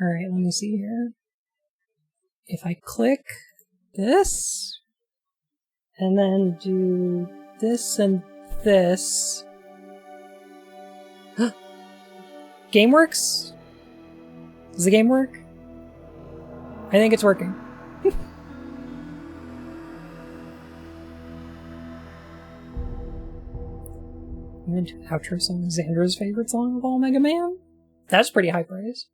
Alright, let me see here. If I click this, and then do this and this... Game works? Does the game work? I think it's working. Even to the outro song, Xander's favorite song of all Mega Man? That's pretty high praise.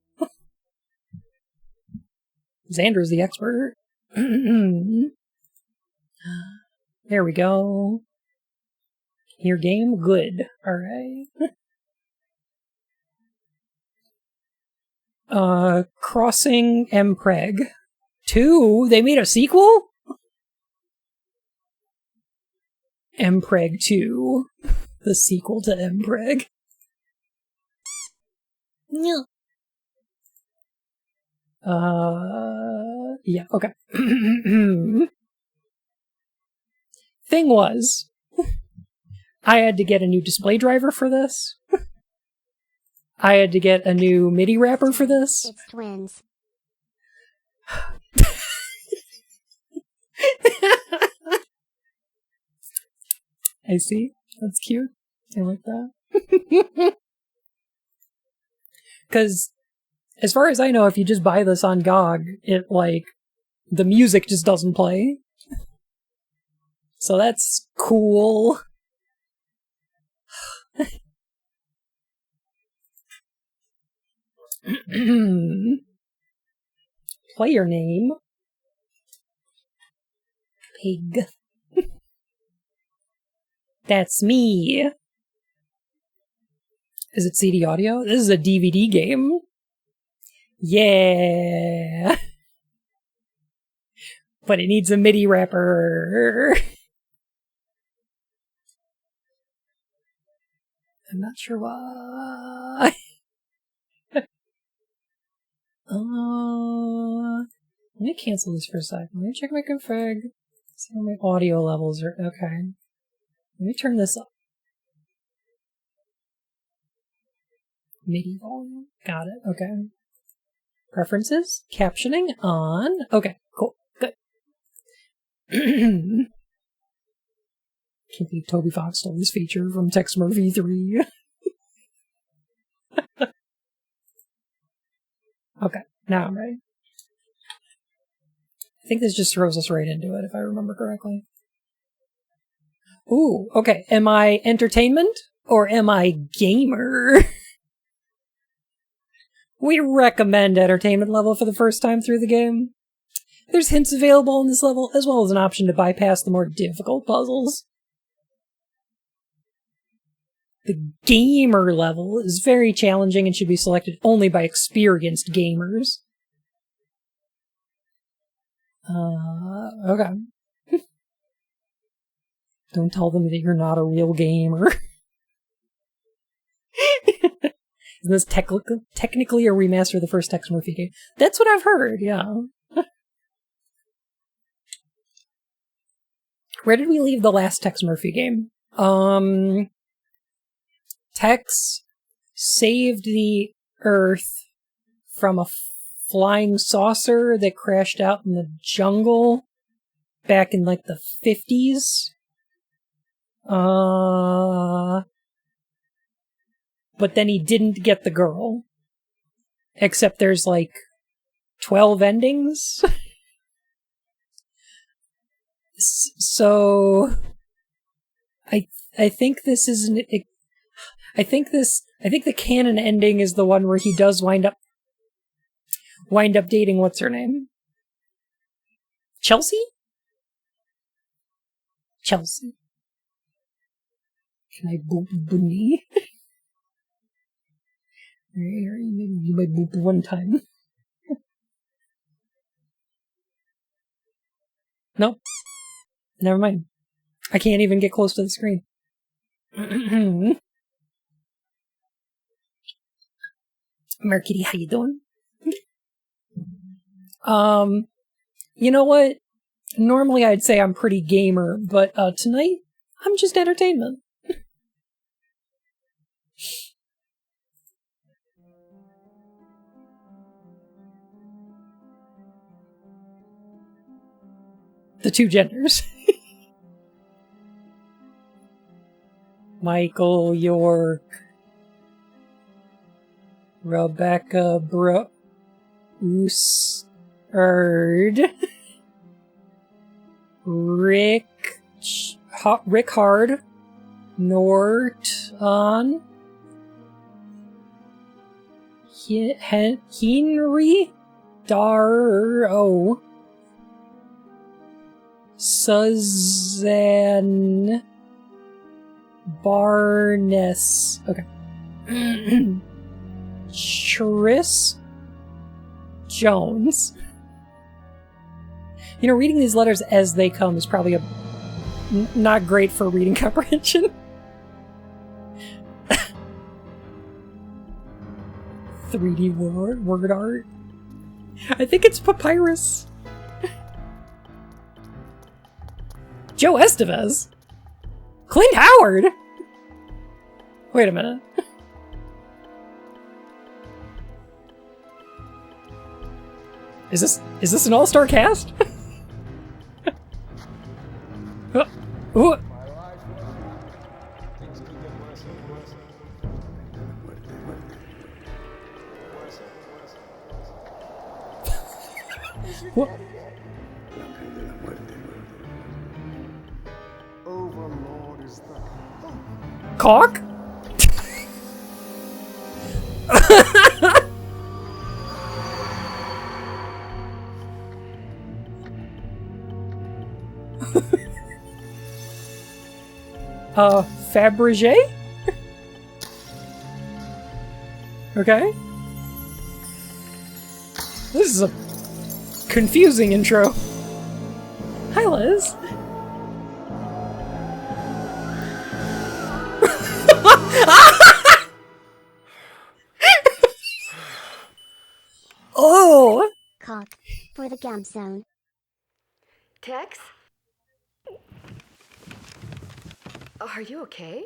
Xander's the expert. There we go. Your game? Good. Alright. Crossing Mpreg 2? They made a sequel? Mpreg 2. The sequel to Mpreg. Yeah. Yeah, okay. Thing was, I had to get a new display driver for this. I had to get a new MIDI wrapper for this. It's twins. I see. That's cute. I like that. Because, as far as I know, if you just buy this on GOG, the music just doesn't play. So that's cool. Player name. Pig. That's me. Is it CD audio? This is a DVD game. Yeah. But it needs a MIDI wrapper. I'm not sure why. Let me cancel this for a second. Let me check my config. See how my audio levels are. Okay. Let me turn this up. MIDI volume. Got it. Okay. Preferences. Captioning on. Okay. Cool. Good. Can't believe Toby Fox stole this feature from Heccs Murr-phy 3. Okay. Now I'm ready. I think this just throws us right into it, if I remember correctly. Ooh, okay. Am I entertainment or am I gamer? We recommend entertainment level for the first time through the game. There's hints available on this level, as well as an option to bypass the more difficult puzzles. The gamer level is very challenging and should be selected only by experienced gamers. Okay. Don't tell them that you're not a real gamer. Isn't this technically a remaster of the first Heccs Murr-phy game? That's what I've heard, yeah. Where did we leave the last Heccs Murr-phy game? Heccs saved the Earth from a flying saucer that crashed out in the jungle back in, the 50s. But then he didn't get the girl. Except there's, 12 endings? So... I think this is an... I think the canon ending is the one where he does wind up dating what's her name? Chelsea? Chelsea. Can I boop Bunny? You might boop one time. Nope. Never mind. I can't even get close to the screen. Mercury, how you doing? You know what? Normally I'd say I'm pretty gamer, but tonight I'm just entertainment. the two genders. Michael York, Rebecca Erd, Rick Hard, Norton, Henry Darrow, Suzanne Barnes. Okay. Tris Jones. You know, reading these letters as they come is probably not great for reading comprehension. 3D word art. I think it's papyrus. Joe Estevez. Clint Howard. Wait a minute. Is this an all-star cast? Ooh. What? Cock? Fabergé? Okay. This is a confusing intro. Hi, Liz. Oh! Cock for the Gamp Zone. Tex? Are you okay?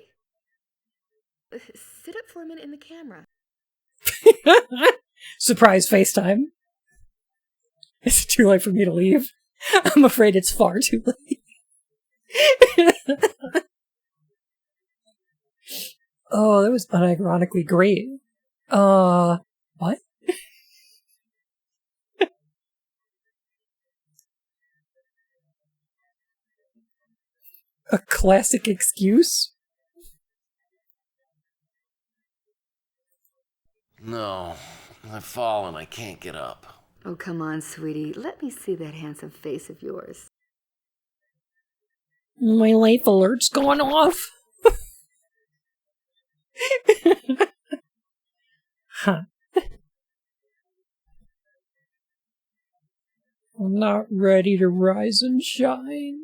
Sit up for a minute in the camera. Surprise FaceTime. It's too late for me to leave. I'm afraid it's far too late. Oh, that was unironically great. What? A classic excuse? No, I've fallen. I can't get up. Oh, come on, sweetie. Let me see that handsome face of yours. My life alert's gone off. Huh. I'm not ready to rise and shine.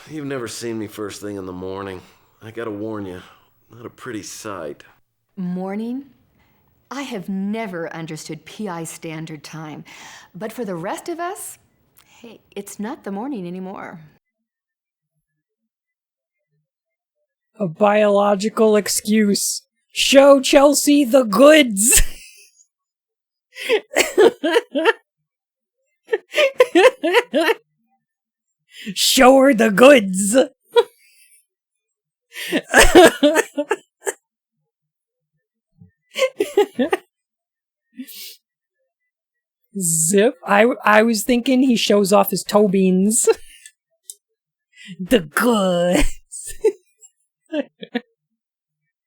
You've never seen me first thing in the morning. I gotta warn you, not a pretty sight. Morning? I have never understood PI standard time. But for the rest of us, hey, it's not the morning anymore. A biological excuse. Show Chelsea the goods! Show her the goods! Zip. I was thinking he shows off his toe beans. The goods.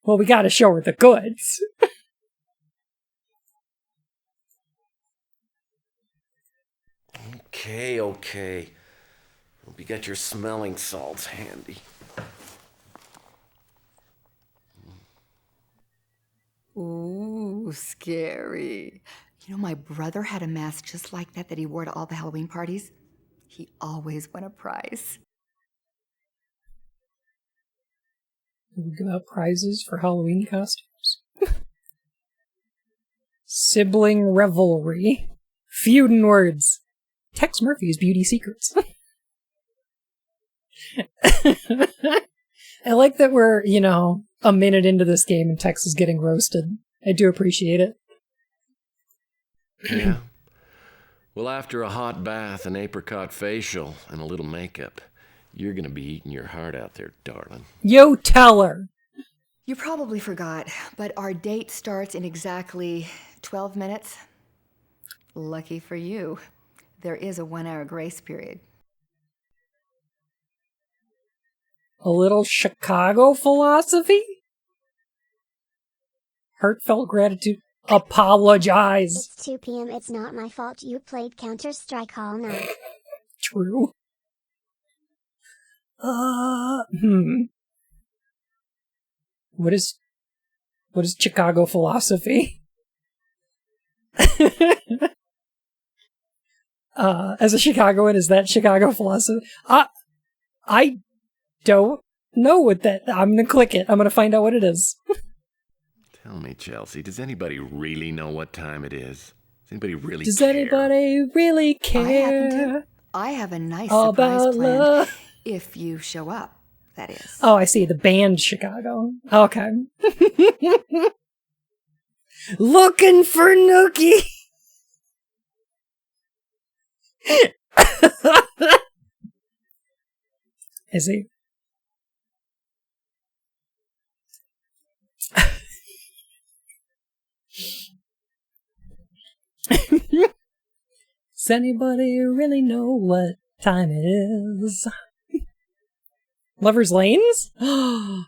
Well, we gotta show her the goods. Okay. Hope you got your smelling salts handy. Ooh, scary. You know, my brother had a mask just like that he wore to all the Halloween parties. He always won a prize. We give out prizes for Halloween costumes. Sibling revelry. Feudin' words. Tex Murphy's beauty secrets. I like that we're, a minute into this game and Tex is getting roasted. I do appreciate it. Yeah. Well, after a hot bath, an apricot facial, and a little makeup, you're gonna be eating your heart out there, darling. Yo, tell her. You probably forgot, but our date starts in exactly 12 minutes. Lucky for you, there is a 1-hour grace period. A little Chicago philosophy? Heartfelt gratitude. Apologize. It's 2 p.m. It's not my fault you played Counter-Strike all night. True. What is Chicago philosophy? As a Chicagoan, is that Chicago philosophy? I don't know what that. I'm gonna click it. I'm gonna find out what it is. Tell me, Chelsea, does anybody really know what time it is? Does anybody really Does care? anybody really care? I have a nice surprise about planned. love? If you show up, that is. Oh, I see. The band Chicago. Okay. Looking for Nookie. Is he? Does anybody really know what time it is? Lover's Lanes? I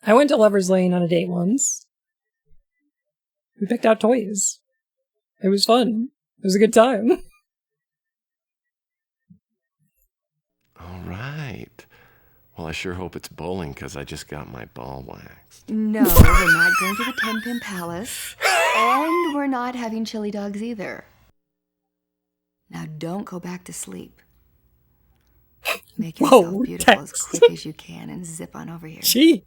went to Lover's Lane on a date once. We picked out toys. It was fun. It was a good time. All right. Well, I sure hope it's bowling, because I just got my ball waxed. No, we're not going to the 10-Pin Palace. And we're not having chili dogs either. Now don't go back to sleep. Make yourself beautiful as quick as you can and zip on over here. Jeez.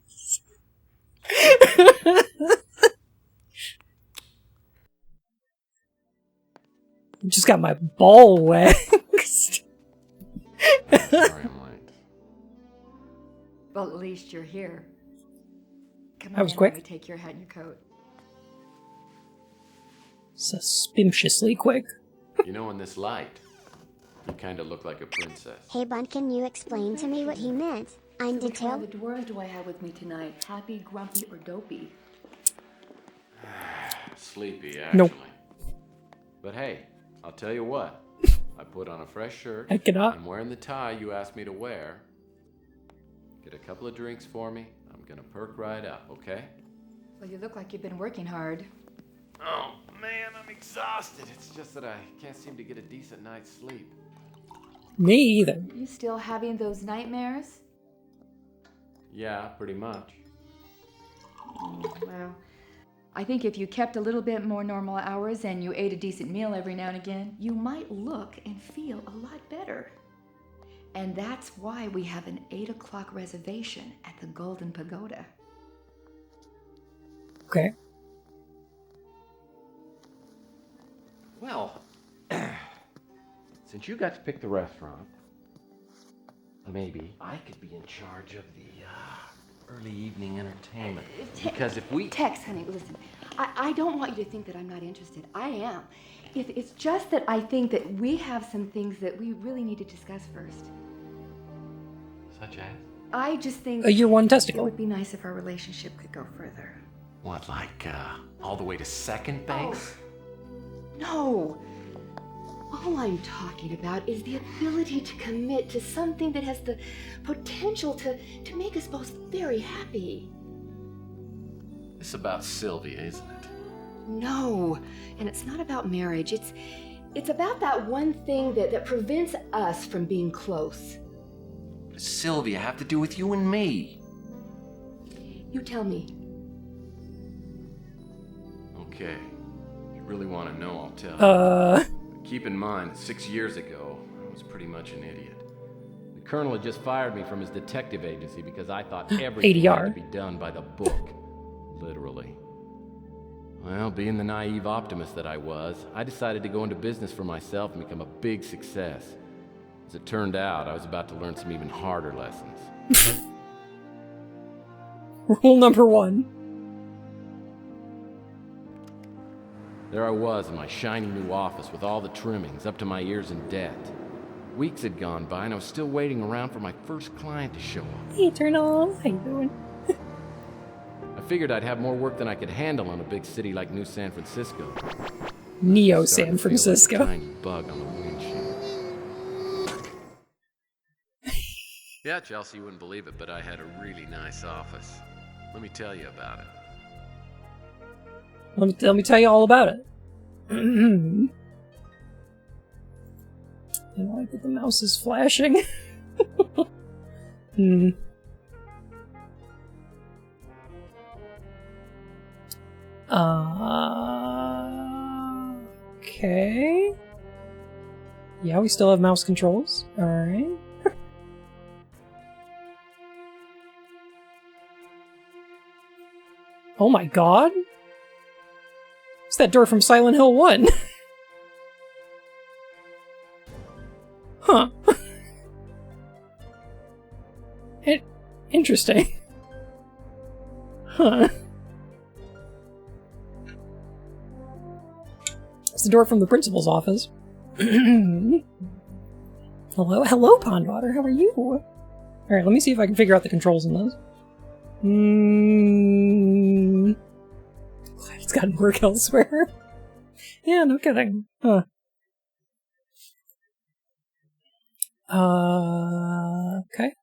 Just got my ball waxed. Sorry I'm late. Well, at least you're here. Come That on was in, quick. let me take your hat and your coat. Suspiciously quick. You know, in this light, you kind of look like a princess. Hey, Bun, can you explain to me what he meant? I'm Which one of detailed. the dwarves do I have with me tonight? Happy, grumpy, or dopey? Sleepy, actually. Nope. But hey, I'll tell you what. I put on a fresh shirt. I cannot. I'm wearing the tie you asked me to wear. Get a couple of drinks for me. I'm gonna perk right up, okay? Well, you look like you've been working hard. Oh, man, I'm exhausted. It's just that I can't seem to get a decent night's sleep. Me either. You still having those nightmares? Yeah, pretty much. Well, I think if you kept a little bit more normal hours and you ate a decent meal every now and again, you might look and feel a lot better. And that's why we have an 8 o'clock reservation at the Golden Pagoda. Okay. Well, since you got to pick the restaurant, maybe I could be in charge of the early evening entertainment. Because if we... Tex, honey, listen. I don't want you to think that I'm not interested. I am. It's just that I think that we have some things that we really need to discuss first. Such as? I just think A year one it testicle. would be nice if our relationship could go further. What, like, all the way to second base? No. All I'm talking about is the ability to commit to something that has the potential to make us both very happy. It's about Sylvia, isn't it? No, and it's not about marriage. It's about that one thing that prevents us from being close. What does Sylvia have to do with you and me? You tell me. Okay. If you really want to know, I'll tell you. Keep in mind, 6 years ago, I was pretty much an idiot. The colonel had just fired me from his detective agency because I thought everything ADR. had to be done by the book. Literally. Well, being the naive optimist that I was, I decided to go into business for myself and become a big success. As it turned out, I was about to learn some even harder lessons. Rule number 1. There I was in my shiny new office with all the trimmings up to my ears in debt. Weeks had gone by and I was still waiting around for my first client to show up. Hey, Eternal, how you doing? I figured I'd have more work than I could handle in a big city like New San Francisco. Neo Starting San to feel like a Francisco. tiny bug on the windshield. Yeah, Chelsea, you wouldn't believe it, but I had a really nice office. Let me tell you about it. Let me tell you all about it. And I like that the mouse is flashing. Okay. Yeah, we still have mouse controls. Alright. Oh my god! It's that door from Silent Hill 1! Huh. Interesting. Huh. It's the door from the principal's office. Hello, Pondwater, how are you? Alright, let me see if I can figure out the controls in this. Glad it's gotten work elsewhere. Yeah, no kidding. Huh. Okay.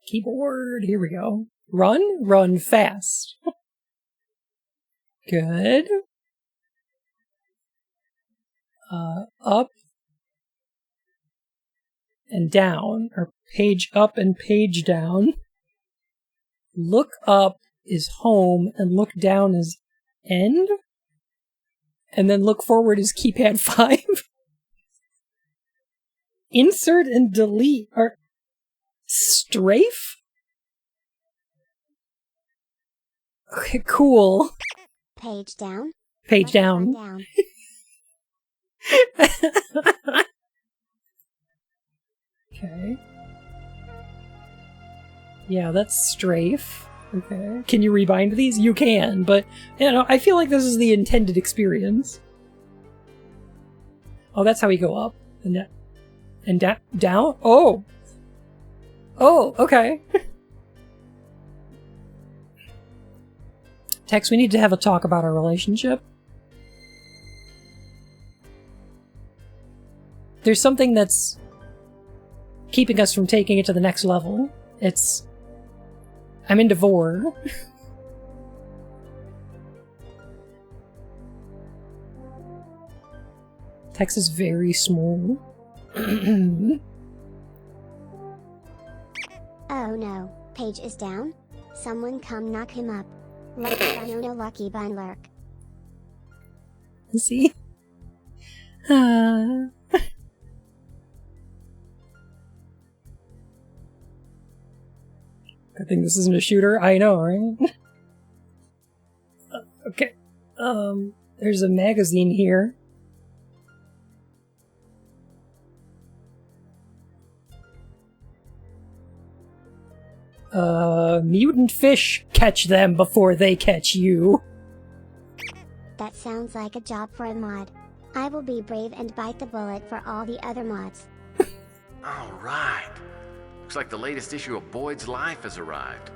Keyboard, here we go. Run fast. Good. Up and down, or page up and page down. Look up is home, and look down is end? And then look forward is keypad 5. Insert and delete are strafe? Okay, cool. Page down. Page down. Down. Okay. Yeah, that's strafe. Okay. Can you rebind these? You can, but, you know, I feel like this is the intended experience. Oh, that's how we go up. And down? Oh! Oh, okay. Tex, we need to have a talk about our relationship. There's something that's keeping us from taking it to the next level. I'm into vor. Tex is very small. Oh no, Page is down? Someone come knock him up. Lucky bun, oh no, lucky bun lurk. See? Good thing this isn't a shooter. I know, right? Okay. There's a magazine here. Mutant fish, catch them before they catch you. That sounds like a job for a mod. I will be brave and bite the bullet for all the other mods. Alright. Looks like the latest issue of Boyd's Life has arrived.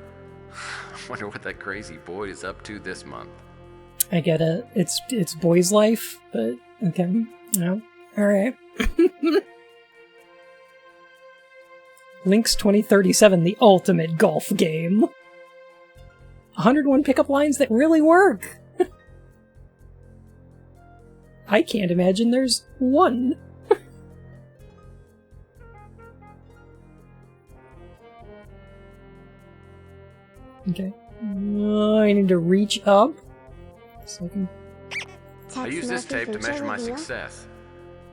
I wonder what that crazy Boyd is up to this month. I get it. It's boy's life, but okay. No. Alright. Link's 2037, the ultimate golf game. 101 pickup lines that really work! I can't imagine there's one. Okay. I need to reach up. So I can... I use this tape to measure my success.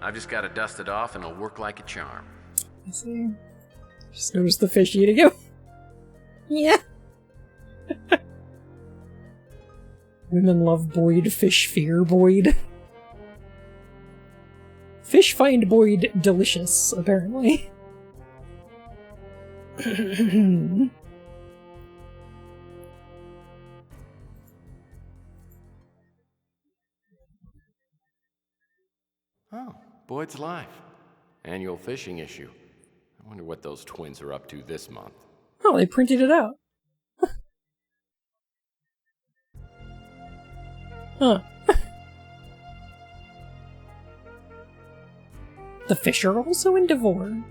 I've just got to dust it off and it'll work like a charm. I see. Just noticed the fish eating you. Yeah. Women love Boyd, fish fear Boyd. Fish find Boyd delicious, apparently. Oh, Boyd's Life. Annual fishing issue. I wonder what those twins are up to this month. Oh, they printed it out. Huh. The fish are also in Devore.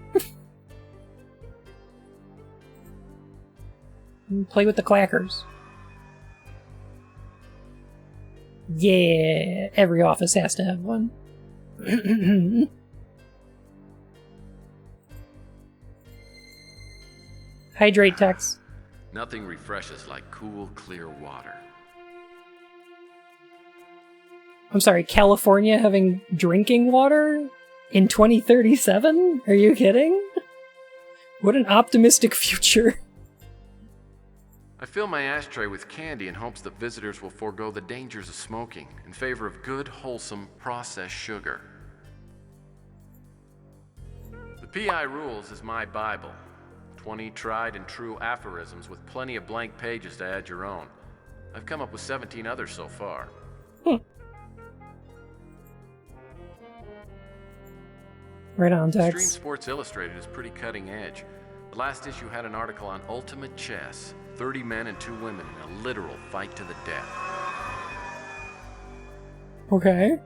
Play with the clackers. Yeah, every office has to have one. Hydrate, Tex. Nothing refreshes like cool, clear water. I'm sorry, California having drinking water in 2037? Are you kidding? What an optimistic future. I fill my ashtray with candy in hopes that visitors will forego the dangers of smoking in favor of good, wholesome, processed sugar. The PI Rules is my Bible. 20 tried and true aphorisms with plenty of blank pages to add your own. I've come up with 17 others so far. Right on, Tex. Extreme Sports Illustrated is pretty cutting edge. The last issue had an article on ultimate chess. 30 men and 2 women in a literal fight to the death. Okay.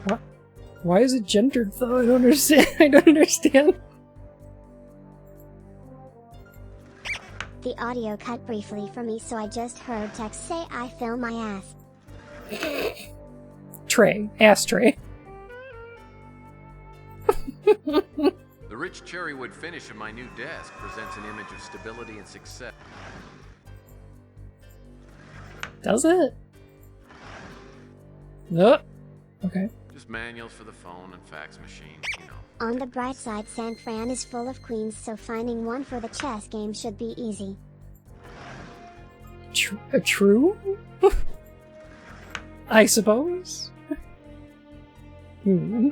What? Why is it gendered though? I don't understand. I don't understand. The audio cut briefly for me, so I just heard Tex say I fill my ass. Tray. Ass tray. The rich cherrywood finish of my new desk presents an image of stability and success. Does it? No. Okay. Just manuals for the phone and fax machine, you know. On the bright side, San Fran is full of queens, so finding one for the chess game should be easy. True? I suppose? Hmm.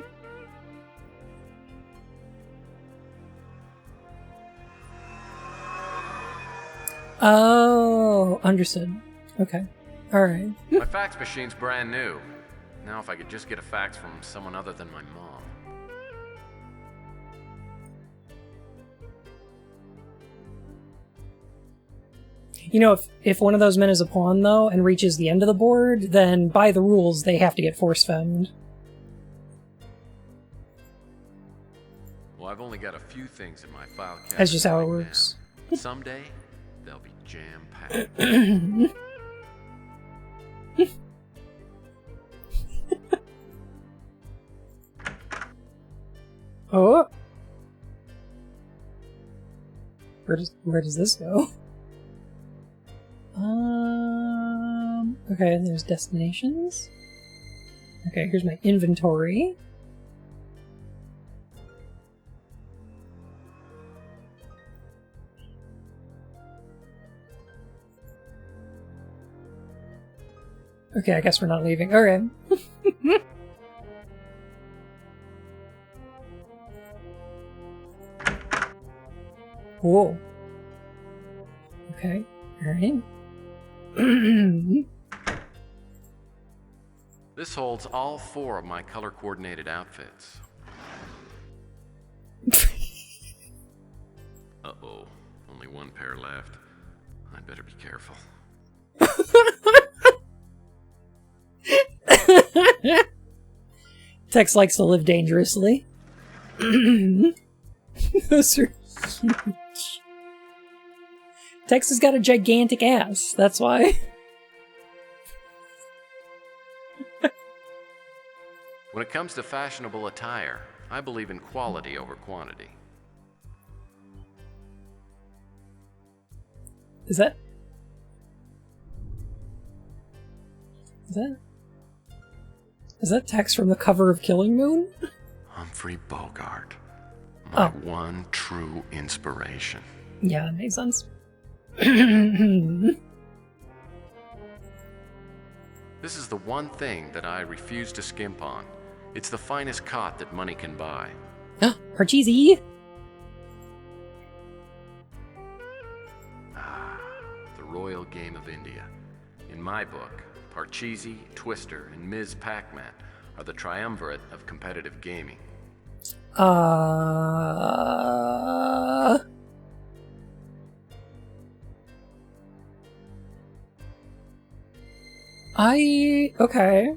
Oh, understood. Okay. Alright. My fax machine's brand new. Now if I could just get a fax from someone other than my mom. You know, if one of those men is a pawn, though, and reaches the end of the board, then by the rules, they have to get force-femmed. Well, I've only got a few things in my file cabinet. That's just how it right works. now. Someday, they'll be jam-packed. Oh! Where does this go? Okay, there's destinations. Okay, here's my inventory. Okay, I guess we're not leaving. Okay. Whoa. Okay, alright. This holds all 4 of my color-coordinated outfits. Uh-oh, only 1 pair left. I'd better be careful. Tex likes to live dangerously. Those are huge. Tex has got a gigantic ass, that's why. When it comes to fashionable attire, I believe in quality over quantity. Is that Tex from the cover of Killing Moon? Humphrey Bogart. My one true inspiration. Yeah, that makes sense. This is the one thing that I refuse to skimp on. It's the finest cot that money can buy. Parcheesi! Ah, the Royal Game of India. In In my book, Parcheesi, Twister, and Ms. Pac-Man are the triumvirate of competitive gaming. Okay.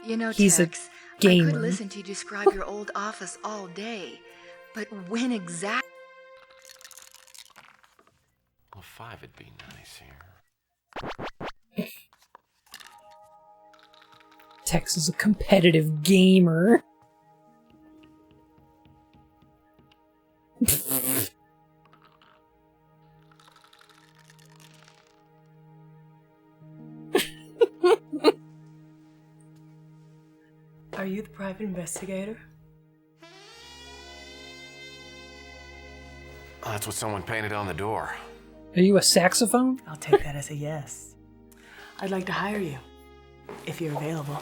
You know, He's a Tex, I gamer. could listen to you describe your old office all day, but when exactly? Well, 5 would be nice here. Tex is a competitive gamer. Are you the private investigator? Oh, that's what someone painted on the door. Are you a saxophone? I'll take that as a yes. I'd like to hire you, if you're available.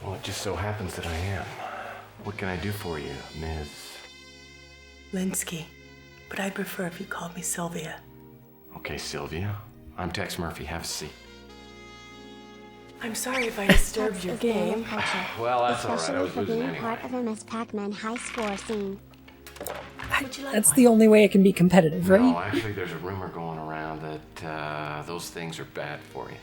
Well, it just so happens that I am. What can I do for you, Ms.? Linsky, but I'd prefer if you called me Sylvia. Okay, Sylvia. I'm Tex Murr-phy. Have a seat. I'm sorry if I disturbed your Tex is very game. impulsive, Well, that's all right. I especially was for losing being anyway. part of a Miss Pac-Man high score scene. Would you like That's one? the only way it can be competitive, right? No, actually, there's a rumor going around that those things are bad for you.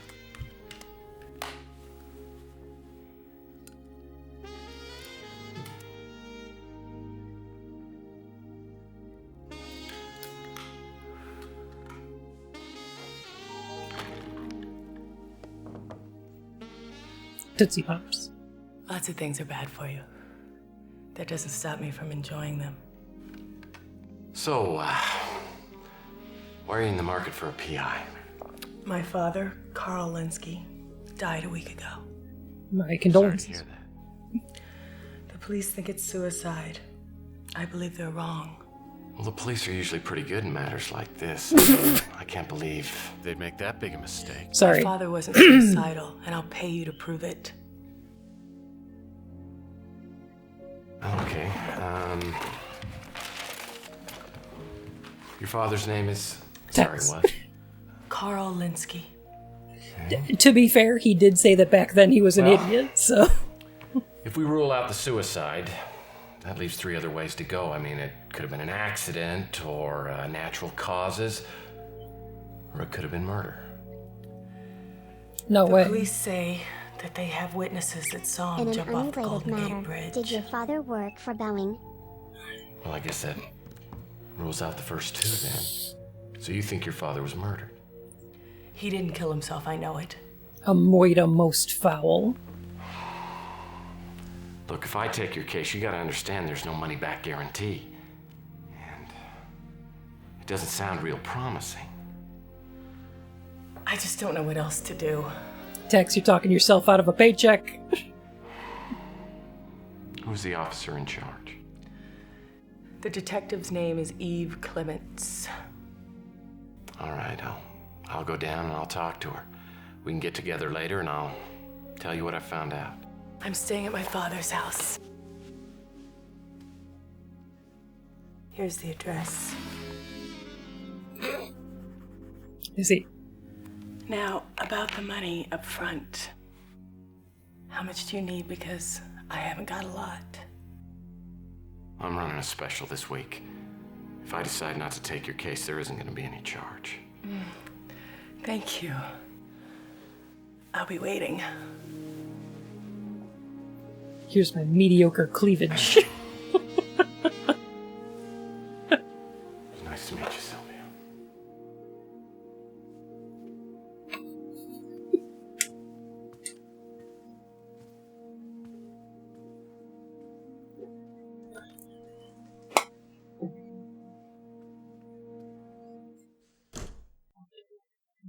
Tootsie Pops. Lots of things are bad for you. That doesn't stop me from enjoying them. So, why are you in the market for a PI? My father, Carl Linsky, died a week ago. My Sorry to condolences. hear that. The police think it's suicide. I believe they're wrong. Well, the police are usually pretty good in matters like this. I can't believe they'd make that big a mistake. Sorry. My father wasn't suicidal, and I'll pay you to prove it. Okay, your father's name is... Tex. Sorry, what? Carl Linsky. To be fair, he did say that back then he was an Well. idiot, so... If we rule out the suicide, that leaves 3 other ways to go. I mean, it could have been an accident, or natural causes, or it could have been murder. No The way. police say that they have witnesses that saw him In an jump off the unrelated Golden Gate matter, Bridge. did your father work for Boeing? Well, I guess that rules out the first 2 then. So you think your father was murdered? He didn't kill himself, I know it. A moida most foul. Look, if I take your case, you gotta understand there's no money-back guarantee. And it doesn't sound real promising. I just don't know what else to do. Tex, you're talking yourself out of a paycheck. Who's the officer in charge? The detective's name is Eve Clements. All right, I'll go down and I'll talk to her. We can get together later and I'll tell you what I found out. I'm staying at my father's house. Here's the address. Is he? Now, about the money up front. How much do you need? Because I haven't got a lot. I'm running a special this week. If I decide not to take your case, there isn't gonna be any charge. Thank you. I'll be waiting. Here's my mediocre cleavage. Nice to meet you, Sylvia.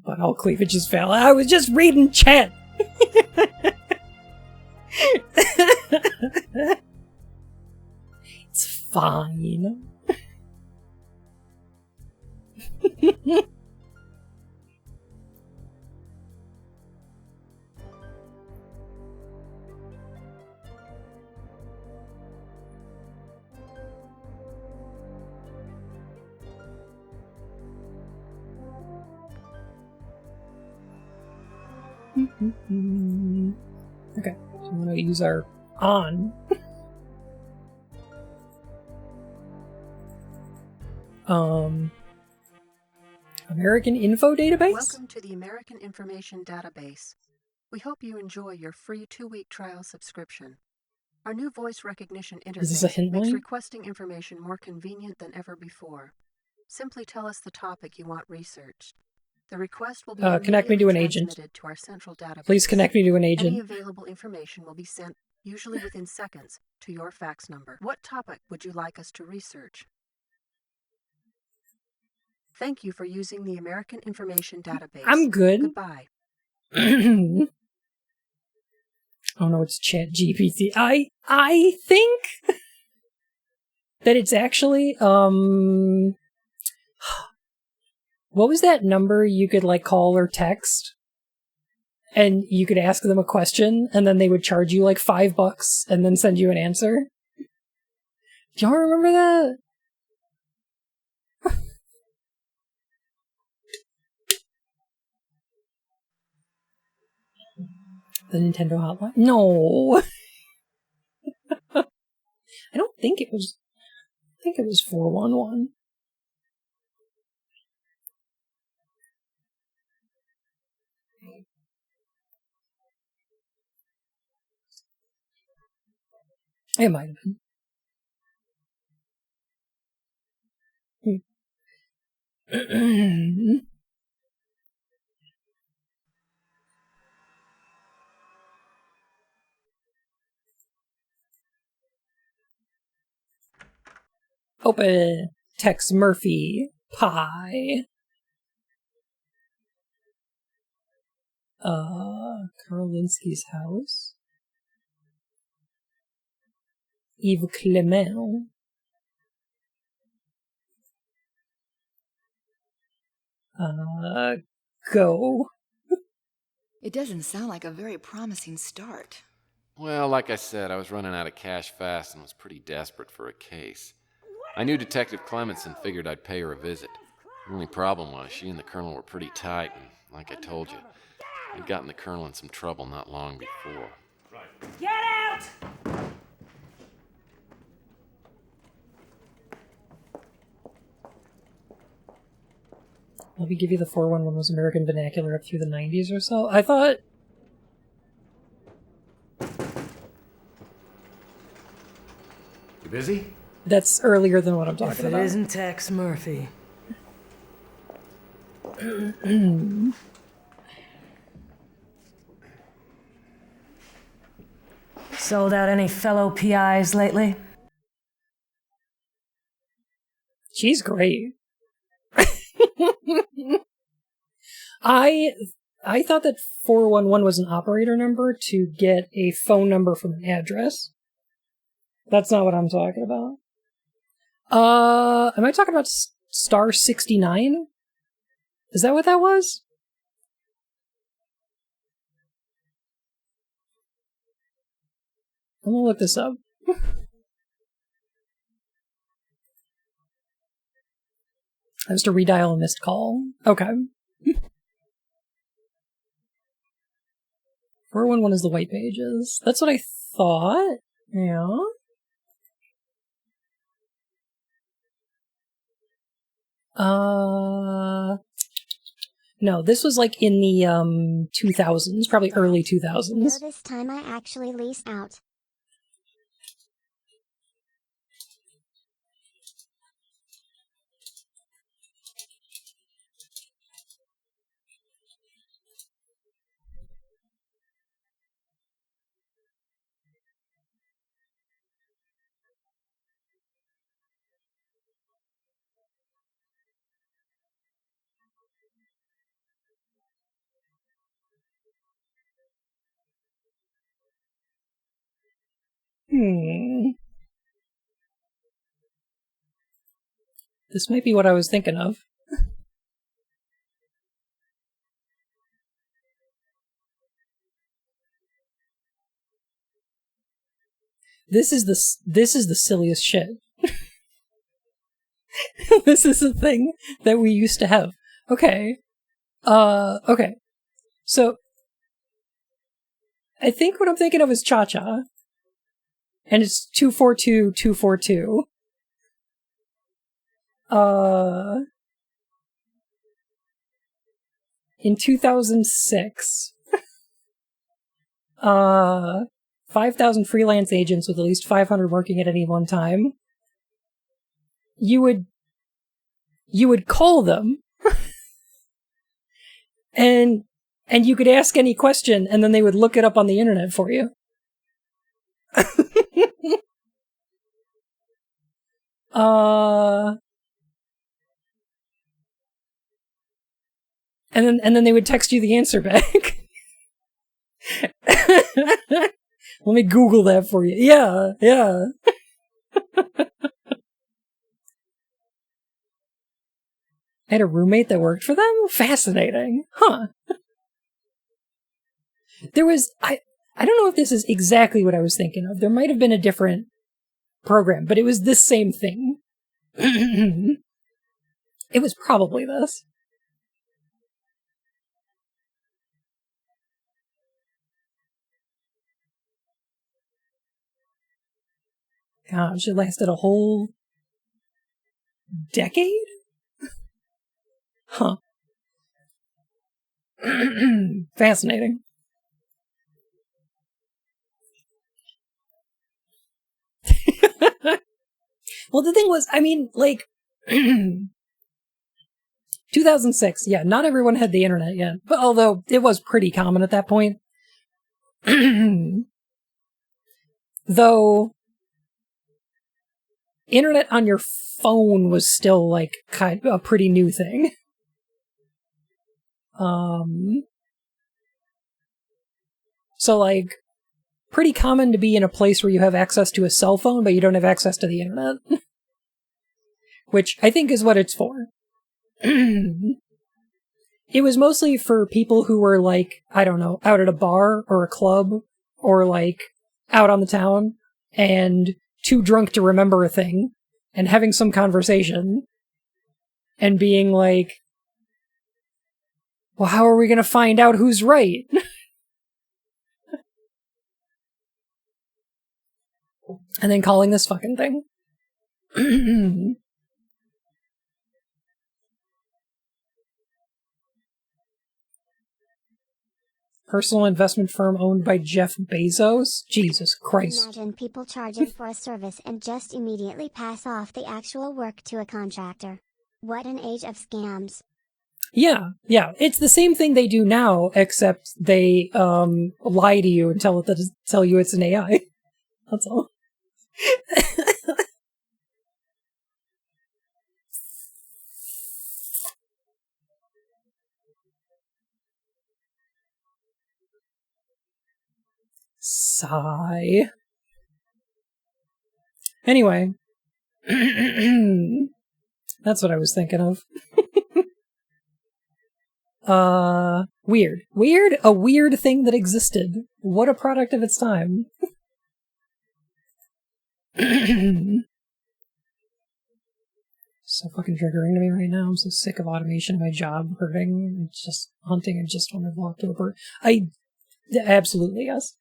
But all cleavage is foul. I was just reading chat. It's fine. Okay, so I'm gonna use our on. American Info Database? Welcome to the American Information Database. We hope you enjoy your free 2-week trial subscription. Our new voice recognition Is this a interface hint makes line? requesting information more convenient than ever before. Simply tell us the topic you want researched. The request will be connect me to an agent. transmitted to our central database. Please connect me to an Any agent. available information will be sent, usually within seconds, to your fax number. What topic would you like us to research? Thank you for using the American Information Database. I'm good. Goodbye. Oh no, it's ChatGPT. I think that it's actually what was that number you could like call or text and you could ask them a question and then they would charge you like $5 and then send you an answer? Do y'all remember that? The Nintendo hotline? No. I don't think it was. I think it was 411. It might have been. Open. Text Murr-phy. Pie. Karolinsky's house. Yves Clement. Go. It doesn't sound like a very promising start. Well, like I said, I was running out of cash fast and was pretty desperate for a case. I knew Detective Clements and figured I'd pay her a visit. The only problem was she and the Colonel were pretty tight, and like I told you, I'd gotten the Colonel in some trouble not long before. Get out! Let me give you the 411 was American vernacular up through the 90s or so. I thought... You busy? That's earlier than what I'm talking If it about. isn't Tex Murr-phy. Sold out any fellow PIs lately? She's great. I thought that 411 was an operator number to get a phone number from an address. That's not what I'm talking about. Am I talking about star 69? Is that what that was? I'm gonna look this up. I was to redial a missed call. Okay. 411 is the white pages. That's what I thought. Yeah. No, this was like in the 2000s, probably early 2000s. No, this time I actually leased out. This might be what I was thinking of. This is the silliest shit. This is a thing that we used to have. Okay. Okay. So I think what I'm thinking of is Cha-Cha. And it's 242-242. In 2006, 5,000 freelance agents with at least 500 working at any one time. You would call them, and you could ask any question, and then they would look it up on the internet for you. And then they would text you the answer back. Let me Google that for you. Yeah. I had a roommate that worked for them? Fascinating. Huh. There was... I don't know if this is exactly what I was thinking of. There might have been a different program, but it was this same thing. It was probably this. Gosh, it lasted a whole decade? Huh. Fascinating. Well, the thing was, I mean, like, 2006, yeah, not everyone had the internet yet, but although it was pretty common at that point. Though, internet on your phone was still, like, kind of a pretty new thing. So, like, pretty common to be in a place where you have access to a cell phone, but you don't have access to the internet. Which I think is what it's for. It was mostly for people who were, like, I don't know, out at a bar or a club, or, like, out on the town, and too drunk to remember a thing, and having some conversation, and being like, well, how are we gonna find out who's right? And then calling this fucking thing. Personal investment firm owned by Jeff Bezos? Jesus Christ. Imagine people charging for a service and just immediately pass off the actual work to a contractor. What an age of scams. Yeah. It's the same thing they do now, except they lie to you and tell you it's an AI. That's all. Sigh. Anyway. That's what I was thinking of. Weird. A weird thing that existed. What a product of its time. So fucking triggering to me right now. I'm so sick of automation in my job hurting. It's just hunting. I just want to walk to a bird. Absolutely, yes.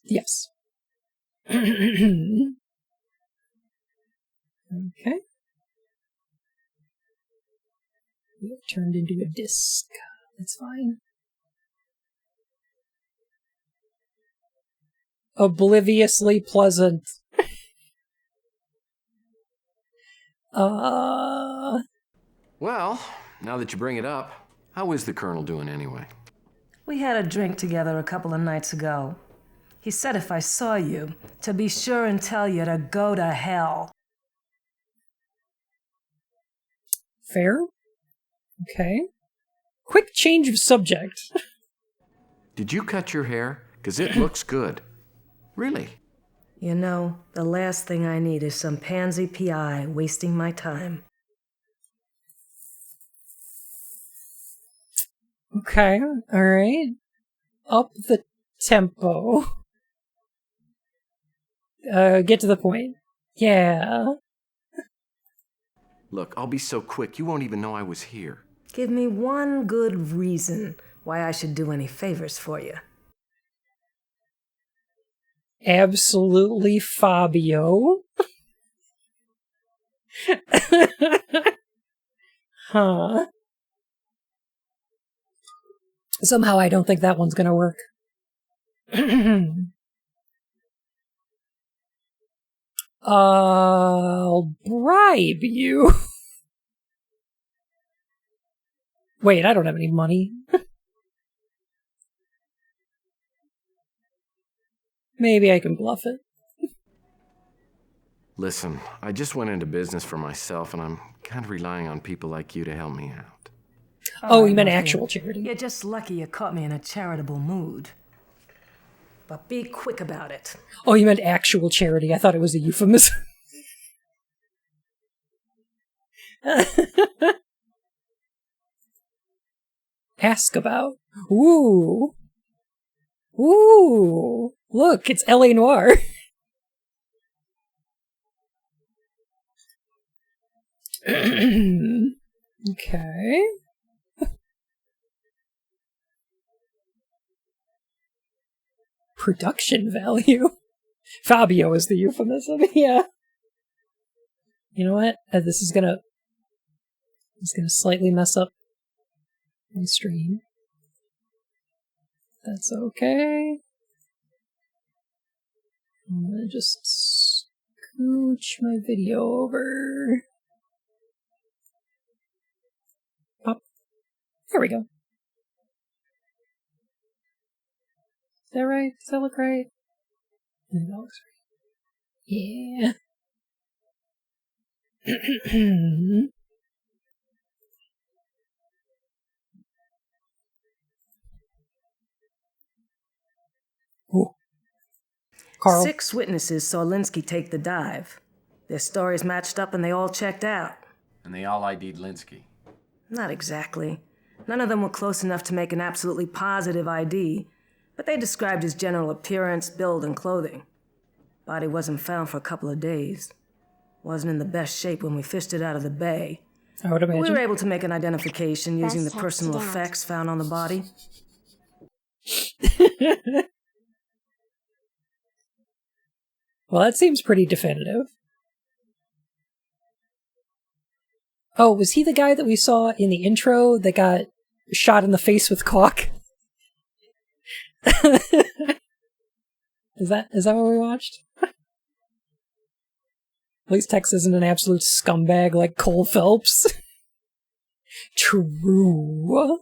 Yes. Okay. It turned into a disc. That's fine. Obliviously pleasant. Well, now that you bring it up, how is the Colonel doing anyway? We had a drink together a couple of nights ago. He said if I saw you, to be sure and tell you to go to hell. Fair? Okay. Quick change of subject. Did you cut your hair? 'Cause it looks good. Really? You know, the last thing I need is some pansy PI wasting my time. Okay, alright. Up the tempo. Get to the point. Yeah. Look, I'll be so quick you won't even know I was here. Give me one good reason why I should do any favors for you. Absolutely, Fabio. Huh. Somehow I don't think that one's gonna work. I'll bribe you. Wait, I don't have any money. Maybe I can bluff it. Listen, I just went into business for myself, and I'm kind of relying on people like you to help me out. Oh, you meant Murr-phy. actual charity. You're just lucky you caught me in a charitable mood. But be quick about it. Oh, you meant actual charity. I thought it was a euphemism. Ask about. Ooh. Ooh. Look, it's L.A. Noire. Okay. Production value. Fabio is the euphemism. Yeah. You know what? This is gonna slightly mess up my stream. That's okay. I'm gonna just scooch my video over. Up. There we go. Is that right? Does that look right? I think that looks right. Yeah. Ooh. Carl. 6 witnesses saw Linsky take the dive. Their stories matched up and they all checked out. And they all ID'd Linsky. Not exactly. None of them were close enough to make an absolutely positive ID, but they described his general appearance, build, and clothing. Body wasn't found for a couple of days. Wasn't in the best shape when we fished it out of the bay. I would imagine. We were able to make an identification using the Best personal Heccs effects found on the body. Well, that seems pretty definitive. Oh, was he the guy that we saw in the intro that got shot in the face with caulk? Is that what we watched? At least Tex isn't an absolute scumbag like Cole Phelps. True.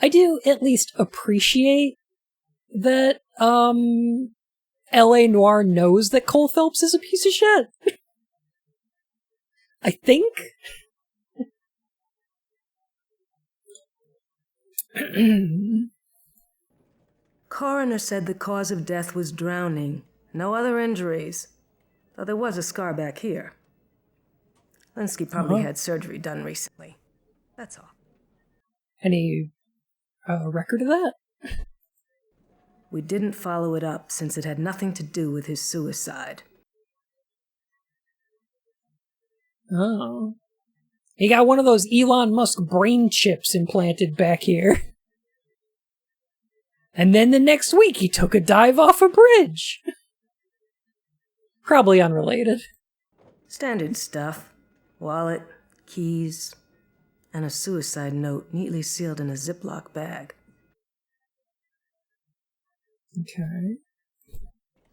I do at least appreciate that L.A. Noire knows that Cole Phelps is a piece of shit. I think. Coroner said the cause of death was drowning. No other injuries. Though there was a scar back here. Linsky probably had surgery done recently. That's all. Any record of that? We didn't follow it up since it had nothing to do with his suicide. Oh. He got one of those Elon Musk brain chips implanted back here. And then the next week he took a dive off a bridge. Probably unrelated. Standard stuff. Wallet, keys, and a suicide note neatly sealed in a Ziploc bag. Okay.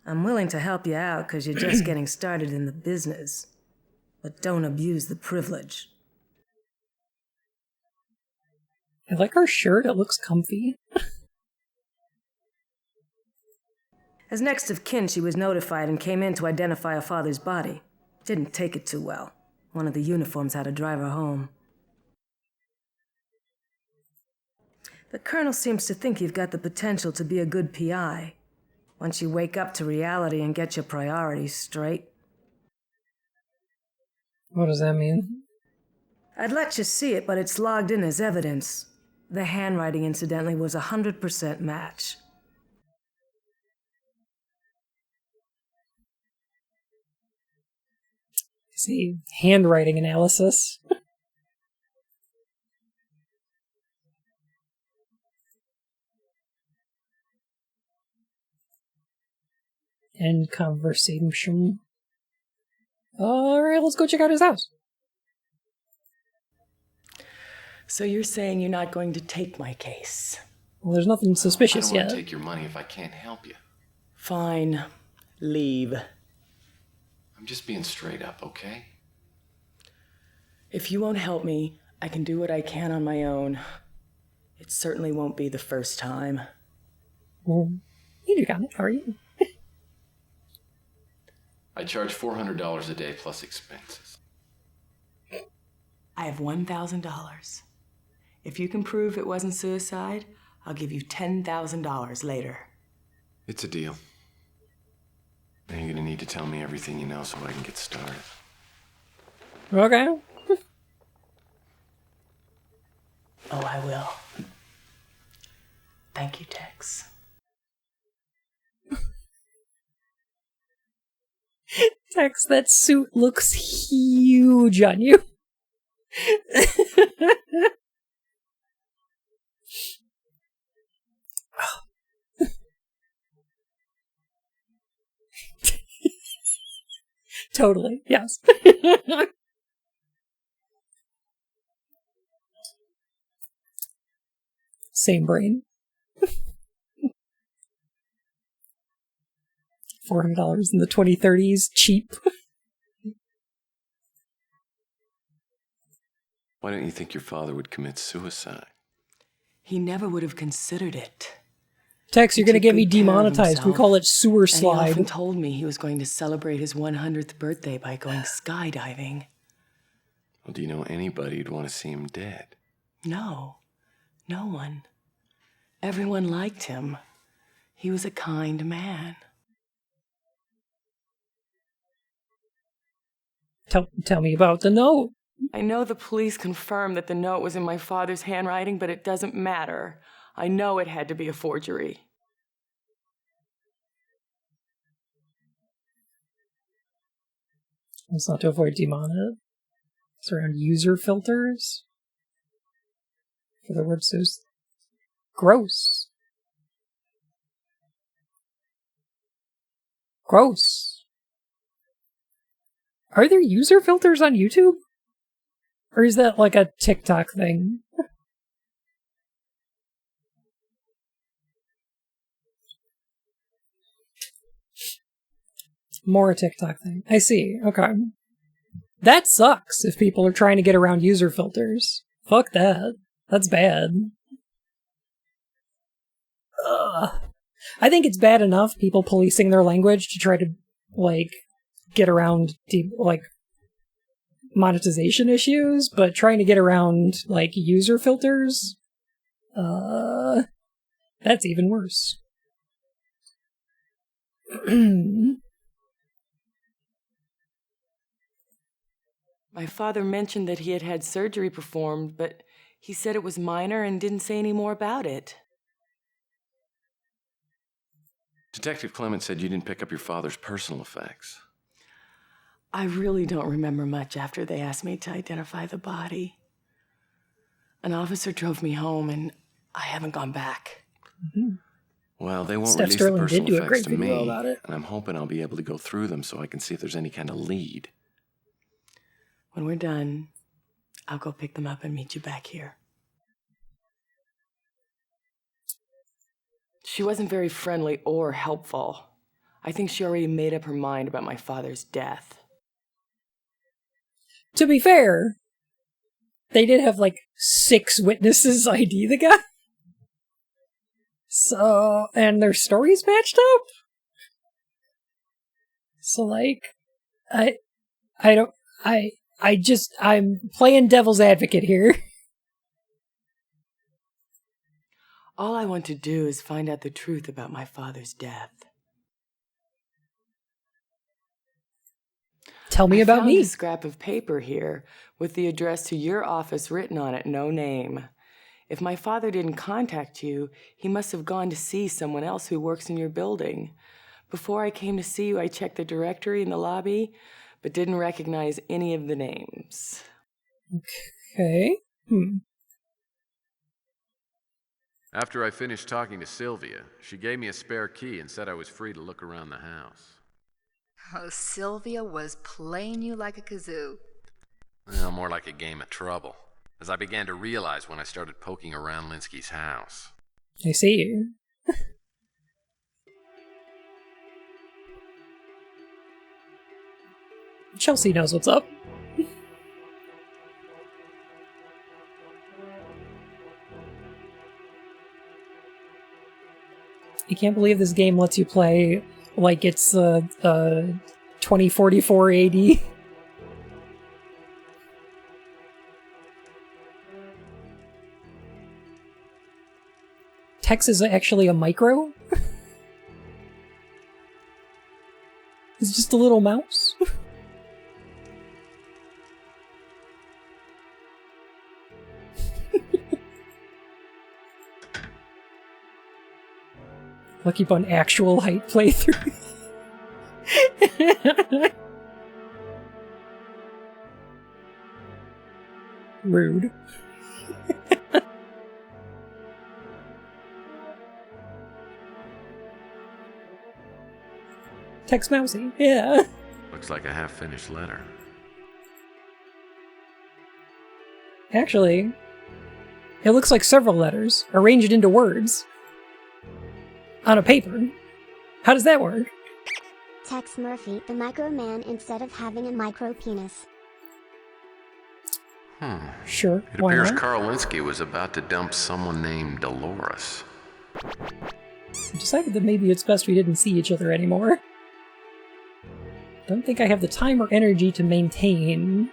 I'm willing to help you out because you're just getting started in the business. But don't abuse the privilege. I like her shirt, it looks comfy. As next of kin, she was notified and came in to identify her father's body. Didn't take it too well. One of the uniforms had to drive her home. The colonel seems to think you've got the potential to be a good PI. Once you wake up to reality and get your priorities straight. What does that mean? I'd let you see it, but it's logged in as evidence. The handwriting, incidentally, was 100% match. See, handwriting analysis. End conversation. Alright, let's go check out his house. So you're saying you're not going to take my case? Well, there's nothing suspicious I don't want yet. to take your money if I can't help you. Fine. Leave. I'm just being straight up, okay? If you won't help me, I can do what I can on my own. It certainly won't be the first time. Well, you got it, are you? I charge $400 a day plus expenses. I have $1,000. If you can prove it wasn't suicide, I'll give you $10,000 later. It's a deal. Now you're gonna need to tell me everything you know so I can get started. Okay. Oh, I will. Thank you, Tex. Tex, that suit looks huge on you. Totally, yes. Same brain. $400 in the 2030s, cheap. Why don't you think your father would commit suicide? He never would have considered it. Tex, you're going to get me Took good care of demonetized. We himself, call it sewer And he slide. often told me he was going to celebrate his 100th birthday by going skydiving. Well, do you know anybody who'd want to see him dead? No, no one. Everyone liked him. He was a kind man. Tell me about the note. I know the police confirmed that the note was in my father's handwriting, but it doesn't matter. I know it had to be a forgery. It's not to avoid demonet. It's around user filters. For the word so gross. Gross. Are there user filters on YouTube? Or is that like a TikTok thing? More a TikTok thing. I see. Okay. That sucks if people are trying to get around user filters. Fuck that. That's bad. Ugh. I think it's bad enough people policing their language to try to, like, get around, like, monetization issues, but trying to get around, like, user filters, that's even worse. My father mentioned that he had had surgery performed, but he said it was minor and didn't say any more about it. Detective Clement said you didn't pick up your father's personal effects. I really don't remember much after they asked me to identify the body. An officer drove me home, and I haven't gone back. Mm-hmm. Well, they won't Steph release Sterling the personal did do a effects great to video me, about it. and I'm hoping I'll be able to go through them so I can see if there's any kind of lead. When we're done, I'll go pick them up and meet you back here. She wasn't very friendly or helpful. I think she already made up her mind about my father's death. To be fair, they did have like 6 witnesses ID the guy. So, and their stories matched up. So like, I'm playing devil's advocate here. All I want to do is find out the truth about my father's death. Tell me I about found me. a scrap of paper here with the address to your office written on it, no name. If my father didn't contact you, he must have gone to see someone else who works in your building. Before I came to see you, I checked the directory in the lobby, but didn't recognize any of the names. Okay. After I finished talking to Sylvia, she gave me a spare key and said I was free to look around the house. Oh, Sylvia was playing you like a kazoo. Well, more like a game of trouble, as I began to realize when I started poking around Linsky's house. I see. Chelsea knows what's up. I can't believe this game lets you play like it's 2044 AD. Heccs is actually a micro? It's just a little mouse? Lucky Bun actual height playthrough. Rude. Text Mousy, yeah. Looks like a half-finished letter. Actually, it looks like several letters arranged into words on a paper. How does that work? Text Murr-phy, the micro man, instead of having a micro penis. Sure, It why appears not? Carl Linsky was about to dump someone named Dolores. I decided that maybe it's best we didn't see each other anymore. Don't think I have the time or energy to maintain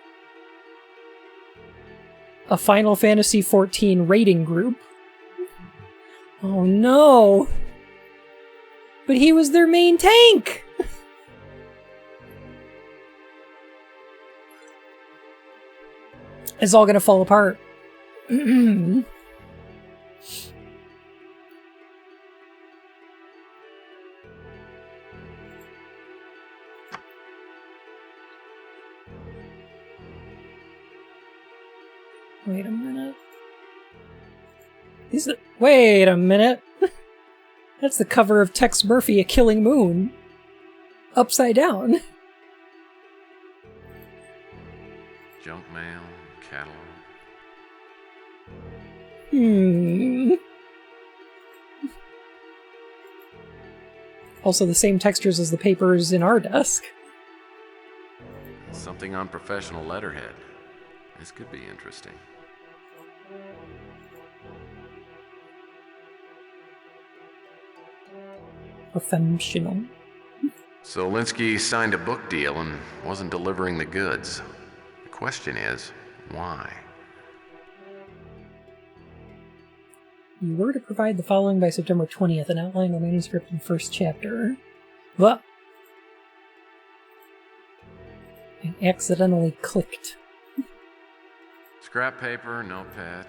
a Final Fantasy XIV rating group. Oh no! But he was their main tank! It's all gonna fall apart. Wait a minute. Wait a minute. That's the cover of Tex Murphy, A Killing Moon. Upside down. Junk mail, catalog. Also the same textures as the papers in our desk. Something on professional letterhead. This could be interesting. Professional. So Linsky signed a book deal and wasn't delivering the goods. The question is, why? You were to provide the following by September 20th, an outline of the manuscript in the first chapter. What? And accidentally clicked. Scrap paper, notepad.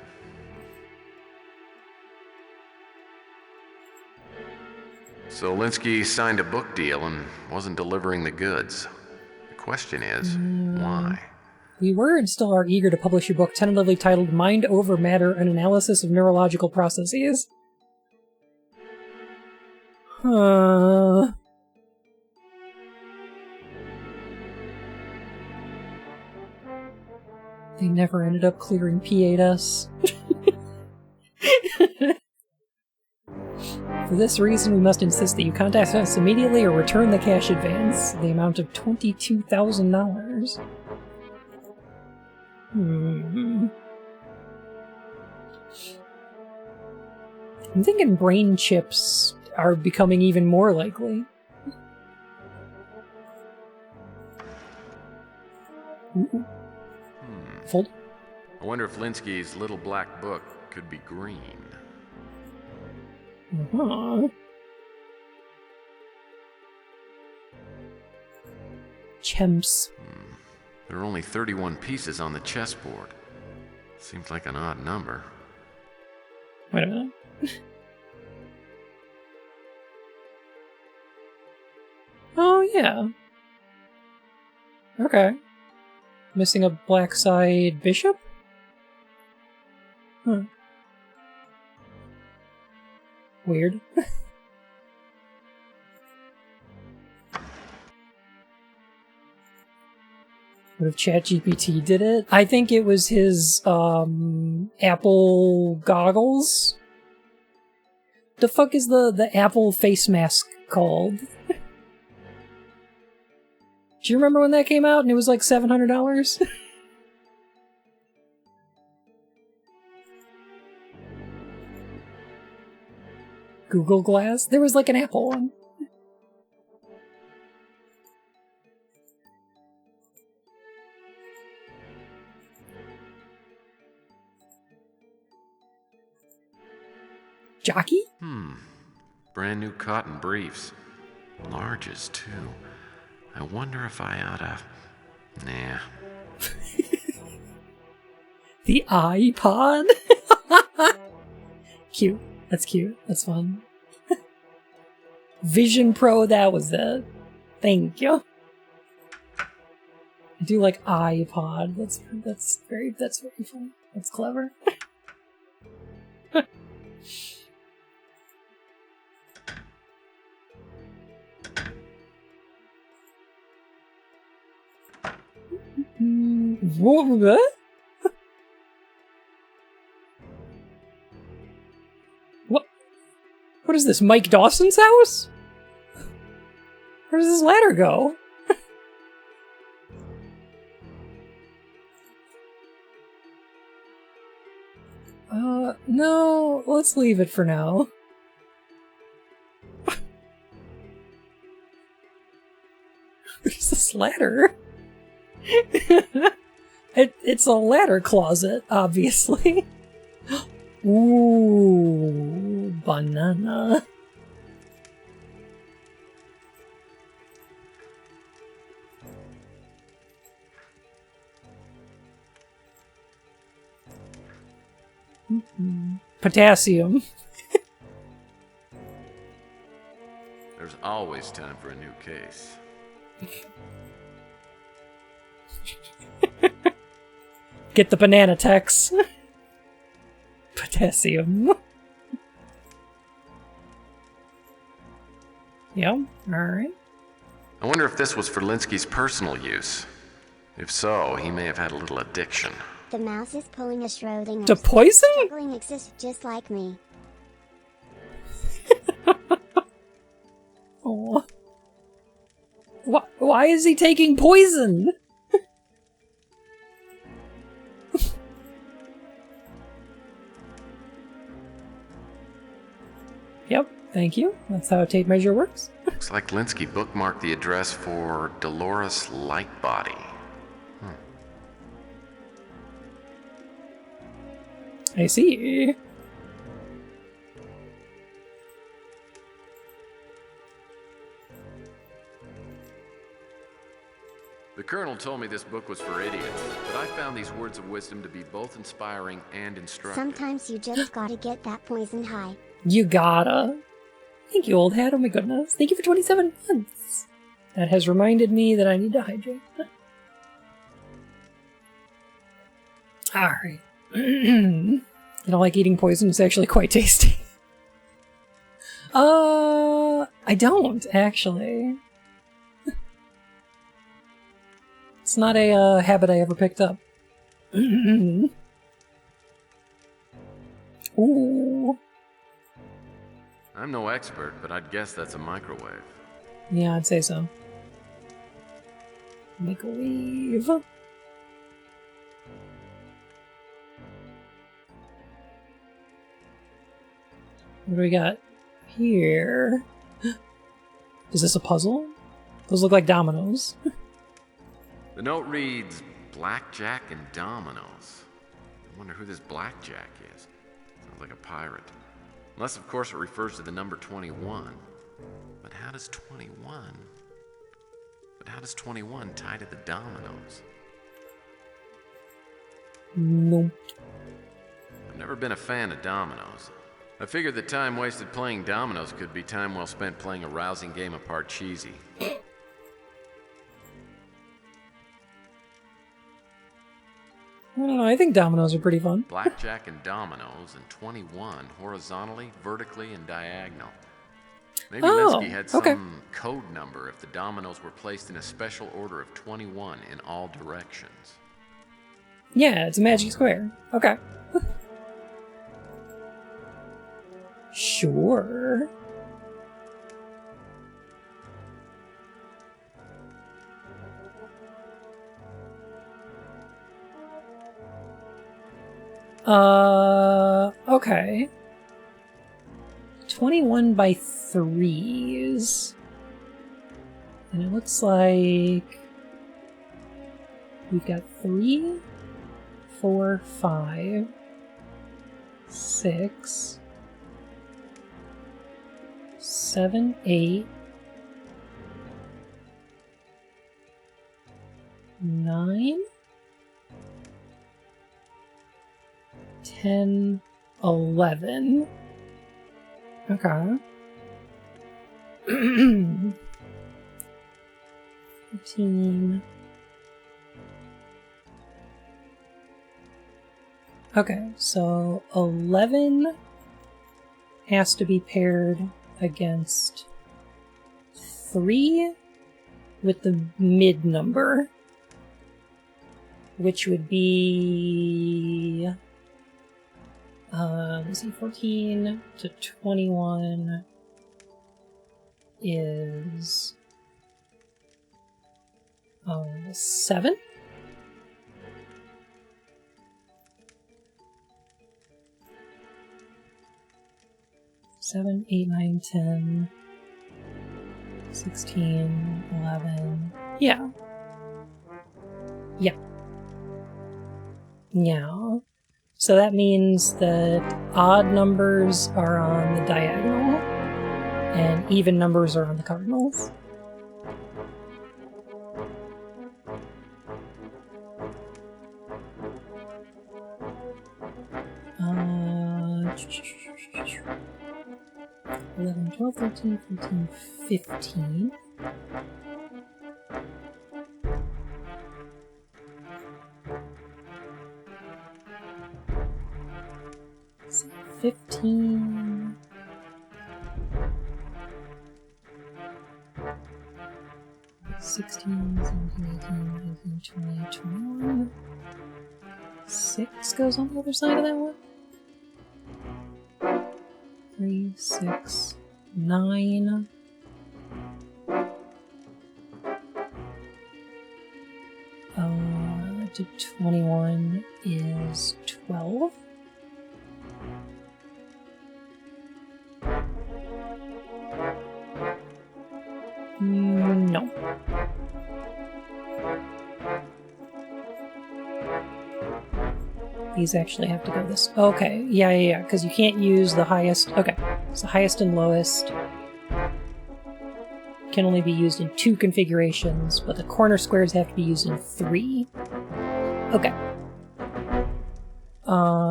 So Linsky signed a book deal and wasn't delivering the goods. The question is, why? We were and still are eager to publish your book tentatively titled Mind Over Matter, An Analysis of Neurological Processes. They never ended up clearing P8S. For this reason, we must insist that you contact us immediately or return the cash advance, the amount of $22,000. I'm thinking brain chips are becoming even more likely. Fold. I wonder if Linsky's little black book could be green. Chimps. There are only 31 pieces on the chessboard. Seems like an odd number. Wait a minute. Oh, yeah. Okay. Missing a black side bishop? Huh. Weird. What if ChatGPT did it? I think it was his, Apple goggles. The fuck is the Apple face mask called? Do you remember when that came out and it was like $700? Google Glass? There was like an Apple one. Jockey? Brand new cotton briefs. Larges, too. I wonder if I oughta... Nah. The iPod? Cute. That's cute. That's fun. Vision Pro, that was it. Thank you. I do like iPod. That's very funny. That's clever. What? What is this, Mike Dawson's house? Where does this ladder go? No, let's leave it for now. Where's this ladder? It's a ladder closet, obviously. Ooh, banana. Potassium. There's always time for a new case. Get the banana text. Potassium. Yeah, alright. I wonder if this was for Linsky's personal use. If so, he may have had a little addiction. The mouse is pulling a Schrödinger. To poison? Struggling exists just like me. Oh. Why is he taking poison? Yep, thank you. That's how a tape measure works. Looks like Linsky bookmarked the address for Dolores Lightbody. I see. The Colonel told me this book was for idiots, but I found these words of wisdom to be both inspiring and instructive. Sometimes you just gotta get that poison high. You gotta. Thank you, old hat. Oh my goodness. Thank you for 27 months. That has reminded me that I need to hydrate. Alright. You don't like eating poison? It's actually quite tasty. I don't, actually. It's not a habit I ever picked up. Ooh. I'm no expert, but I'd guess that's a microwave. Yeah, I'd say so. Microwave. What do we got here? Is this a puzzle? Those look like dominoes. The note reads, Blackjack and Dominoes. I wonder who this Blackjack is. Sounds like a pirate. Unless, of course, it refers to the number 21. But how does 21 tie to the dominoes? Nope. I've never been a fan of dominoes. I figured that time wasted playing dominoes could be time well spent playing a rousing game of Parcheesi. don't know, I think dominoes are pretty fun. Blackjack and dominoes, and 21 horizontally, vertically, and diagonal. Maybe Linsky had some code number if the dominoes were placed in a special order of 21 in all directions. Yeah, it's a magic square. Okay. Sure. Okay. 21 by 3s. And it looks like we've got 3, 4, 5, 6, 7, 8, 9, 10, 11. Okay. 15. Okay, so 11 has to be paired against 3 with the mid number, which would be, let's see, 14 to 21 is 7. Seven, 8, 9, 10, 16, 11. Yeah. Yeah. Yeah. So that means that odd numbers are on the diagonal, and even numbers are on the cardinals. Uh, 11, 12, 13, 14, 15. Let's see, 15. 16, 17, 18, 19, 20, 21. 6 goes on the other side of that one. 3, 6, 9. To 21 is 12. No. These actually have to go this. Okay, yeah, because you can't use the highest. Okay, so highest and lowest can only be used in 2 configurations, but the corner squares have to be used in 3. Okay.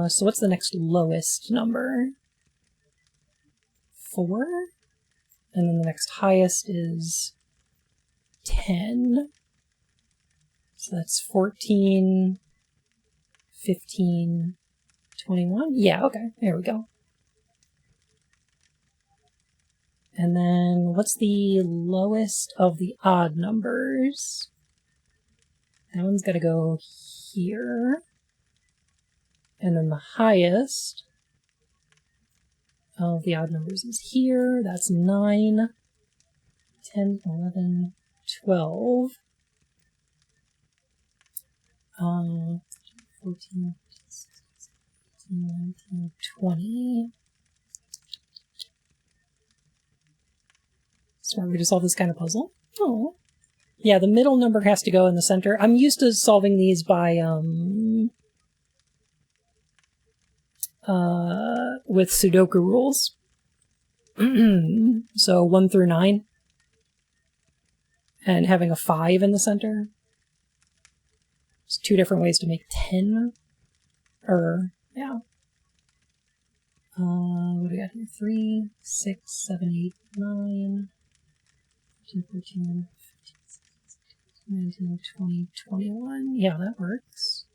So what's the next lowest number? 4? And then the next highest is 10. So that's 14, 15, 21. Yeah, okay, there we go. And then what's the lowest of the odd numbers? That one's got to go here. And then the highest of the odd numbers is here. That's 9, 10, 11, 12. 14, 15, 16, 19, 20. Smart way to solve this kind of puzzle. Oh. Yeah, the middle number has to go in the center. I'm used to solving these by, with Sudoku rules. So 1 through 9. And having a 5 in the center. There's 2 different ways to make 10. Yeah. What do we got here? 3, 6, 7, 8, 9, 13, 14, 15, 16, 19, 20, 21. Yeah, that works.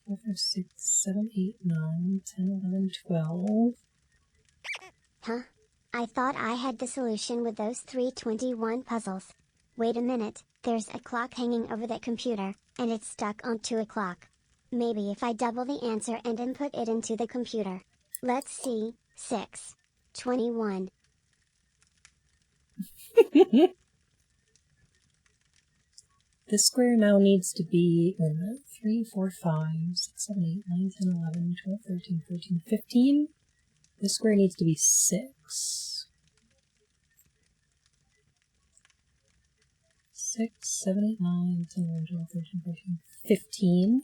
4, 5, 6, 7, 8, 9, 10, 11, 12. Huh? I thought I had the solution with those 321 puzzles. Wait a minute, there's a clock hanging over that computer, and it's stuck on 2 o'clock. Maybe if I double the answer and input it into the computer. Let's see, 6, 21. This square now needs to be 3, 4, 5, 6, 7, 8, 9, 10, 11, 12, 13, 14, 15. This square needs to be 6. 6, 7, 8, 9, 10, 11, 12, 13, 14, 15.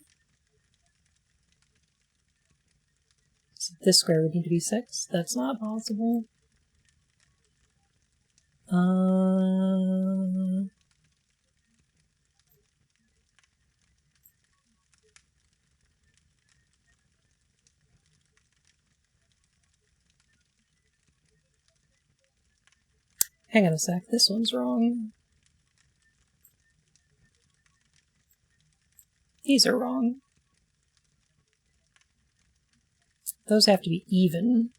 So this square would need to be 6. That's not possible. Hang on a sec, this one's wrong. These are wrong. Those have to be even.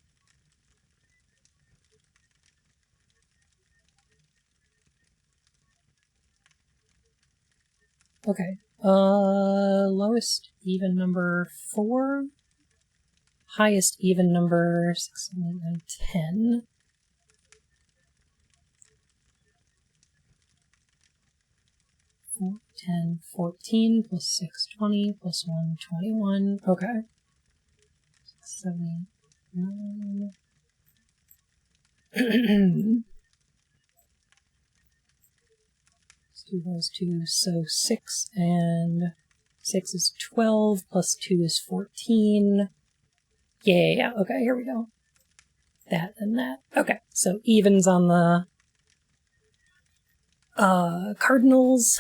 Okay. Lowest even number 4. Highest even number 6, 7, 8, 9, 10. 4, 10, 14, plus 6, 20, plus 1, 21. Okay. 6, 7, 8, 9. Let's do those two. So 6 and 6 is 12, plus 2 is 14. Yeah, okay, here we go. That and that. Okay, so evens on the cardinals.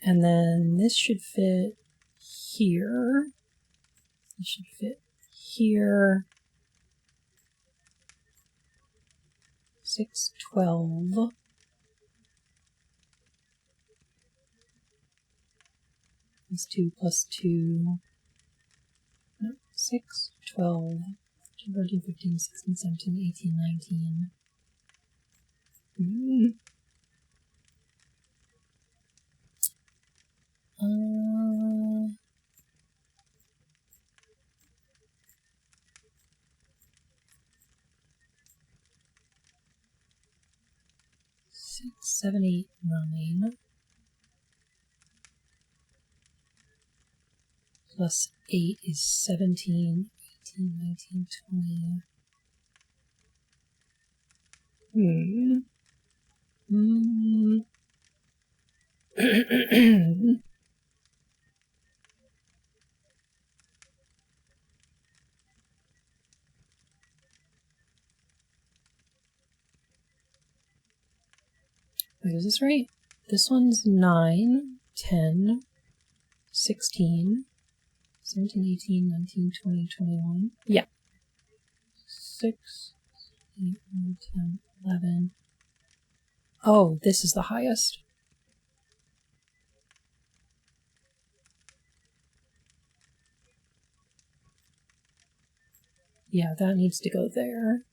And then this should fit here. This should fit here. 6, 12. Plus 2 plus 2. No, 6, 12, 13, 15, 16, 17, 18, 19. 6, 7, 8, 9. Plus 8 is 17, 18, 19, 20. Wait, is this right? This one's 9, 10, 16, 17, 18, 19, 20, 21. Yeah. 6, 8, 9, 10, 11. Oh, this is the highest. Yeah, that needs to go there.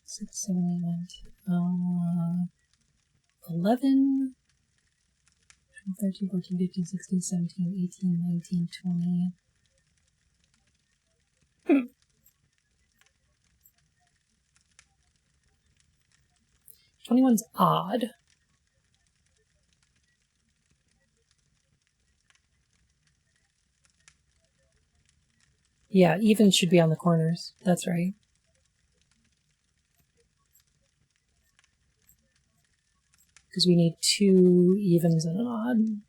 Six, 7, 8, 9, 11, 12, 13, 14, 15, 16, 17, 18, 19, 20. 21's odd. Yeah, even should be on the corners. That's right. Because we need 2 evens and an odd.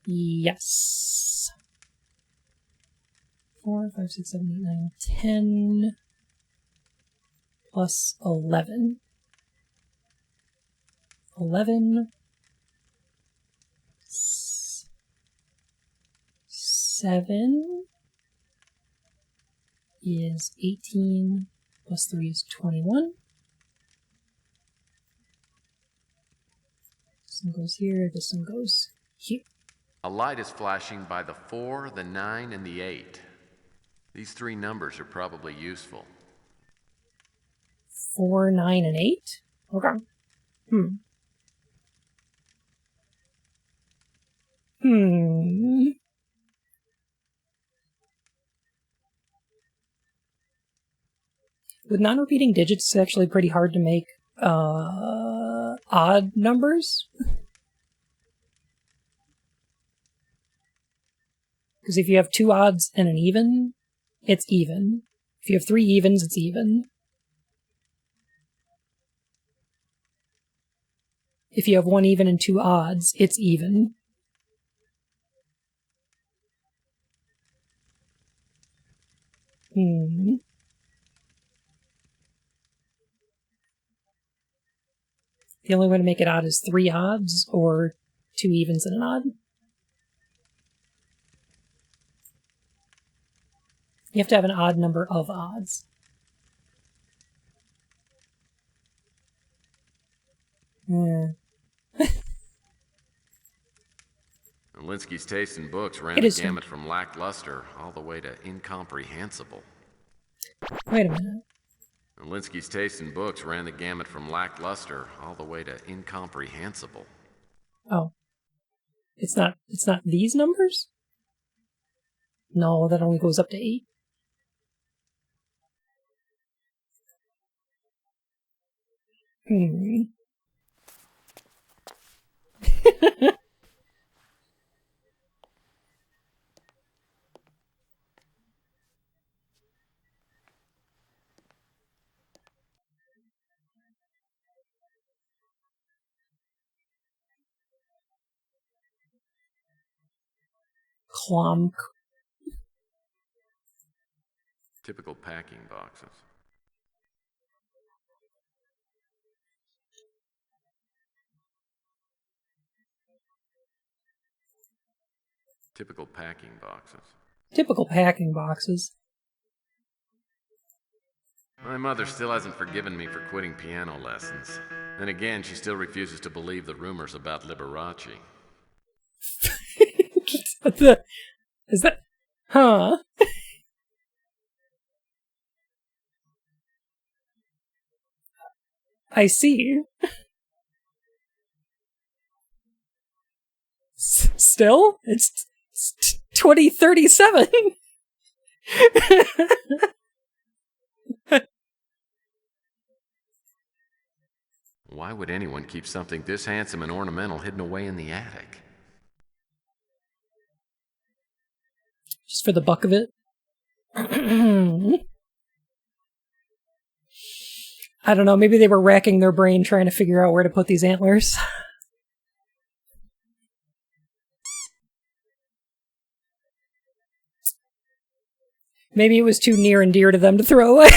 Yes. 4, 5, 6, 7, 8, 9, 10. Plus 11. 11. 7. is 18, plus 3 is 21. This one goes here, this one goes here. A light is flashing by the 4, the 9, and the 8. These 3 numbers are probably useful. 4, 9, and 8? Okay. With non-repeating digits, it's actually pretty hard to make odd numbers. Because if you have 2 odds and an even, it's even. If you have 3 evens, it's even. If you have 1 even and 2 odds, it's even. The only way to make it odd is 3 odds, or 2 evens and an odd. You have to have an odd number of odds. Alinsky's taste in books ran the gamut from lackluster all the way to incomprehensible. Wait a minute. Alinsky's taste in books ran the gamut from lackluster all the way to incomprehensible. Oh. It's not these numbers? No, that only goes up to 8. Clomp. Typical packing boxes. Typical packing boxes. Typical packing boxes. My mother still hasn't forgiven me for quitting piano lessons. Then again, she still refuses to believe the rumors about Liberace. Is that... Huh? I see. Still? It's 2037! Why would anyone keep something this handsome and ornamental hidden away in the attic? Just for the buck of it? I don't know, maybe they were racking their brain trying to figure out where to put these antlers. Maybe it was too near and dear to them to throw away.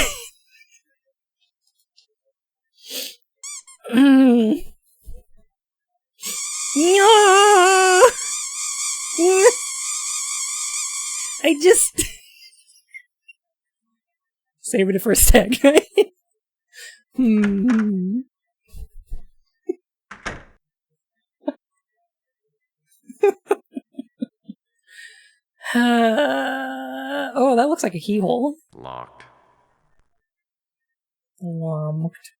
I just... Saving it for a sec. Oh, that looks like a keyhole. Locked. Locked.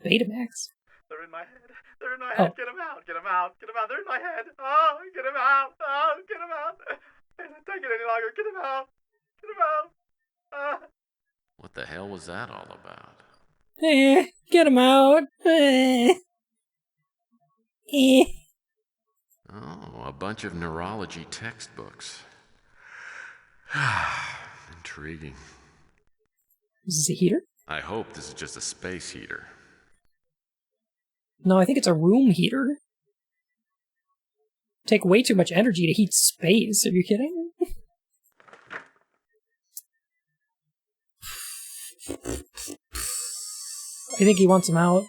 Betamax. They're in my head. They're in my head. Oh. Get them out. Get them out. Get them out. They're in my head. Oh, get them out. Oh, get them out. I can't take it any longer. Get them out. Get them out. What the hell was that all about? Get him out. Oh, a bunch of neurology textbooks. Intriguing. Is this a heater? I hope this is just a space heater. No, I think it's a room heater. Take way too much energy to heat space. Are you kidding? I think he wants him out.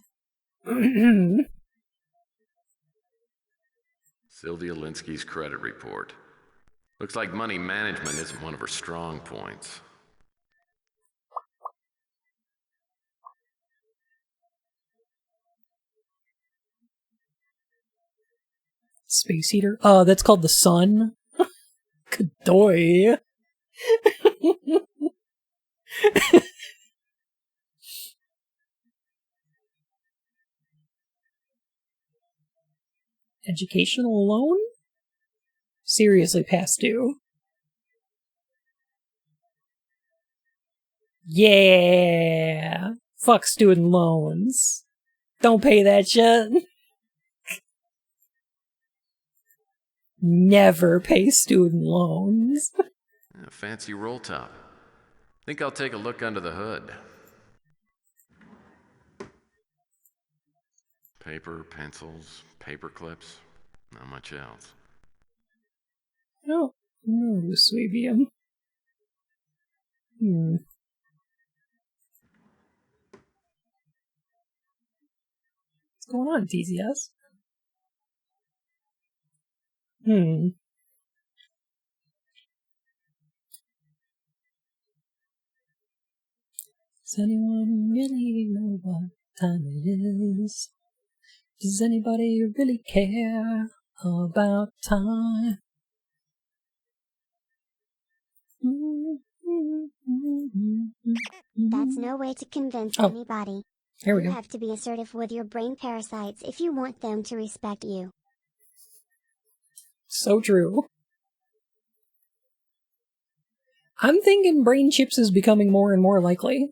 Sylvia Linsky's credit report. Looks like money management isn't one of her strong points. Space heater? That's called the sun. Kadoy. Educational loan? Seriously past due. Yeah! Fuck student loans. Don't pay that shit. Never pay student loans. A fancy roll top. Think I'll take a look under the hood. Paper, pencils, paper clips, not much else. No, Sweebium. What's going on, TCS? Does anyone really know what time it is? Does anybody really care about time? That's no way to convince anybody. Here we go. You have to be assertive with your brain parasites if you want them to respect you. So true. I'm thinking brain chips is becoming more and more likely.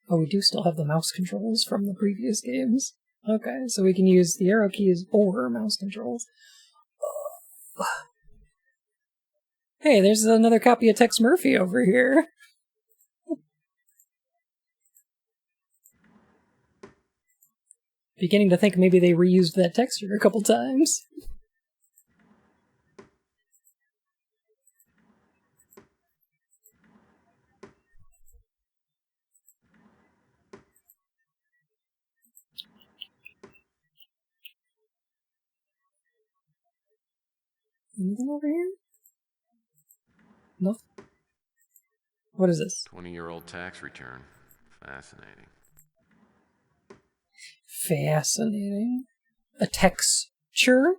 Oh, we do still have the mouse controls from the previous games. Okay, so we can use the arrow keys or mouse controls. Hey, there's another copy of Heccs Murr-phy over here. Beginning to think maybe they reused that texture a couple times. Anything over here? Nothing. What is this? 20-year-old tax return. Fascinating. Fascinating. A texture?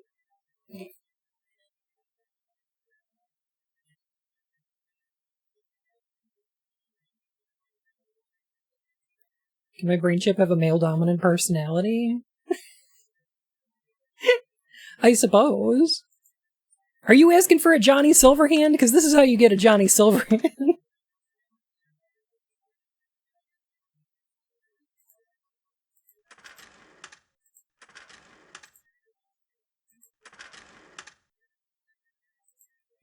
Can my brain chip have a male-dominant personality? I suppose. Are you asking for a Johnny Silverhand? Because this is how you get a Johnny Silverhand.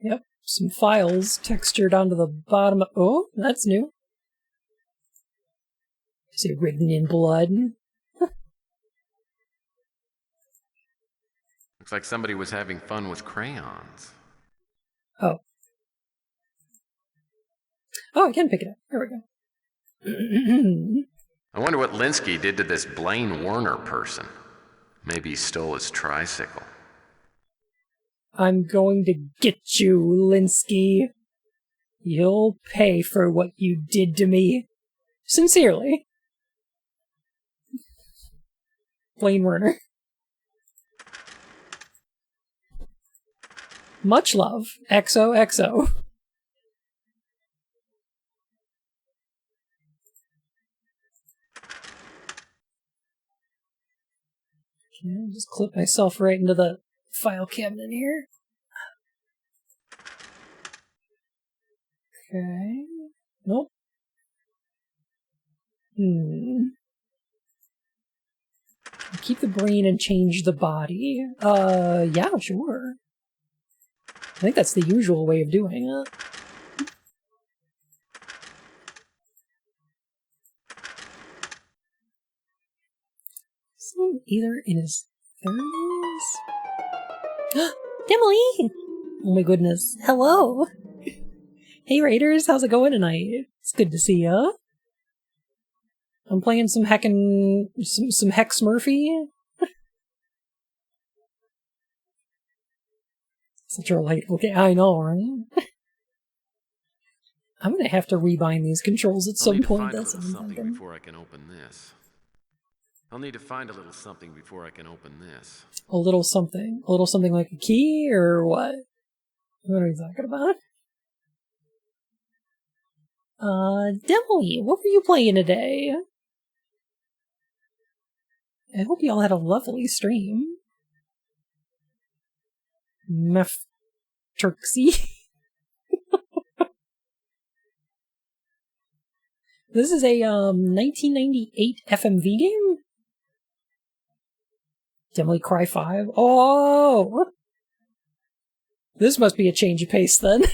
Yep, some files textured onto the bottom. Oh, that's new. Is it written in blood? Looks like somebody was having fun with crayons. Oh. Oh, I can pick it up. There we go. I wonder what Linsky did to this Blaine Warner person. Maybe he stole his tricycle. I'm going to get you, Linsky. You'll pay for what you did to me. Sincerely. Blaine Werner. Much love. XOXO. Okay, I'll just clip myself right into the file cabinet here. Okay. Nope. Keep the brain and change the body. Yeah, sure. I think that's the usual way of doing it. So either in his 30s? Emily! Oh my goodness. Hello! Hey Raiders, how's it going tonight? It's good to see ya. I'm playing some Heccs Murr-phy. Such a relatable game. I know, right? I'm gonna have to rebind these controls at some point. That's what I'm thinking. Before I can open this. I'll need to find a little something before I can open this. A little something? A little something like a key, or what? What are you talking about? Demi, what were you playing today? I hope you all had a lovely stream. Turksy. This is a 1998 FMV game? Devil May Cry 5? Oh! This must be a change of pace then.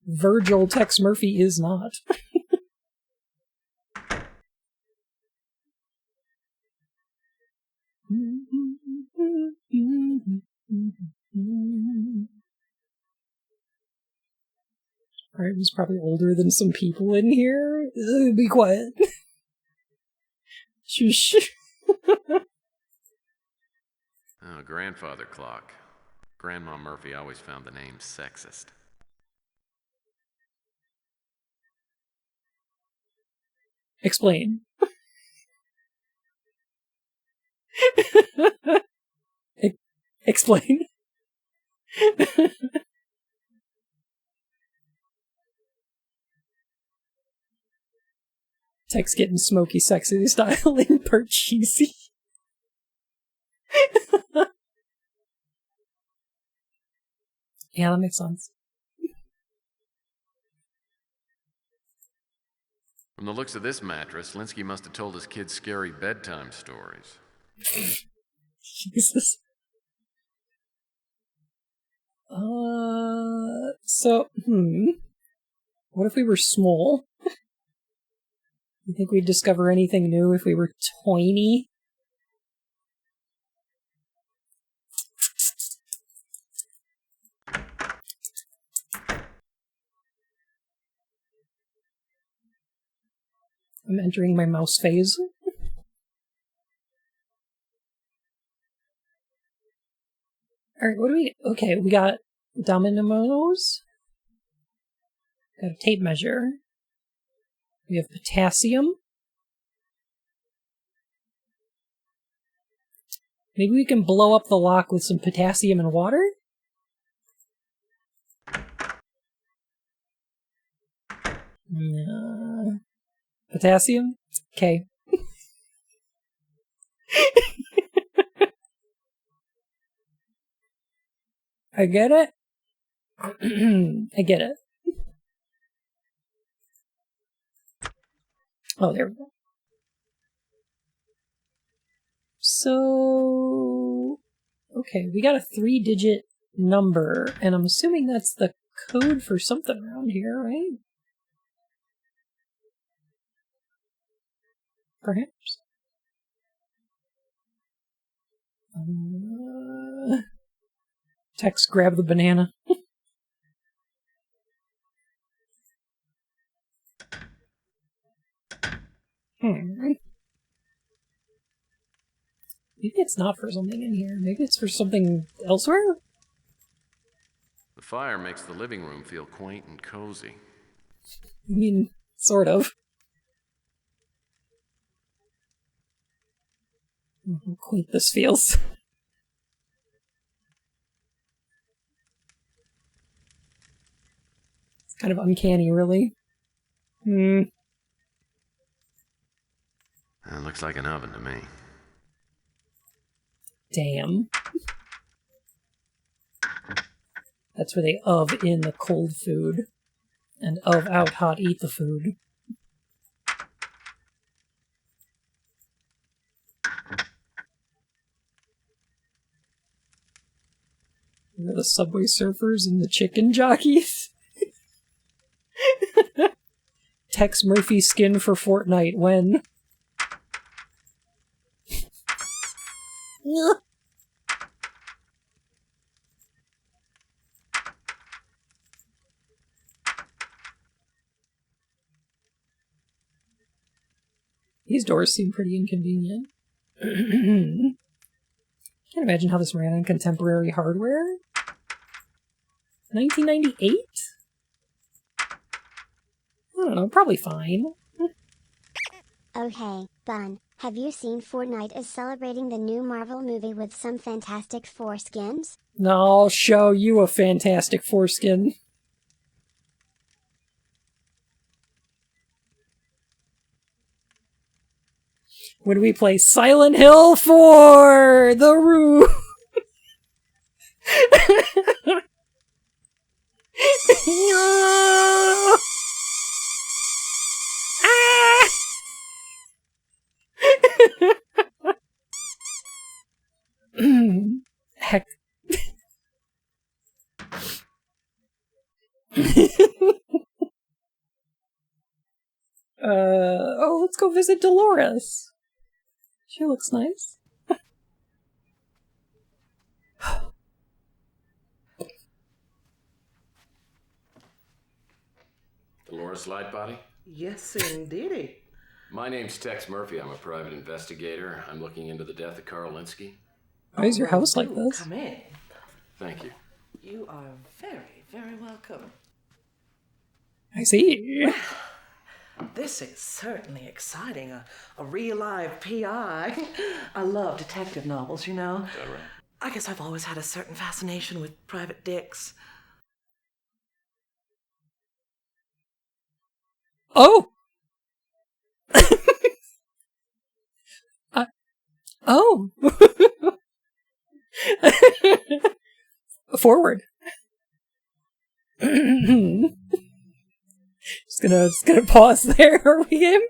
Virgil Tex Murphy is not. Alright, he's probably older than some people in here. Be quiet. Shush. Oh, grandfather clock. Grandma Murphy always found the name sexist. Explain. Explain. Tex getting smoky sexy style in part cheesy. Yeah, that makes sense. From the looks of this mattress, Linsky must have told his kids scary bedtime stories. Jesus. What if we were small? You think we'd discover anything new if we were tiny? I'm entering my mouse phase. Alright, what do we... Okay, we got dominoes. Got a tape measure. We have potassium. Maybe we can blow up the lock with some potassium and water? Potassium? Okay. I get it. I get it. Oh, there we go. So... Okay, we got a 3-digit number, and I'm assuming that's the code for something around here, right? Perhaps. Tex, grab the banana. Maybe it's not for something in here. Maybe it's for something elsewhere? The fire makes the living room feel quaint and cozy. I mean, sort of. How quaint this feels. It's kind of uncanny, really. It looks like an oven to me. Damn. That's where they of in the cold food. And of out hot eat the food. They're the Subway Surfers and the chicken jockeys. Tex Murphy skin for Fortnite when... These doors seem pretty inconvenient. Can't imagine how this ran on contemporary hardware. 1998? I don't know, probably fine. Okay, Bun, have you seen Fortnite is celebrating the new Marvel movie with some Fantastic Four skins? No, I'll show you a Fantastic Foreskin. When we play Silent Hill 4, The Room. Heck. Oh, let's go visit Dolores. She looks nice. Dolores Lightbody? Yes, indeedy. My name's Tex Murr-phy. I'm a private investigator. I'm looking into the death of Carl Linsky. Why is your house like this? Come in. Thank you. You are very, very welcome. I see. This is certainly exciting. A real live PI. I love detective novels, you know. Is that right? I guess I've always had a certain fascination with private dicks. Oh! Oh! Forward. just gonna pause there. Are we in?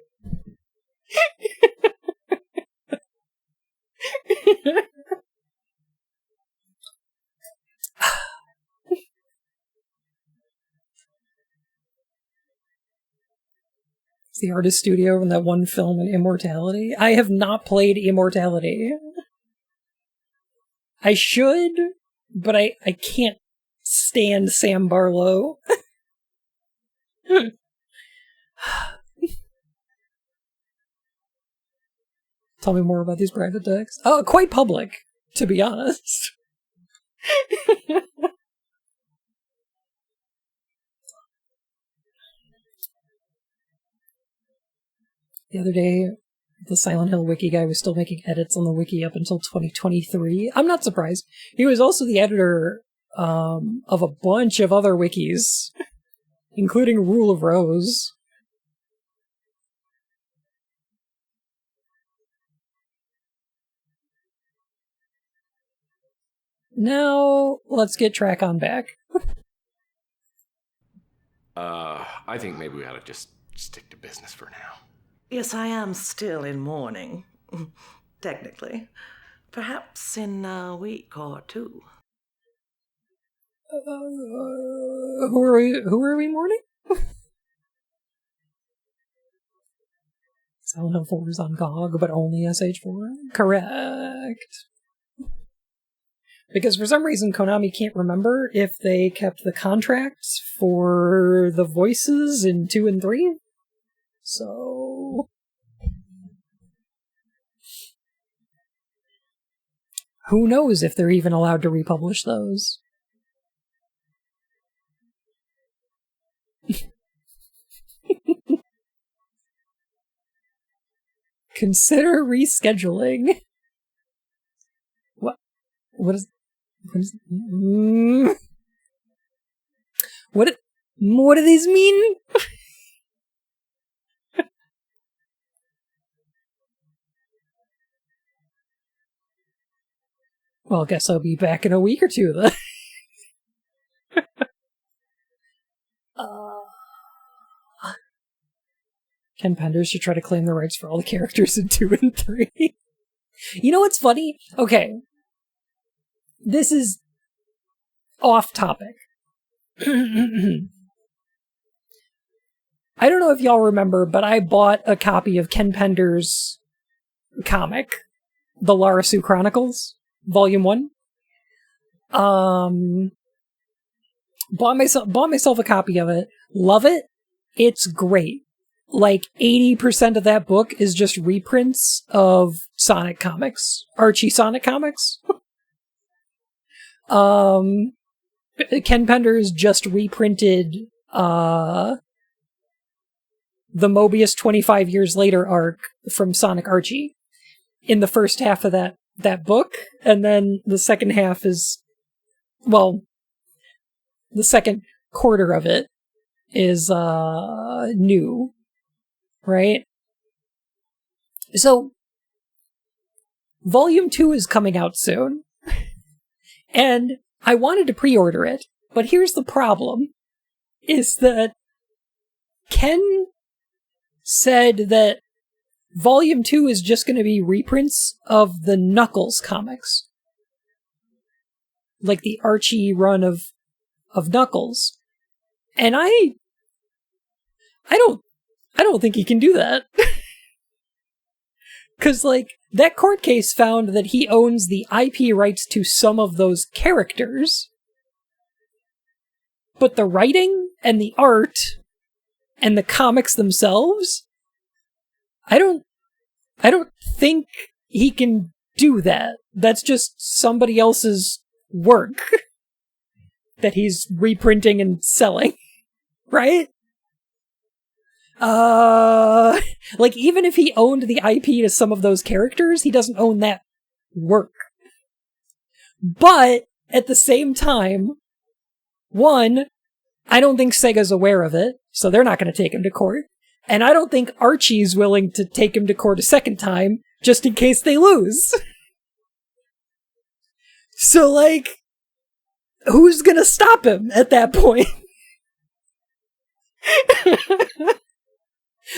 It's the artist studio in that one film in Immortality. I have not played Immortality. I should, but I can't stand Sam Barlow. Tell me more about these private decks. Oh, quite public, to be honest. The other day, the Silent Hill wiki guy was still making edits on the wiki up until 2023. I'm not surprised. He was also the editor of a bunch of other wikis, including Rule of Rose. Now, let's get Track on back. I think maybe we ought to just stick to business for now. Yes, I am still in mourning. Technically. Perhaps in a week or two. Who are we mourning? Silent Hill 4 is on GOG, but only SH4? Correct. Because for some reason Konami can't remember if they kept the contracts for the voices in 2 and 3. So... who knows if they're even allowed to republish those? Consider rescheduling. What does what do these mean? Well, I guess I'll be back in a week or two then. Ken Penders should try to claim the rights for all the characters in 2 and 3. You know what's funny? Okay. This is off topic. I don't know if y'all remember, but I bought a copy of Ken Penders' comic, The Lara Sue Chronicles, Volume 1. Bought myself a copy of it. Love it. It's great. like 80% of that book is just reprints of Sonic comics, Archie Sonic comics. Ken Penders just reprinted the Mobius 25 years later arc from Sonic Archie in the first half of that book, and then the second half is, well, the second quarter of it is new, right? So Volume 2 is coming out soon, and I wanted to pre-order it, but here's the problem, is that Ken said that Volume 2 is just going to be reprints of the Knuckles comics. Like the Archie run of Knuckles. And I don't think he can do that. 'Cause, like, that court case found that he owns the IP rights to some of those characters. But the writing and the art and the comics themselves, I don't think he can do that. That's just somebody else's work that he's reprinting and selling, right? Like, even if he owned the IP to some of those characters, he doesn't own that work. But, at the same time, one, I don't think Sega's aware of it, so they're not going to take him to court. And I don't think Archie's willing to take him to court a second time, just in case they lose. So, like, who's gonna stop him at that point?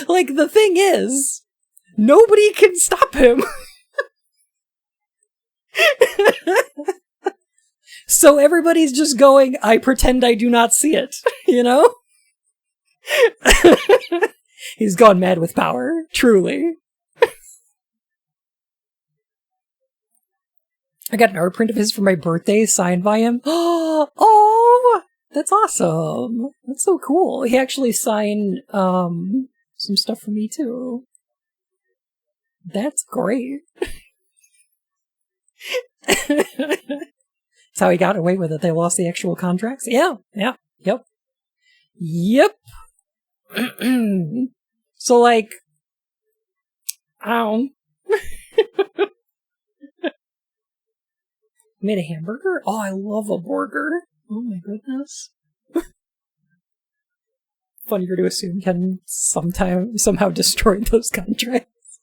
Like, the thing is, nobody can stop him. So everybody's just going, I pretend I do not see it, you know? He's gone mad with power, truly. I got an art print of his for my birthday, signed by him. Oh, that's awesome. That's so cool. He actually signed some stuff for me, too. That's great. That's how he got away with it. They lost the actual contracts. Yep. So, like, made a hamburger? Oh, I love a burger. Oh my goodness. Funnier to assume Ken somehow destroyed those contracts.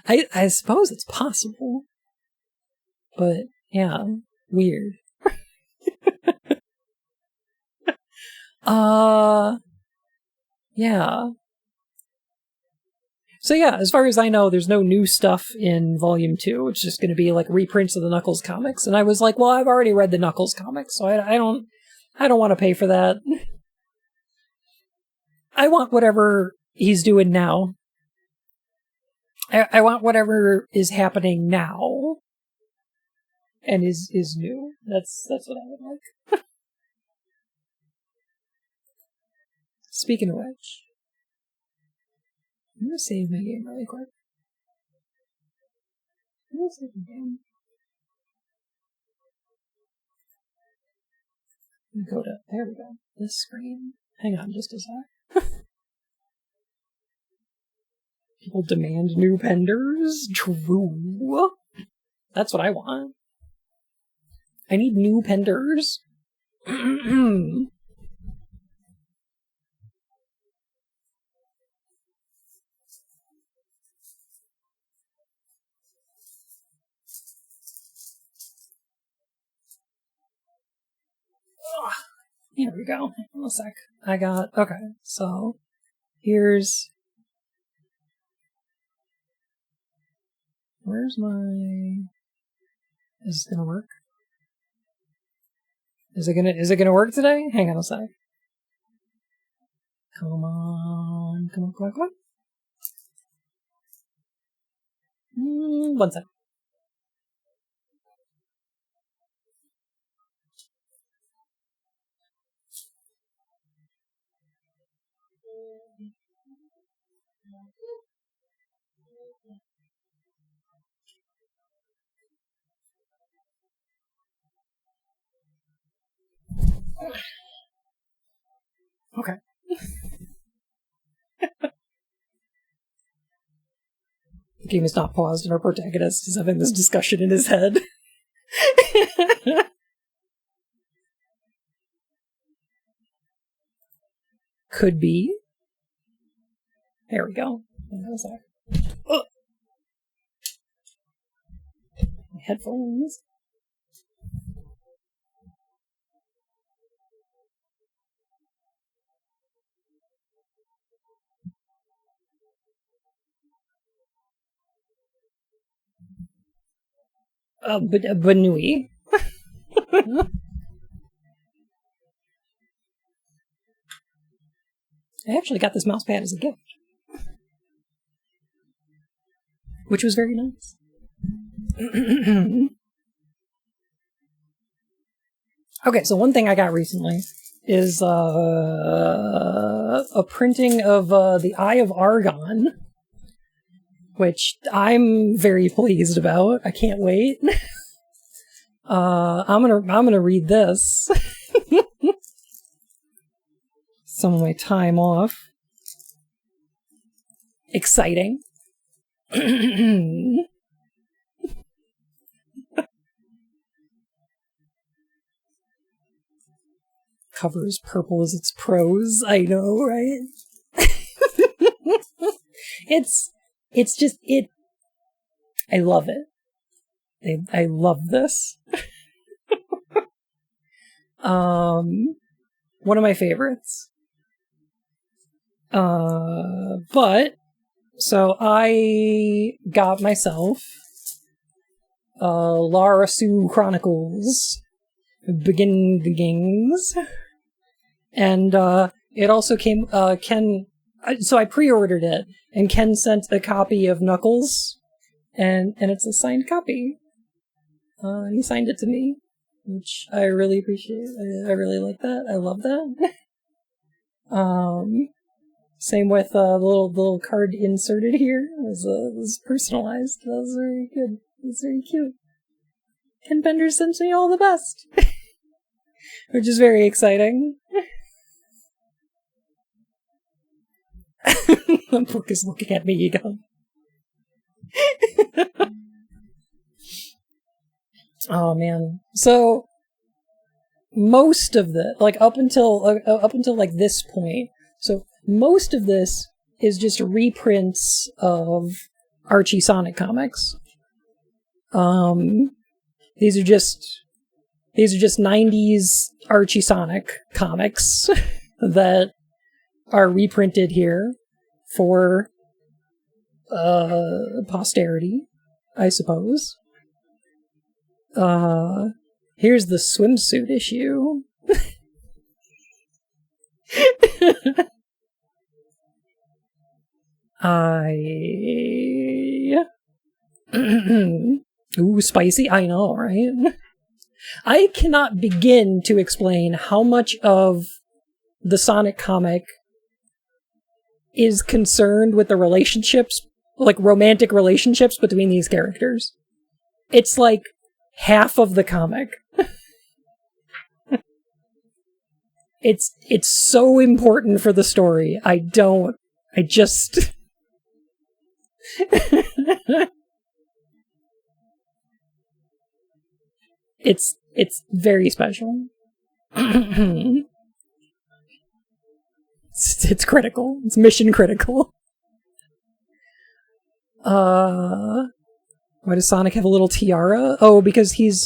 I suppose it's possible. But, yeah, weird. Yeah. So yeah, as far as I know, there's no new stuff in Volume 2. It's just going to be like reprints of the Knuckles comics. And I was like, well, I've already read the Knuckles comics, so I don't want to pay for that. I want whatever he's doing now. I want whatever is happening now. And is new. That's what I would like. Speaking of which, I'm gonna save my game really quick. I'm gonna save my game. There we go. This screen. Hang on just a sec. People demand new penders? True. That's what I want. I need new penders. Here we go. Hang on a sec. Okay, so here's... Where's my... Is this gonna work? Is it gonna work today? Hang on a sec. Come on. One sec. Okay. The game is not paused, and our protagonist is having this discussion in his head. Could be. There we go. What was that? Oh. My headphones. Banui. I actually got this mouse pad as a gift, which was very nice. Okay, so one thing I got recently is a printing of the Eye of Argon, which I'm very pleased about. I can't wait. I'm gonna read this. Some of my time off. Exciting. Cover is purple as its prose. I know, right? It's just it. I love it. I love this. One of my favorites. But so I got myself Lara Sue Chronicles Beginnings, and it also came Ken. So I pre-ordered it, and Ken sent a copy of Knuckles, and it's a signed copy. He signed it to me, which I really appreciate. I really like that. I love that. Same with the little card inserted here. It was personalized. That was very good. It was very cute. Ken Bender sends me all the best, which is very exciting. The book is looking at me again. Oh man! So most of the up until like this point, so most of this is just reprints of Archie Sonic comics. These are just 90s Archie Sonic comics that are reprinted here for posterity, I suppose. Here's the swimsuit issue. Ooh, spicy, I know, right? I cannot begin to explain how much of the Sonic comic is concerned with the relationships, like romantic relationships between these characters. It's like half of the comic. It's so important for the story. It's very special. It's critical. It's mission critical. Why does Sonic have a little tiara? Oh, because he's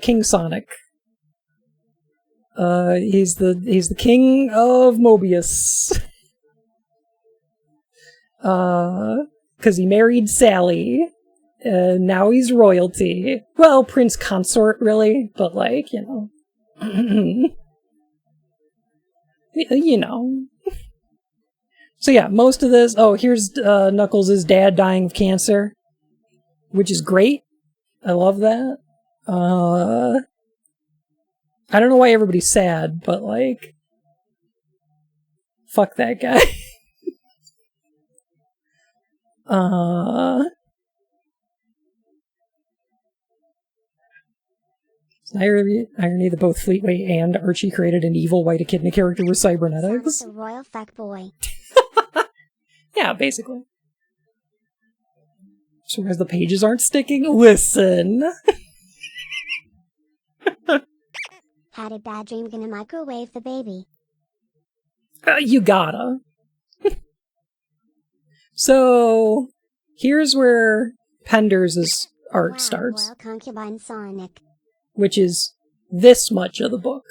King Sonic. He's the king of Mobius. Because he married Sally. Now he's royalty. Well, Prince Consort, really, but you know. So yeah, most of this. Oh, here's Knuckles' dad dying of cancer, which is great. I love that. I don't know why everybody's sad, but fuck that guy. Irony that both Fleetway and Archie created an evil white echidna character with cybernetics. Sounds the royal fuck boy. Yeah, basically. So as the pages aren't sticking, listen. Had a bad dream, gonna microwave the baby. You gotta. So, here's where Penders' art starts. Royal concubine Sonic. Which is this much of the book.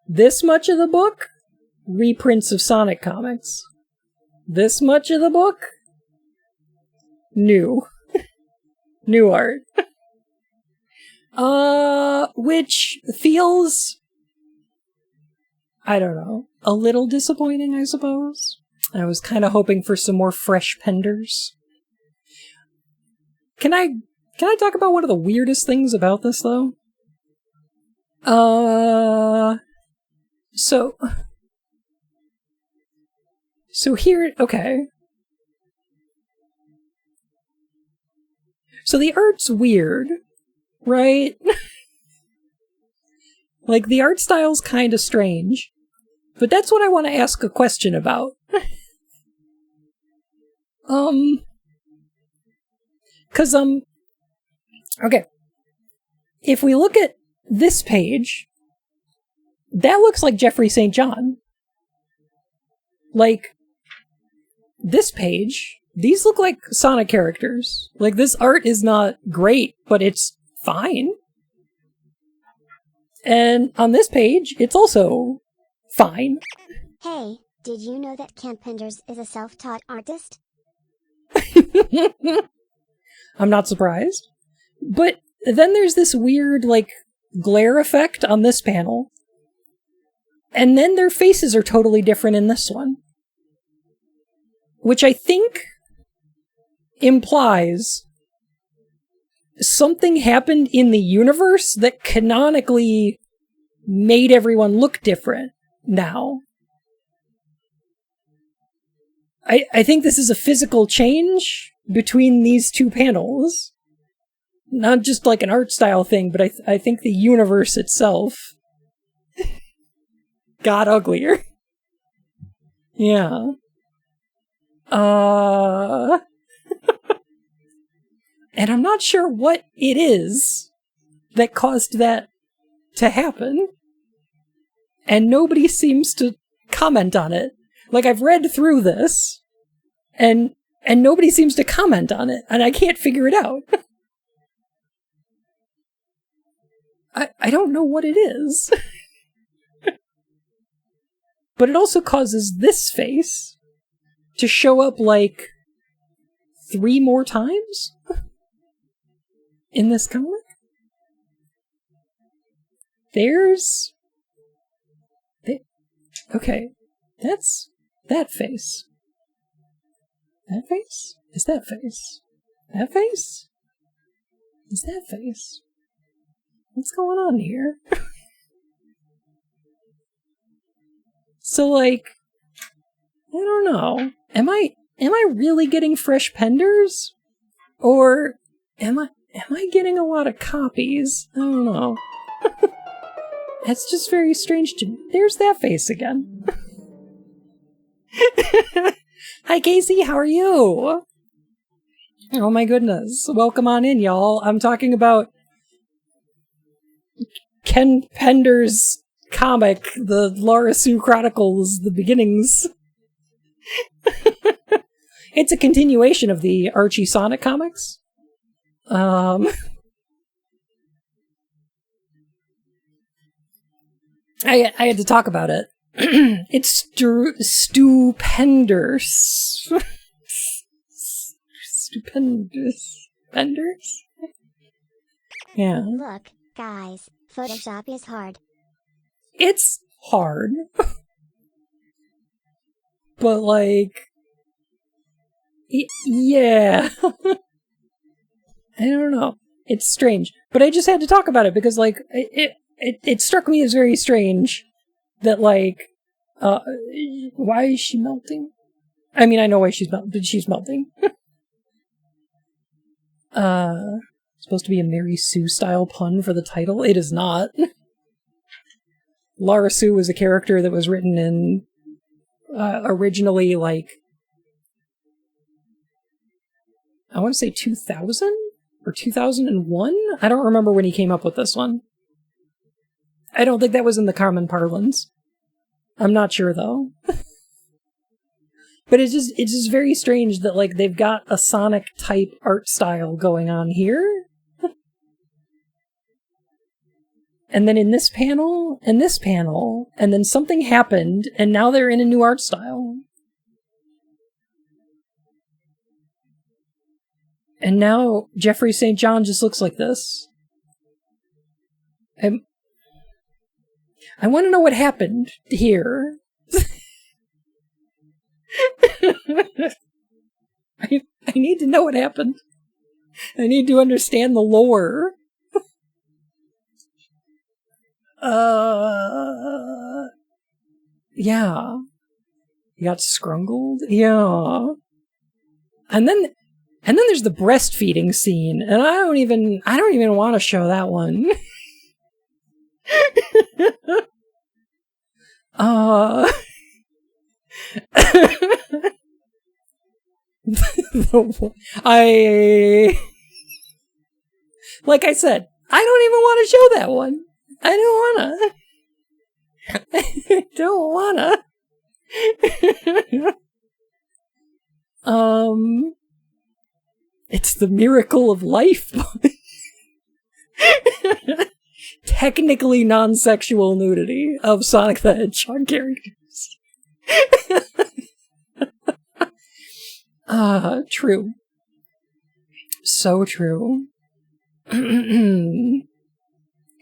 This much of the book, reprints of Sonic comics. This much of the book, new. New art. Which feels, I don't know, a little disappointing, I suppose. I was kind of hoping for some more fresh Penders. Can I talk about one of the weirdest things about this, though? So here, okay. So the art's weird, right? Like, the art style's kind of strange. But that's what I want to ask a question about. Okay. If we look at this page, that looks like Jeffrey St. John. Like, this page, these look like Sonic characters. Like, this art is not great, but it's fine. And on this page, it's also fine. Hey, did you know that Ken Penders is a self-taught artist? I'm not surprised. But then there's this weird, like, glare effect on this panel. And then their faces are totally different in this one. Which I think implies something happened in the universe that canonically made everyone look different now. I think this is a physical change between these two panels. Not just like an art style thing, but I think the universe itself got uglier. Yeah. And I'm not sure what it is that caused that to happen. And nobody seems to comment on it. Like, I've read through this, and nobody seems to comment on it, and I can't figure it out. I don't know what it is. But it also causes this face to show up, like, 3 more times in this comic. Okay, that's that face. That face? Is that face? That face? Is that face? What's going on here? So, like, I don't know. Am I really getting fresh Penders? Or am I getting a lot of copies? I don't know. That's just very strange to me. There's that face again. Hi, Casey, how are you? Oh my goodness. Welcome on in, y'all. I'm talking about Ken Penders' comic, the Laura Sue Chronicles, The Beginnings. It's a continuation of the Archie Sonic comics. I had to talk about it. It's stupendous. Stupendous. Yeah. Look, guys, Photoshop is hard. It's hard. But, like, yeah. I don't know. It's strange. But I just had to talk about it because, like, it struck me as very strange that, like, why is she melting? I mean, I know why she's melting. Supposed to be a Mary Sue style pun for the title. It is not. Lara Sue was a character that was written in originally, like, I want to say 2000 or 2001? I don't remember when he came up with this one. I don't think that was in the common parlance. I'm not sure, though. But it's just very strange that, like, they've got a Sonic-type art style going on here. And then in this panel, and this panel, and then something happened, and now they're in a new art style. And now Jeffrey St. John just looks like this. I want to know what happened here. I need to know what happened. I need to understand the lore. Yeah. You got scrungled? Yeah. And then there's the breastfeeding scene, and I don't even want to show that one. Like I said, I don't even want to show that one. I don't wanna. It's the miracle of life. Technically non-sexual nudity of Sonic the Hedgehog characters. True. So true.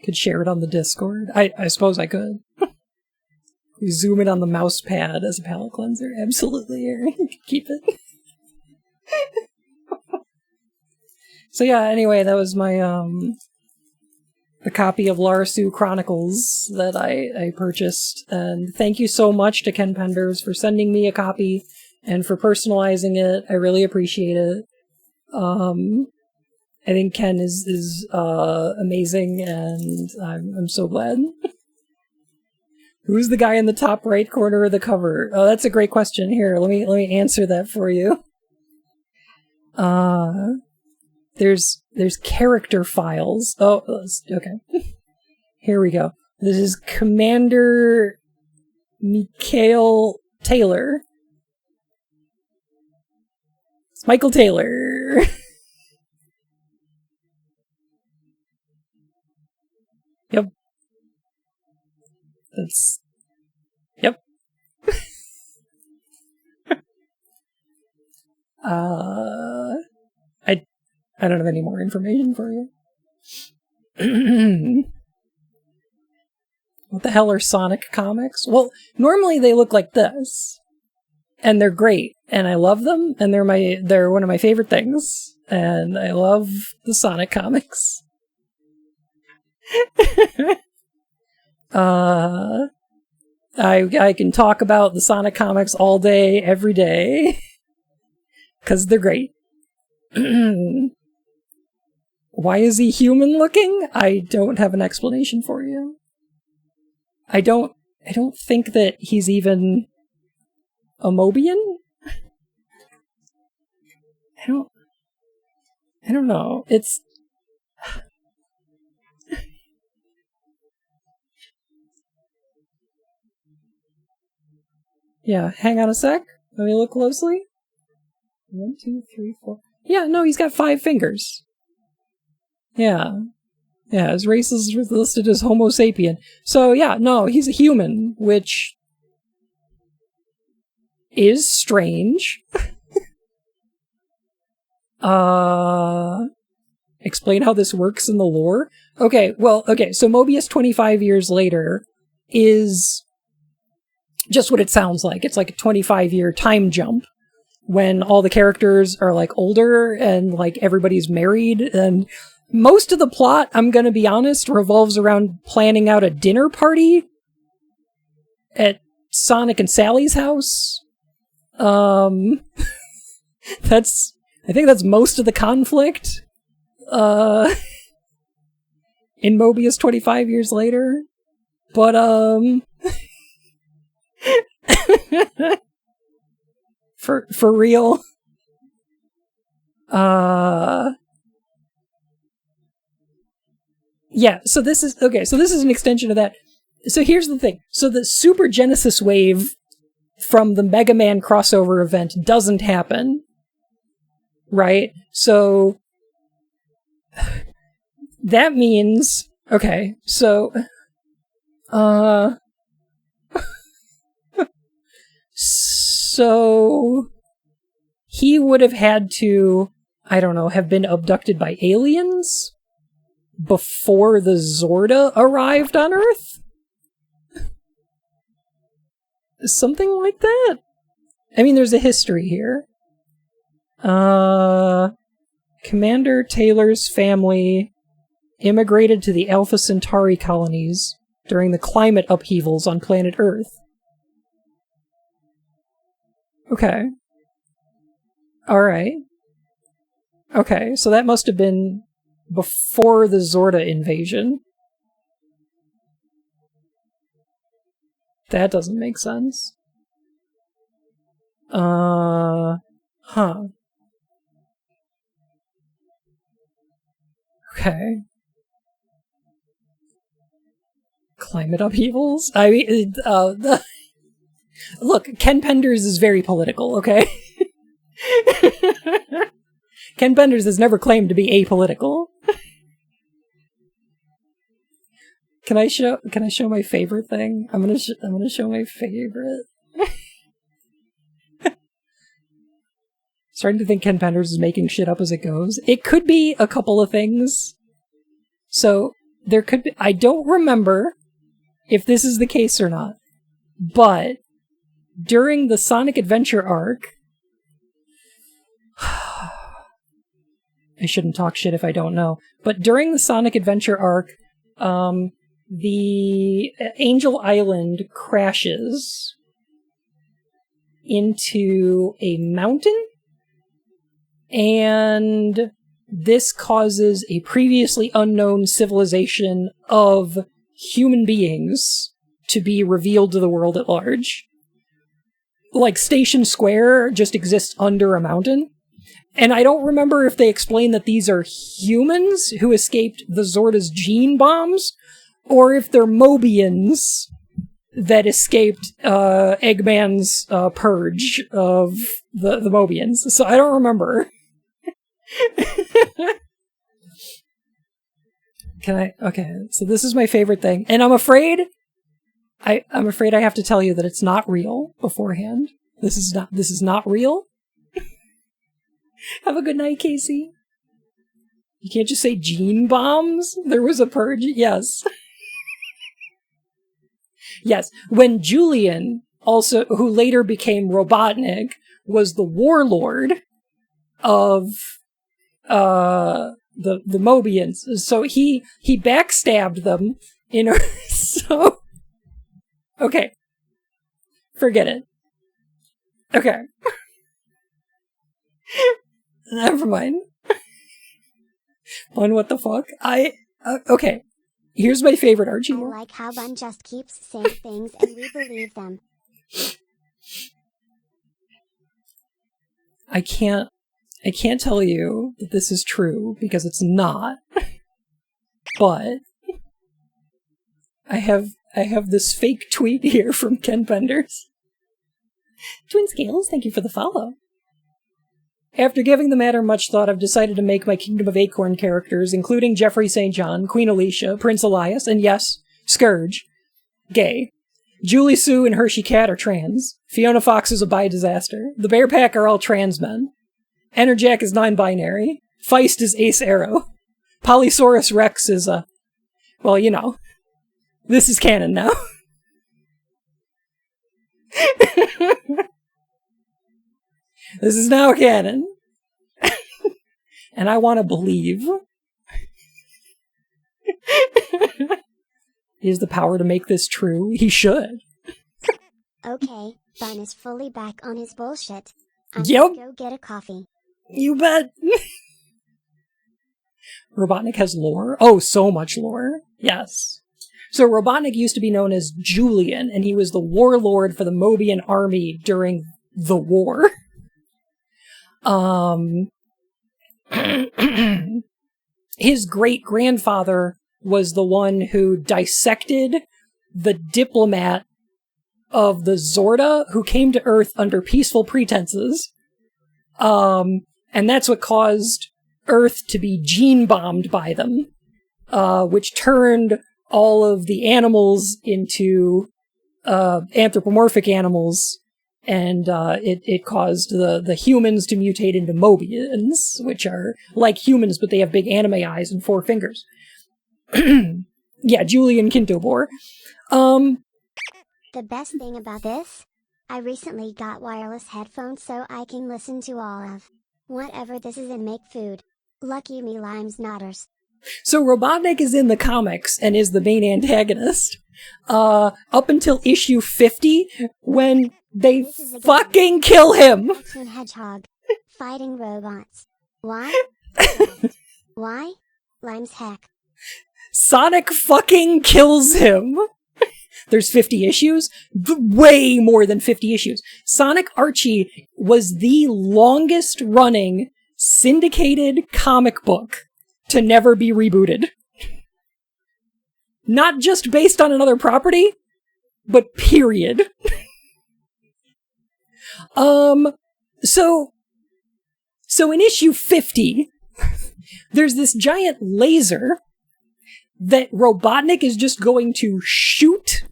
Could share it on the Discord. I suppose I could. We zoom in on the mouse pad as a palette cleanser. Absolutely, Aaron. You can keep it. So yeah, anyway, that was my, the copy of Lara Sue Chronicles that I purchased. And thank you so much to Ken Penders for sending me a copy and for personalizing it. I really appreciate it. I think Ken is amazing, and I'm so glad. Who's the guy in the top right corner of the cover? Oh, that's a great question. Here, let me answer that for you. There's character files. Oh, okay. Here we go. This is Commander Michael Taylor. It's Michael Taylor. Yep. That's... Yep. I don't have any more information for you. What the hell are Sonic comics? Well, normally they look like this. And they're great. And I love them. And they're one of my favorite things. And I love the Sonic comics. I can talk about the Sonic comics all day, every day. 'Cause they're great. Why is he human looking? I don't have an explanation for you. I don't think that he's even a Mobian. I don't know. It's... Yeah, hang on a sec. Let me look closely. 1, 2, 3, 4. Yeah, no, he's got 5 fingers. Yeah. Yeah, his race is listed as Homo sapien. So, yeah, no, he's a human, which is strange. Explain how this works in the lore? Okay, so Mobius 25 years later is just what it sounds like. It's like a 25-year time jump when all the characters are, like, older and, like, everybody's married. And most of the plot, I'm gonna be honest, revolves around planning out a dinner party at Sonic and Sally's house. I think that's most of the conflict. In Mobius 25 years later. But, for real. Yeah, so this is an extension of that. So here's the thing. So the Super Genesis wave from the Mega Man crossover event doesn't happen. Right? So that means, okay, so so he would have had to, I don't know, have been abducted by aliens before the Zorda arrived on Earth? Something like that? I mean, there's a history here. Commander Taylor's family immigrated to the Alpha Centauri colonies during the climate upheavals on planet Earth. Okay. Alright. Okay, so that must have been before the Zorda invasion. That doesn't make sense. Huh. Okay. Climate upheavals? I mean, look, Ken Penders is very political, okay? Ken Penders has never claimed to be apolitical. Can I show my favorite thing? I'm gonna show my favorite. Starting to think Ken Penders is making shit up as it goes. It could be a couple of things. So, there could be, I don't remember if this is the case or not, but during the Sonic Adventure arc, I shouldn't talk shit if I don't know, but during the Sonic Adventure arc, the Angel Island crashes into a mountain, and this causes a previously unknown civilization of human beings to be revealed to the world at large. Like, Station Square just exists under a mountain. And I don't remember if they explain that these are humans who escaped the Zorda's gene bombs, or if they're Mobians that escaped Eggman's purge of the Mobians. So I don't remember. Okay, so this is my favorite thing. And I'm afraid I have to tell you that it's not real beforehand. This is not real. Have a good night, Casey. You can't just say gene bombs. There was a purge. Yes. Yes. When Julian, also, who later became Robotnik, was the warlord of the Mobians. So he backstabbed them in order, so okay. Forget it. Okay. Never mind. One, what the fuck? Okay. Here's my favorite Archie. I like how Bun just keeps saying things and we believe them. I can't tell you that this is true because it's not. But I have this fake tweet here from Ken Penders. Twin Scales, thank you for the follow. After giving the matter much thought, I've decided to make my Kingdom of Acorn characters, including Jeffrey St. John, Queen Alicia, Prince Elias, and yes, Scourge, gay. Julie Sue and Hershey Cat are trans. Fiona Fox is a bi-disaster. The Bear Pack are all trans men. Enerjack is non-binary. Feist is Ace Arrow. Polysaurus Rex is well, you know. This is canon now. This is now canon. And I want to believe. He has the power to make this true. He should. Okay, Bun is fully back on his bullshit. I'm Yep. gonna go get a coffee. You bet. Robotnik has lore. Oh, so much lore. Yes. So Robotnik used to be known as Julian, and he was the warlord for the Mobian army during the war. His great-grandfather was the one who dissected the diplomat of the Zorda who came to Earth under peaceful pretenses. And that's what caused Earth to be gene-bombed by them, which turned all of the animals into anthropomorphic animals, and it caused the humans to mutate into Mobians, which are like humans, but they have big anime eyes and 4 fingers. Yeah, Julian Kintobor. The best thing about this? I recently got wireless headphones so I can listen to all of whatever this is and make food. Lucky me, limes nodders. So Robotnik is in the comics and is the main antagonist. Up until issue 50, when they fucking kill him! Cartoon Hedgehog. Fighting robots. Why? Why? Lime's heck. Sonic fucking kills him! There's 50 issues? Way more than 50 issues. Sonic Archie was the longest running syndicated comic book to never be rebooted. Not just based on another property, but period. So in issue 50, there's this giant laser that Robotnik is just going to shoot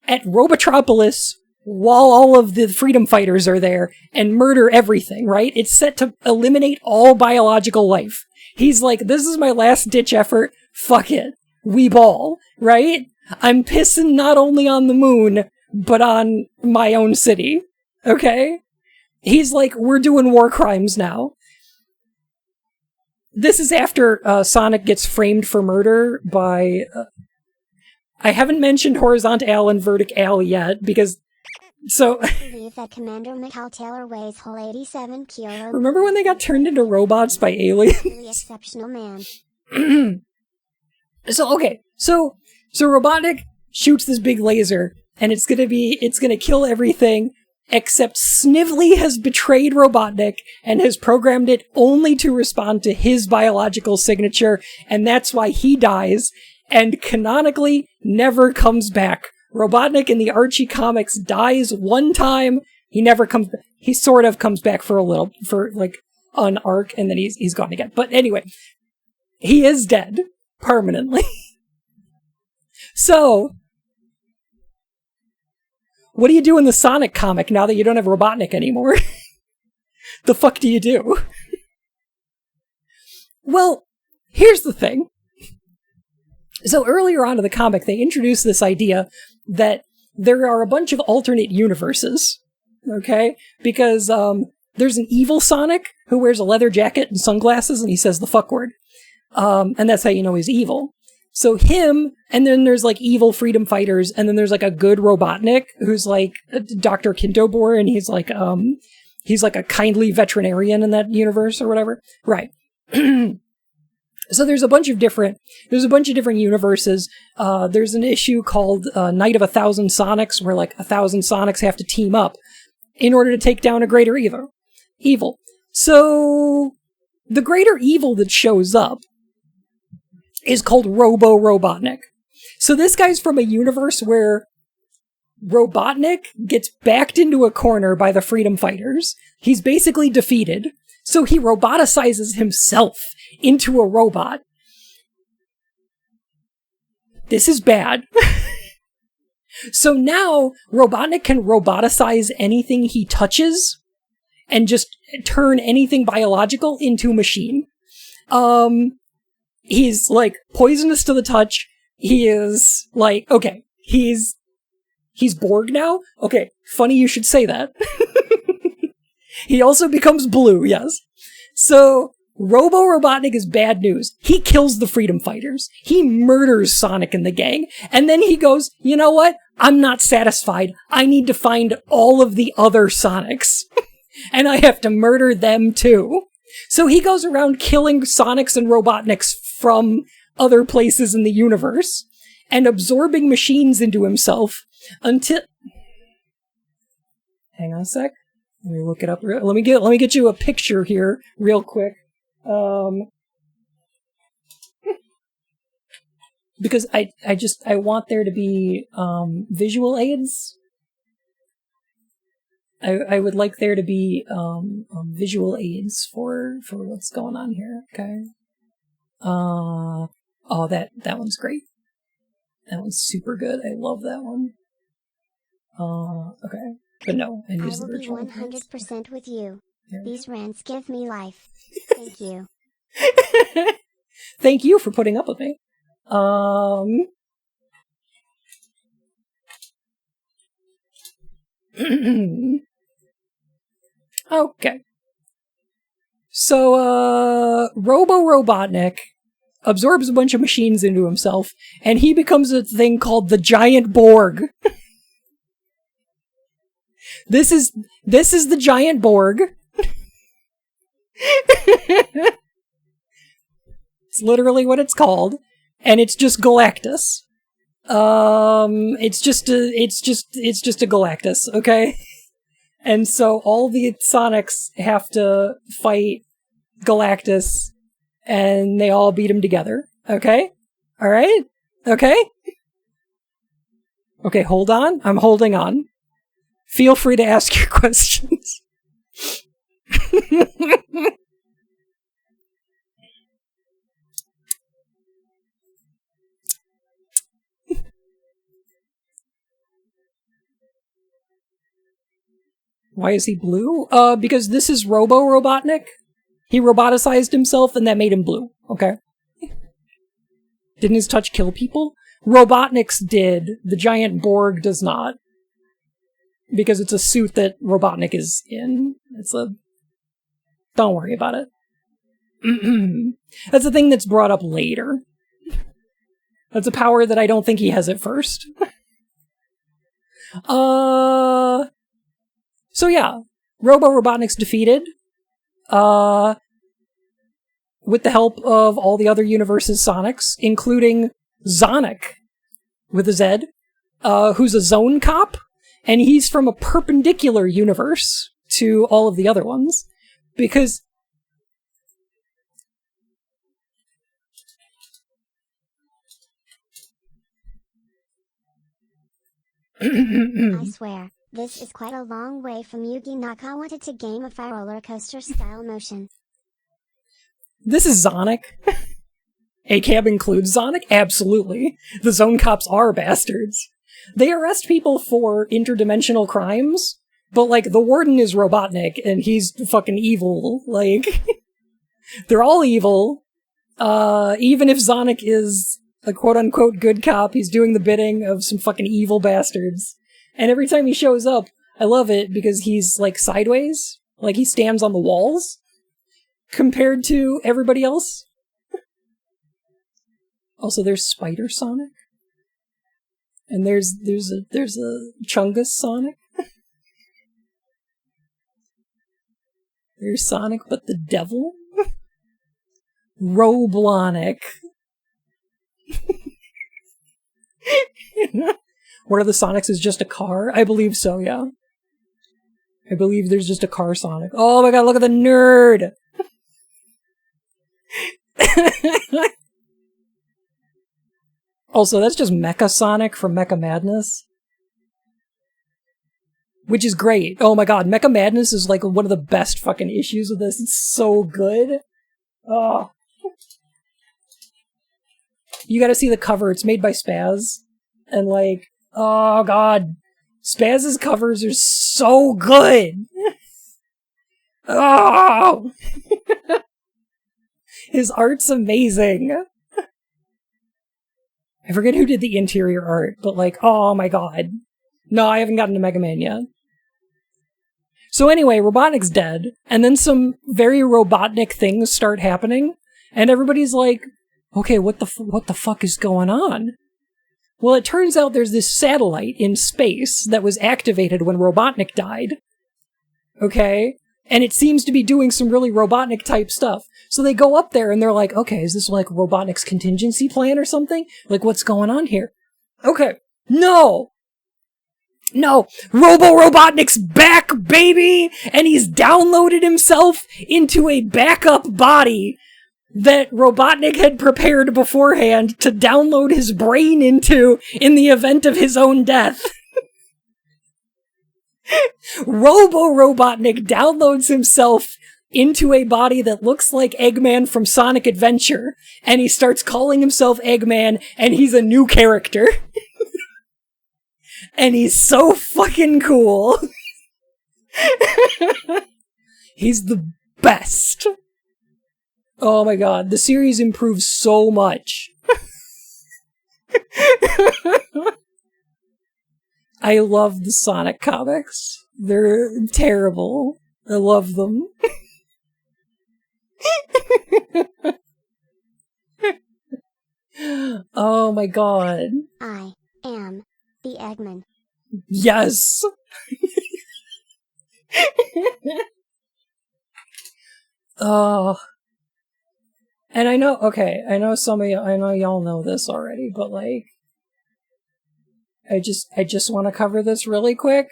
at Robotropolis while all of the freedom fighters are there and murder everything, right? It's set to eliminate all biological life. He's like, this is my last ditch effort. Fuck it. We ball, right? I'm pissing not only on the moon, but on my own city. Okay? He's like, we're doing war crimes now. This is after Sonic gets framed for murder by... I haven't mentioned Horizontal Al and Vertic Al yet, because... So... I believe that Commander Mikhail Taylor weighs whole 87 kilos. Remember when they got turned into robots by aliens? Really exceptional man. So Robotnik shoots this big laser, and it's gonna kill everything, except Snively has betrayed Robotnik and has programmed it only to respond to his biological signature, and that's why he dies, and canonically never comes back. Robotnik in the Archie comics dies one time, he never comes back. He sort of comes back for like an arc, and then he's gone again. But anyway, he is dead. Permanently. So, what do you do in the Sonic comic now that you don't have Robotnik anymore? The fuck do you do? Well, here's the thing. So earlier on in the comic, they introduced this idea that there are a bunch of alternate universes, okay? Because there's an evil Sonic who wears a leather jacket and sunglasses and he says the fuck word. And that's how you know he's evil. So him, and then there's like evil freedom fighters, and then there's like a good Robotnik who's like Dr. Kintobor, and he's like a kindly veterinarian in that universe or whatever. Right. So there's a bunch of different universes. There's an issue called Night of 1,000 Sonics, where like 1,000 Sonics have to team up in order to take down a greater evil. So the greater evil that shows up is called Robotnik. So this guy's from a universe where Robotnik gets backed into a corner by the freedom fighters. He's basically defeated. So he roboticizes himself into a robot. This is bad. So now Robotnik can roboticize anything he touches and just turn anything biological into a machine. He's like poisonous to the touch. He is like, okay, he's Borg now? Okay, funny you should say that. He also becomes blue, yes. So, Robotnik is bad news. He kills the freedom fighters. He murders Sonic and the gang. And then he goes, you know what? I'm not satisfied. I need to find all of the other Sonics. And I have to murder them too. So he goes around killing Sonics and Robotniks from other places in the universe and absorbing machines into himself until... Hang on a sec. Let me look it up. Let me get you a picture here real quick. Because I want there to be visual aids. I would like there to be visual aids for what's going on here. Okay. Oh, that one's great. That one's super good. I love that one. Okay. But no, I use the virtual. I will be 100% with you. These rants give me life. Thank you. Thank you for putting up with me. Okay. So, Robo-Robotnik absorbs a bunch of machines into himself, and he becomes a thing called the Giant Borg. This is the Giant Borg. It's literally what it's called, and it's just Galactus. It's just a Galactus, okay? And so all the Sonics have to fight Galactus, and they all beat him together, okay? Alright? Okay? Okay, hold on. I'm holding on. Feel free to ask your questions. Why is he blue? Because this is Robo-Robotnik. He roboticized himself and that made him blue, okay? Didn't his touch kill people? Robotnik's did. The Giant Borg does not. Because it's a suit that Robotnik is in. Don't worry about it. That's a thing that's brought up later. That's a power that I don't think he has at first. So yeah, Robo-Robotnik's defeated. With the help of all the other universe's Sonics, including Zonic, with a Z, who's a zone cop. And he's from a perpendicular universe to all of the other ones. Because... I swear, this is quite a long way from Yugi Nakawata to gamify roller coaster style motion. This is Zonic. A-Cab includes Zonic? Absolutely. The Zone Cops are bastards. They arrest people for interdimensional crimes, but, like, the Warden is Robotnik, and he's fucking evil. Like, they're all evil. Even if Zonic is a quote-unquote good cop, he's doing the bidding of some fucking evil bastards. And every time he shows up, I love it because he's, like, sideways. Like, he stands on the walls, compared to everybody else. Also, there's Spider Sonic. And there's a Chungus Sonic. There's Sonic, but the devil. Roblonic. One of the Sonics is just a car? I believe so, yeah. I believe there's just a car Sonic. Oh my god, look at the nerd! Also, that's just Mecha Sonic from Mecha Madness. Which is great. Oh my god, Mecha Madness is like one of the best fucking issues of this. It's so good. Oh. You gotta see the cover. It's made by Spaz. And like, oh god. Spaz's covers are so good. Oh! His art's amazing. I forget who did the interior art, but like, oh my god. No, I haven't gotten to Mega Man yet. So anyway, Robotnik's dead, and then some very Robotnik things start happening, and everybody's like, okay, what the fuck is going on? Well, it turns out there's this satellite in space that was activated when Robotnik died. Okay? And it seems to be doing some really Robotnik-type stuff. So they go up there and they're like, okay, is this like Robotnik's contingency plan or something? Like, what's going on here? Okay. No! Robo-Robotnik's back, baby! And he's downloaded himself into a backup body that Robotnik had prepared beforehand to download his brain into in the event of his own death. Robo-Robotnik downloads himself into a body that looks like Eggman from Sonic Adventure, and he starts calling himself Eggman, and he's a new character. And he's so fucking cool. He's the best. Oh my god, the series improves so much. I love the Sonic comics. They're terrible. I love them. Oh my god. I am the Eggman. Yes! Oh. And I know y'all know this already, but like, I just want to cover this really quick.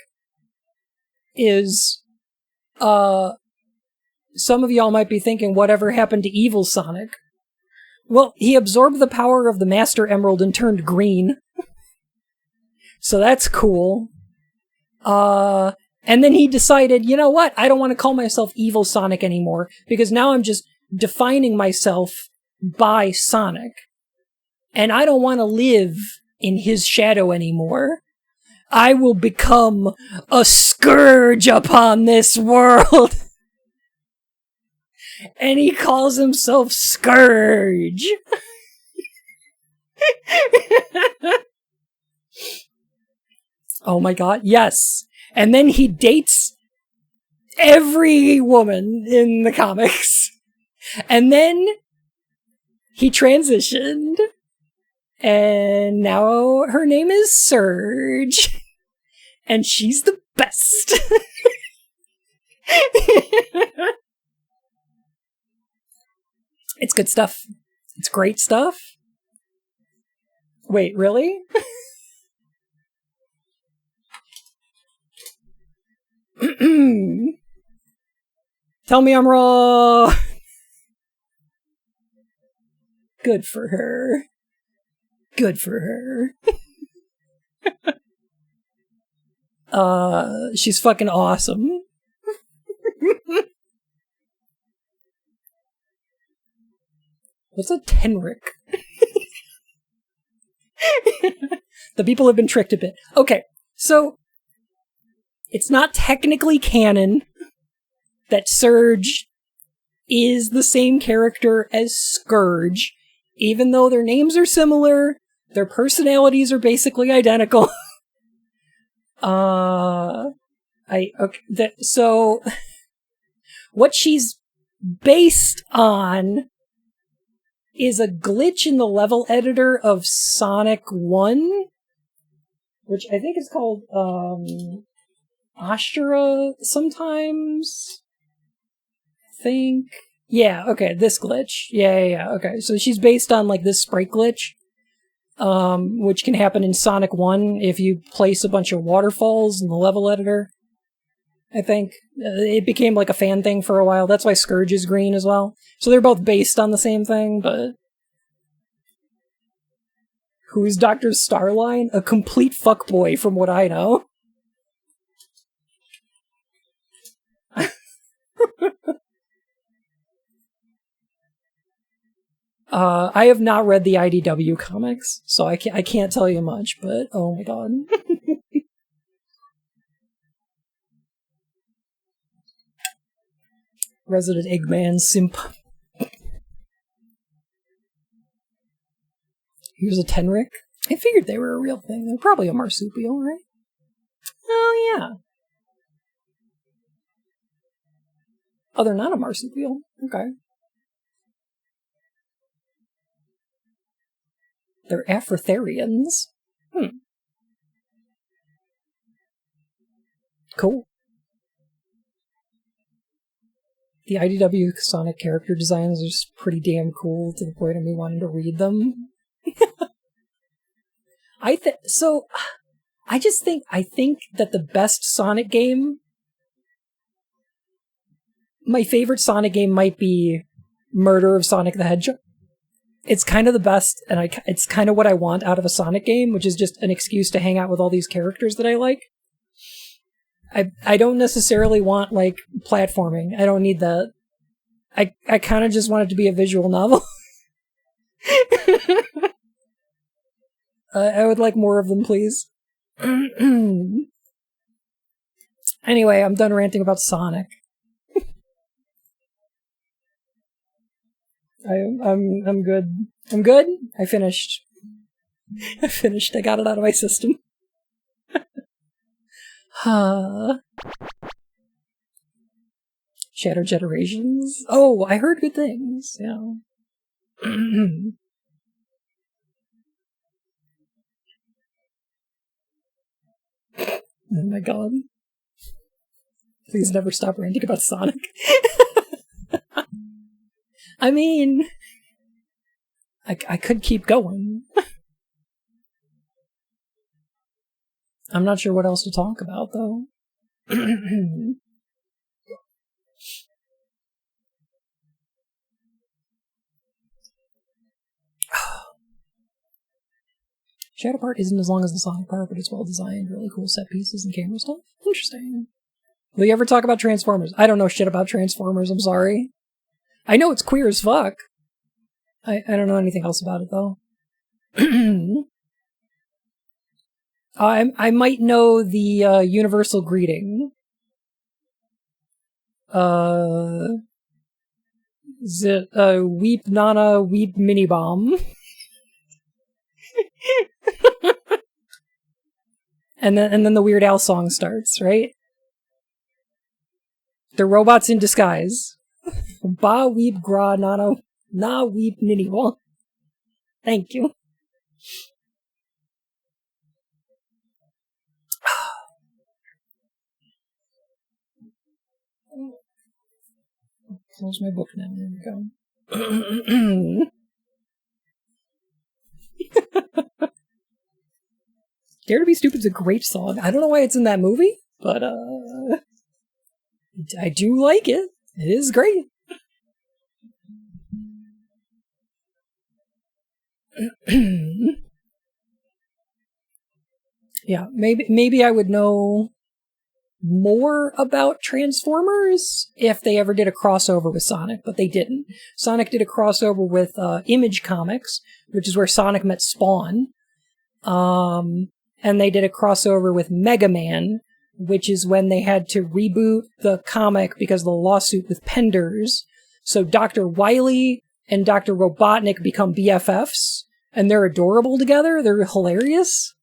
Some of y'all might be thinking, whatever happened to evil Sonic? Well, he absorbed the power of the Master Emerald and turned green. So that's cool. And then he decided, you know what? I don't want to call myself Evil Sonic anymore, because now I'm just defining myself by Sonic. And I don't want to live in his shadow anymore. I will become a scourge upon this world. And he calls himself Scourge. Oh my god, yes. And then he dates every woman in the comics. And then he transitioned. And now her name is Surge. And she's the best. It's good stuff. It's great stuff. Wait, really? Tell me I'm wrong. Good for her. Good for her. She's fucking awesome. What's a Tenric? The people have been tricked a bit. Okay, so it's not technically canon that Surge is the same character as Scourge, even though their names are similar, their personalities are basically identical. So what she's based on is a glitch in the level editor of Sonic 1, which I think is called Ashura sometimes. I think. Yeah, okay, this glitch. Yeah, okay. So she's based on like this sprite glitch, which can happen in Sonic 1 if you place a bunch of waterfalls in the level editor. I think. It became like a fan thing for a while. That's why Scourge is green as well. So they're both based on the same thing, but... Who's Dr. Starline? A complete fuckboy from what I know. I have not read the IDW comics, so I can't tell you much, but oh my god. Resident Eggman simp. Here's a Tenric. I figured they were a real thing. They're probably a marsupial, right? Oh, yeah. Oh, they're not a marsupial. Okay. They're Afrotherians. Cool. The IDW Sonic character designs are just pretty damn cool to the point of me wanting to read them. I think that the best Sonic game, my favorite Sonic game might be Murder of Sonic the Hedgehog. It's kind of the best, and it's kind of what I want out of a Sonic game, which is just an excuse to hang out with all these characters that I like. I don't necessarily want, like, platforming. I don't need that. I kind of just want it to be a visual novel. I would like more of them, please. Anyway, I'm done ranting about Sonic. I'm good. I'm good. I finished. I got it out of my system. Shadow Generations. Oh, I heard good things. Yeah. Oh my god. Please never stop ranting about Sonic. I mean, I could keep going. I'm not sure what else to talk about, though. Shadow part isn't as long as the Sonic part, but it's well designed, really cool set pieces and camera stuff. Interesting. Will you ever talk about Transformers? I don't know shit about Transformers, I'm sorry. I know it's queer as fuck. I don't know anything else about it, though. I might know the universal greeting. Is it Weep Nana Weep Mini Bomb? and then the Weird Al song starts, right? They're robots in disguise. Ba Weep Gra Nana Na Weep Nini Bomb. Thank you. Close my book now. There we go. Dare to be Stupid's a great song. I don't know why it's in that movie, but I do like it. It is great. Yeah, maybe I would know more about Transformers if they ever did a crossover with Sonic, but they didn't. Sonic did a crossover with Image Comics, which is where Sonic met Spawn. And they did a crossover with Mega Man, which is when they had to reboot the comic because of the lawsuit with Penders. So Dr. Wily and Dr. Robotnik become BFFs, and they're adorable together. They're hilarious.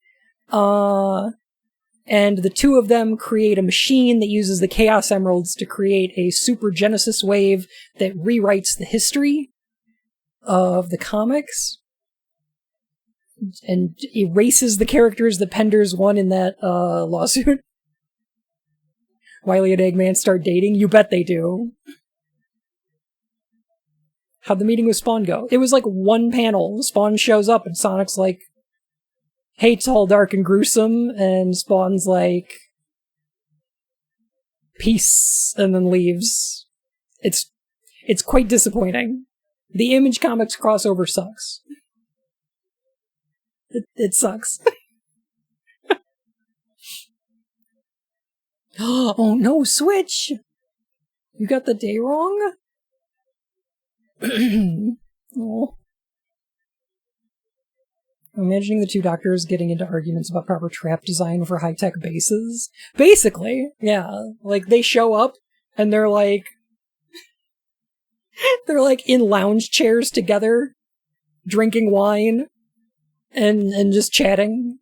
And the two of them create a machine that uses the Chaos Emeralds to create a Super Genesis wave that rewrites the history of the comics and erases the characters that Penders won in that lawsuit. Wily and Eggman start dating? You bet they do. How'd the meeting with Spawn go? It was like one panel. Spawn shows up and Sonic's like, "Hey, tall, dark, and gruesome," and Spawn's like, "Peace," and then leaves. It's quite disappointing. The Image Comics crossover sucks. It sucks. Oh no, Switch! You got the day wrong? Oh. I'm imagining the two doctors getting into arguments about proper trap design for high-tech bases. Basically, yeah. Like, they show up, and they're like in lounge chairs together, drinking wine, and just chatting.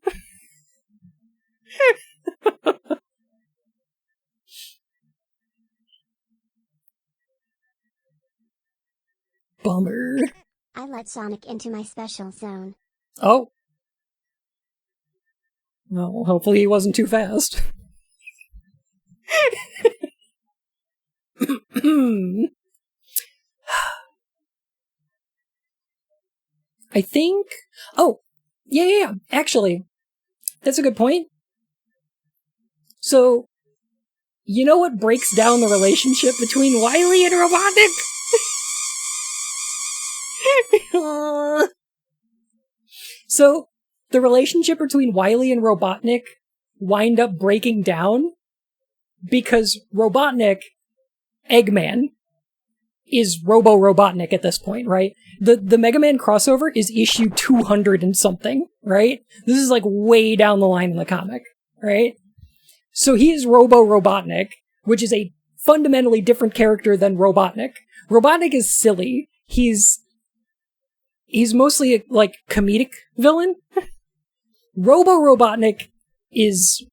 Bummer. I let Sonic into my special zone. Oh. Well, hopefully he wasn't too fast. I think... Oh, yeah. Actually, that's a good point. So, you know what breaks down the relationship between Wily and Robotnik? So, the relationship between Wily and Robotnik wind up breaking down because Robotnik, Eggman, is Robo-Robotnik at this point, right? The Mega Man crossover is issue 200 and something, right? This is like way down the line in the comic, right? So he is Robo-Robotnik, which is a fundamentally different character than Robotnik. Robotnik is silly. He's mostly a, like, comedic villain. Robo-Robotnik is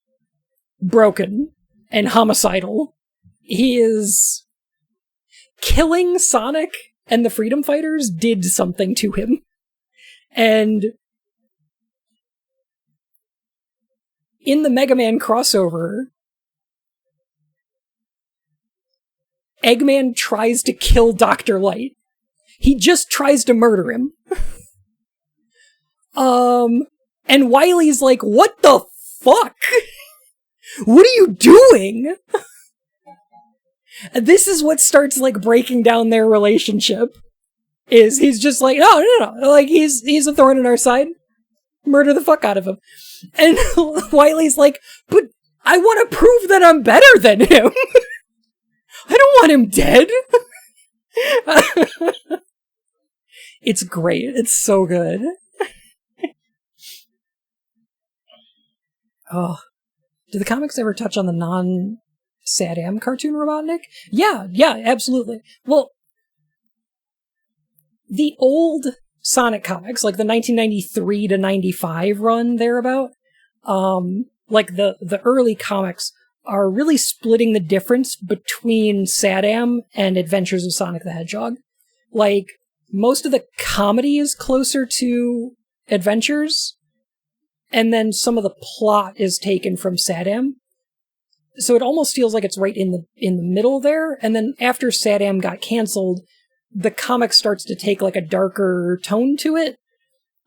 broken and homicidal. He is... Killing Sonic and the Freedom Fighters did something to him. And in the Mega Man crossover, Eggman tries to kill Dr. Light. He just tries to murder him. And Wily's like, what the fuck? What are you doing? This is what starts, like, breaking down their relationship. Is he's just like, no. Like, he's a thorn in our side. Murder the fuck out of him. And Wily's like, but I want to prove that I'm better than him. I don't want him dead. It's great. It's so good. Oh. Do the comics ever touch on the non-Sad-Am cartoon Robotnik? Yeah, absolutely. Well, the old Sonic comics, like the 1993 to 95 run thereabout, like the early comics are really splitting the difference between Sad-Am and Adventures of Sonic the Hedgehog. Like, most of the comedy is closer to Adventures, and then some of the plot is taken from Sad-Am. So it almost feels like it's right in the middle there, and then after Sad-Am got canceled, the comic starts to take like a darker tone to it,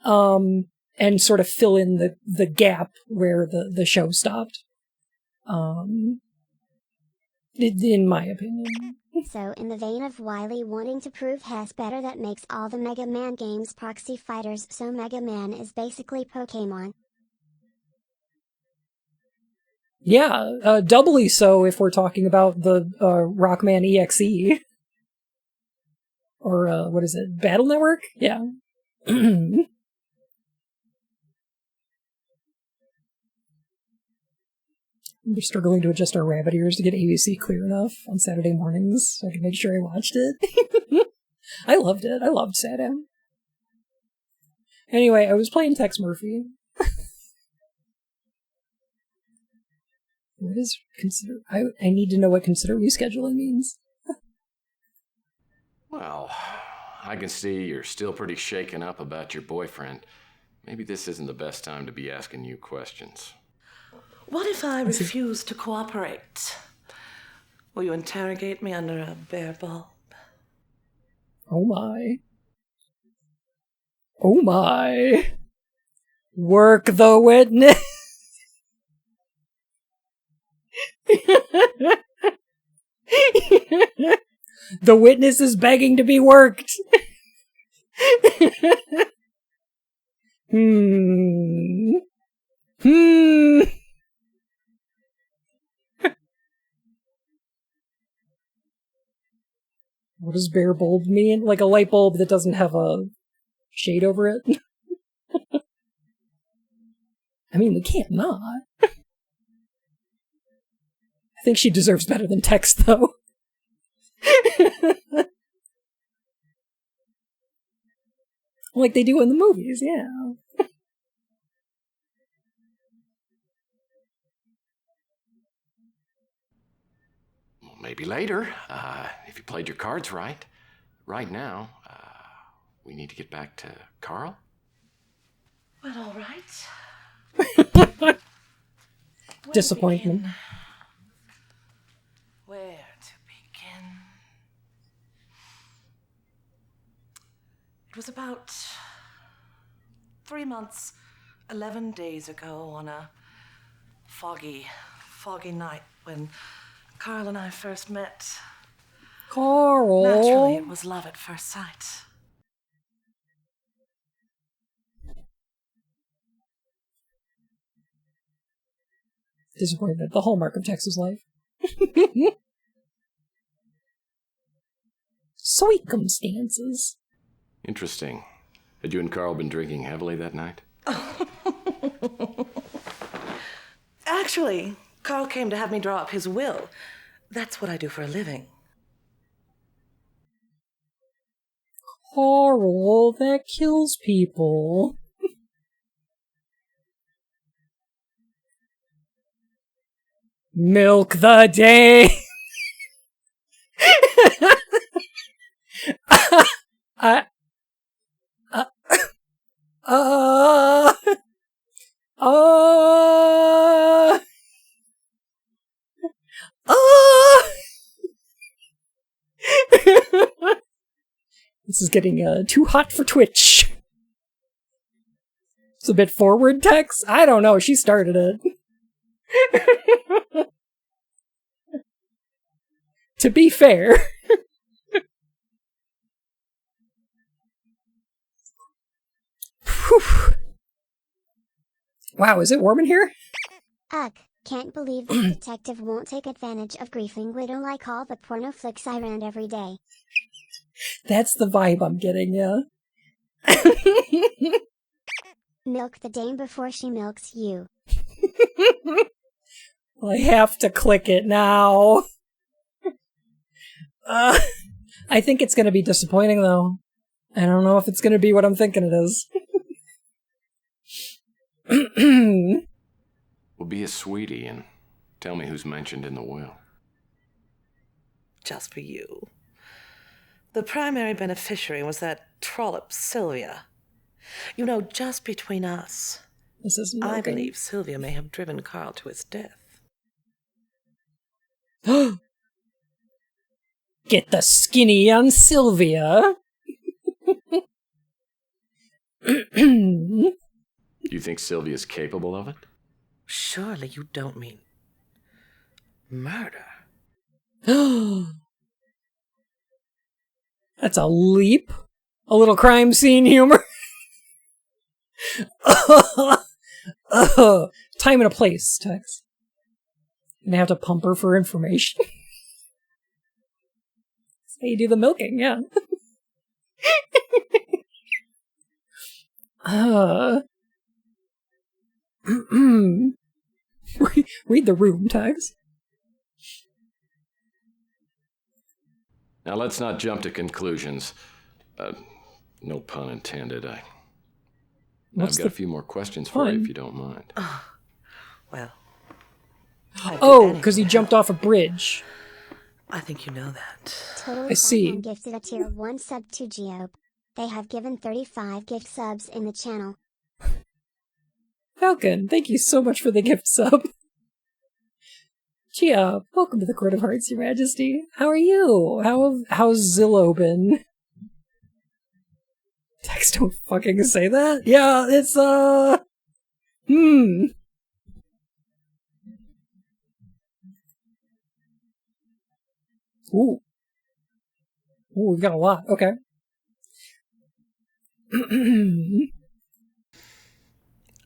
and sort of fill in the gap where the show stopped. In my opinion. So in the vein of Wily wanting to prove Hess better, that makes all the Mega Man games proxy fighters, so Mega Man is basically Pokemon. Yeah, doubly so if we're talking about the Rockman EXE. Or, what is it? Battle Network? Yeah. We're struggling to adjust our rabbit ears to get ABC clear enough on Saturday mornings so I can make sure I watched it. I loved it. I loved Sad-Am. Anyway, I was playing Tex Murphy. What is consider? I need to know what consider rescheduling means. Well, I can see you're still pretty shaken up about your boyfriend. Maybe this isn't the best time to be asking you questions. What if I refuse to cooperate? Will you interrogate me under a bare bulb? Oh my. Oh my. Work the witness. The witness is begging to be worked. What does bare bulb mean? Like a light bulb that doesn't have a shade over it? I mean, we can't not. I think she deserves better than Tex, though. Like they do in the movies, yeah. Well, maybe later, if you played your cards right. Right now, we need to get back to Carl. Well, all right. disappointment. Where to begin? It was about 3 months, 11 days ago on a foggy night when Carl and I first met. Carl. Naturally, it was love at first sight. Disappointment. The hallmark of Texas life. Circumstances. Interesting. Had you and Carl been drinking heavily that night? Actually, Carl came to have me draw up his will. That's what I do for a living. Carl, that kills people. Milk the day. uh, uh, uh, uh, This is getting too hot for Twitch. It's a bit forward text. I don't know. She started it. To be fair. Wow, is it warm in here? Ugh, can't believe this detective won't take advantage of griefing widow like all the porno flicks I rent every day. That's the vibe I'm getting, yeah. Milk the dame before she milks you. Well, I have to click it now. I think it's going to be disappointing, though. I don't know if it's going to be what I'm thinking it is. Well, be a sweetie and tell me who's mentioned in the will. Just for you. The primary beneficiary was that trollop Sylvia. You know, just between us, This is I milking. believe Sylvia may have driven Carl to his death. Get the skinny on Sylvia. Do you think Sylvia's capable of it? Surely you don't mean murder. That's a leap. A little crime scene humor. Time and a place, Tex. And they have to pump her for information. That's how you do the milking, yeah. Read the room, Tex. Now let's not jump to conclusions. No pun intended. I've got a few more questions for you if you don't mind. Well. Oh, because he jumped off a bridge. I think you know that. Totally I see. Fine gifted a tier 1 sub to Geope. They have given 35 gift subs in the channel. Falcon, thank you so much for the gift sub. Gia, welcome to the Court of Hearts, Your Majesty. How are you? How's Zillow been? Text, don't fucking say that. Yeah, it's, Ooh. Ooh, we've got a lot. Okay.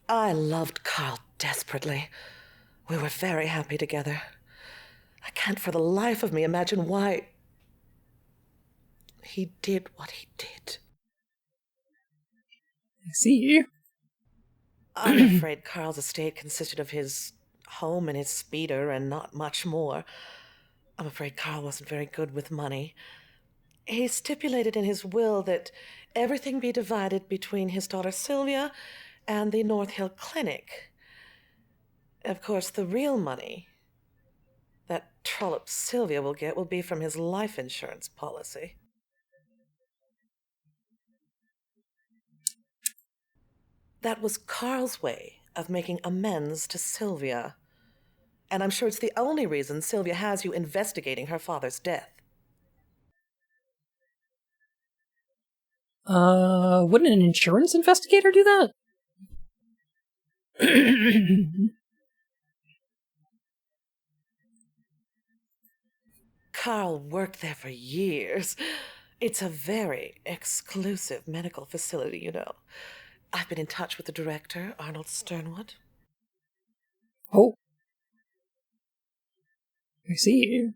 I loved Carl desperately. We were very happy together. I can't for the life of me imagine why he did what he did. I see. I'm afraid Carl's estate consisted of his home and his speeder and not much more. I'm afraid Carl wasn't very good with money. He stipulated in his will that everything be divided between his daughter Sylvia and the North Hill Clinic. Of course, the real money that trollop Sylvia will get will be from his life insurance policy. That was Carl's way of making amends to Sylvia. And I'm sure it's the only reason Sylvia has you investigating her father's death. Wouldn't an insurance investigator do that? Carl worked there for years. It's a very exclusive medical facility, you know. I've been in touch with the director, Arnold Sternwood. Oh. I see.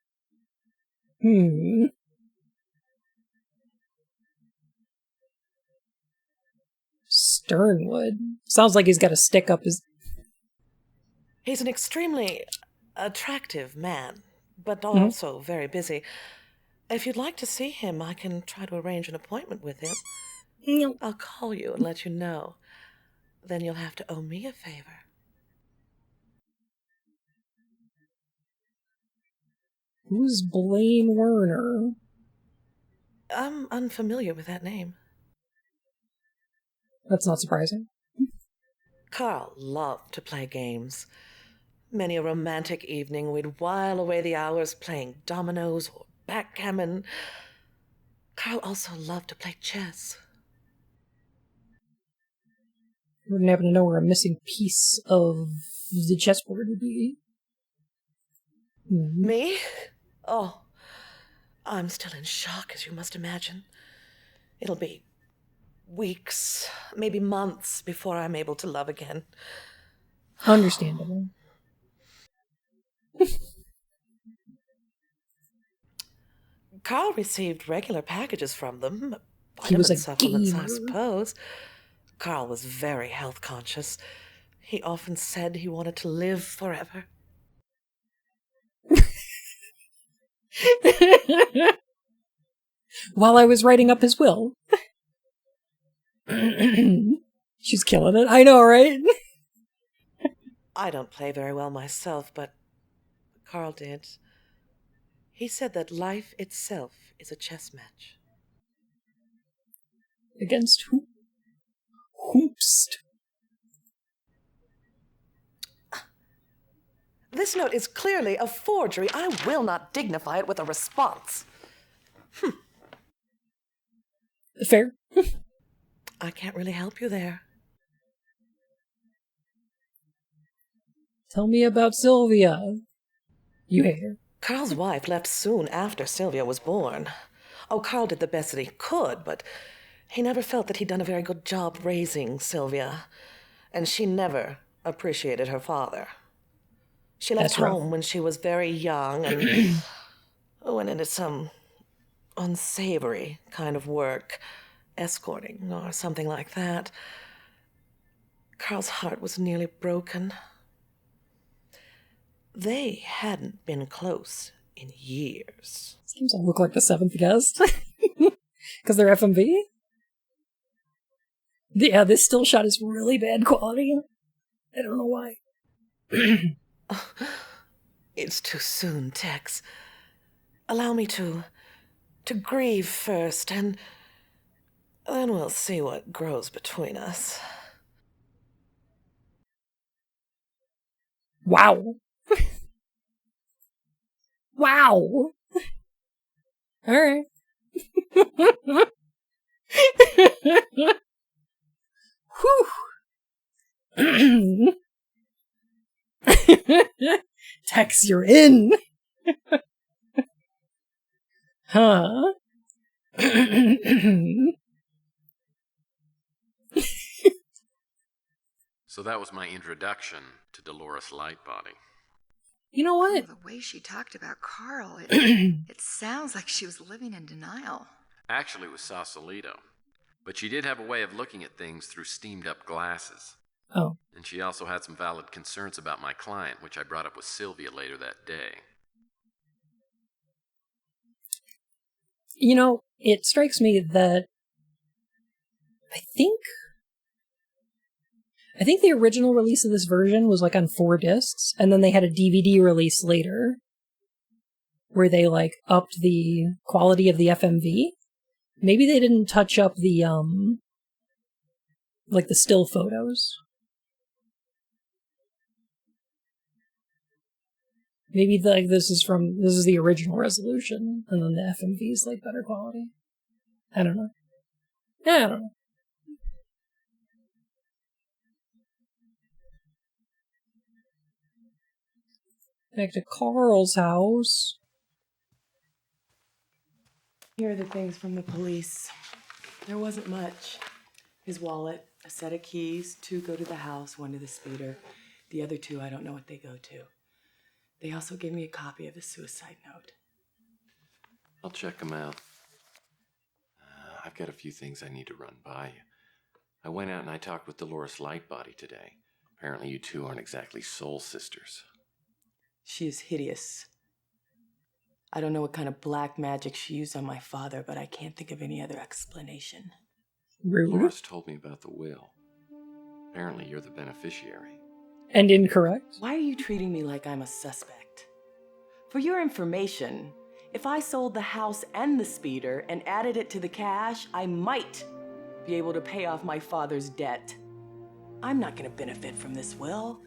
Sternwood. Sounds like he's got a stick up his... He's an extremely attractive man, but also very busy. If you'd like to see him, I can try to arrange an appointment with him. No. I'll call you and let you know. Then you'll have to owe me a favor. Who's Blaine Werner? I'm unfamiliar with that name. That's not surprising. Carl loved to play games. Many a romantic evening, we'd while away the hours playing dominoes or backgammon. Carl also loved to play chess. Wouldn't happen to know where a missing piece of the chessboard would be. Me? Oh, I'm still in shock, as you must imagine. It'll be weeks, maybe months, before I'm able to love again. Understandable. Carl received regular packages from them. He was a supplements, gamer. I suppose. Carl was very health conscious. He often said he wanted to live forever. While I was writing up his will. She's killing it. I know, right? I don't play very well myself, but Carl did. He said that life itself is a chess match. Against who? Hoopst. This note is clearly a forgery. I will not dignify it with a response. Fair. I can't really help you there. Tell me about Sylvia. You hate her. Carl's wife left soon after Sylvia was born. Oh, Carl did the best that he could, but he never felt that he'd done a very good job raising Sylvia. And she never appreciated her father. She left home when she was very young and went into some unsavory kind of work, escorting or something like that. Carl's heart was nearly broken. They hadn't been close in years. Seems to look like the seventh guest. Because they're FMV? Yeah, this still shot is really bad quality. I don't know why. It's too soon, Tex. Allow me to grieve first, and then we'll see what grows between us. Wow. Wow. Alright. Whew. Tex, you're in. Huh? So that was my introduction to Dolores Lightbody. You know what? The way she talked about Carl, it sounds like she was living in denial. Actually, it was Sausalito. But she did have a way of looking at things through steamed-up glasses. Oh. And she also had some valid concerns about my client, which I brought up with Sylvia later that day. You know, it strikes me that I think the original release of this version was like on 4 discs, and then they had a DVD release later where they like upped the quality of the FMV. Maybe they didn't touch up the like the still photos. Maybe like this is the original resolution, and then the FMV is like better quality. I don't know. Yeah, I don't know. Back to Carl's house. Here are the things from the police. There wasn't much. His wallet, a set of keys, 2 go to the house, 1 to the speeder. The other 2, I don't know what they go to. They also gave me a copy of the suicide note. I'll check them out. I've got a few things I need to run by you. I went out and I talked with Dolores Lightbody today. Apparently you two aren't exactly soul sisters. She is hideous. I don't know what kind of black magic she used on my father, but I can't think of any other explanation. Rude. Dolores told me about the will. Apparently you're the beneficiary. And incorrect. Why are you treating me like I'm a suspect? For your information, if I sold the house and the speeder and added it to the cash, I might be able to pay off my father's debt. I'm not going to benefit from this will.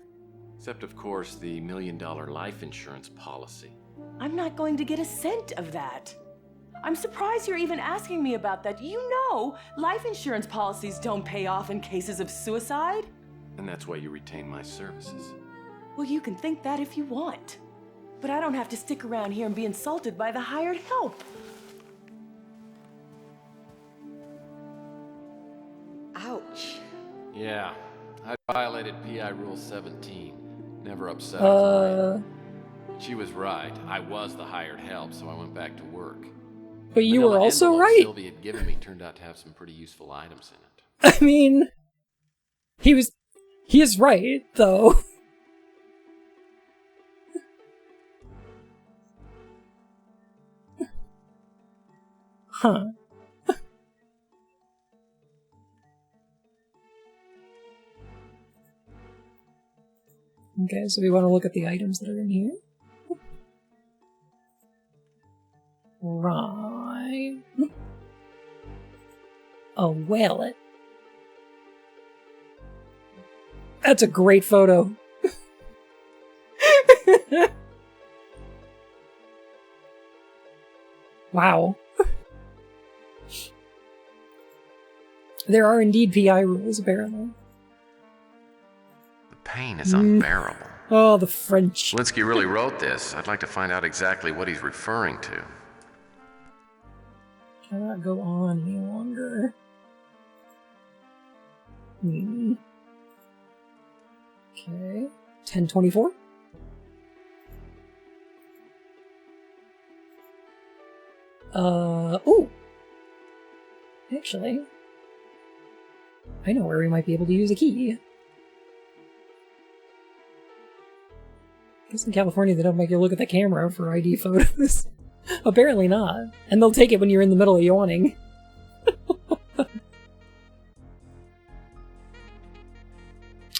Except, of course, the $1 million life insurance policy. I'm not going to get a cent of that. I'm surprised you're even asking me about that. You know, life insurance policies don't pay off in cases of suicide. And that's why you retain my services. Well, you can think that if you want. But I don't have to stick around here and be insulted by the hired help. Ouch. Yeah, I violated PI Rule 17. Never upset a client. She was right. I was the hired help, so I went back to work. But you were also envelope right. Sylvie had given me turned out to have some pretty useful items in it. I mean, he is right, though. Huh. Okay, so we want to look at the items that are in here. Right. A wallet. That's a great photo. Wow. There are indeed PI rules, apparently. The pain is unbearable. Oh, the French. Linsky really wrote this. I'd like to find out exactly what he's referring to. Cannot go on any longer. Okay. 1024. Oh! Actually, I know where we might be able to use a key. I guess in California they don't make you look at the camera for ID photos. Apparently not. And they'll take it when you're in the middle of yawning.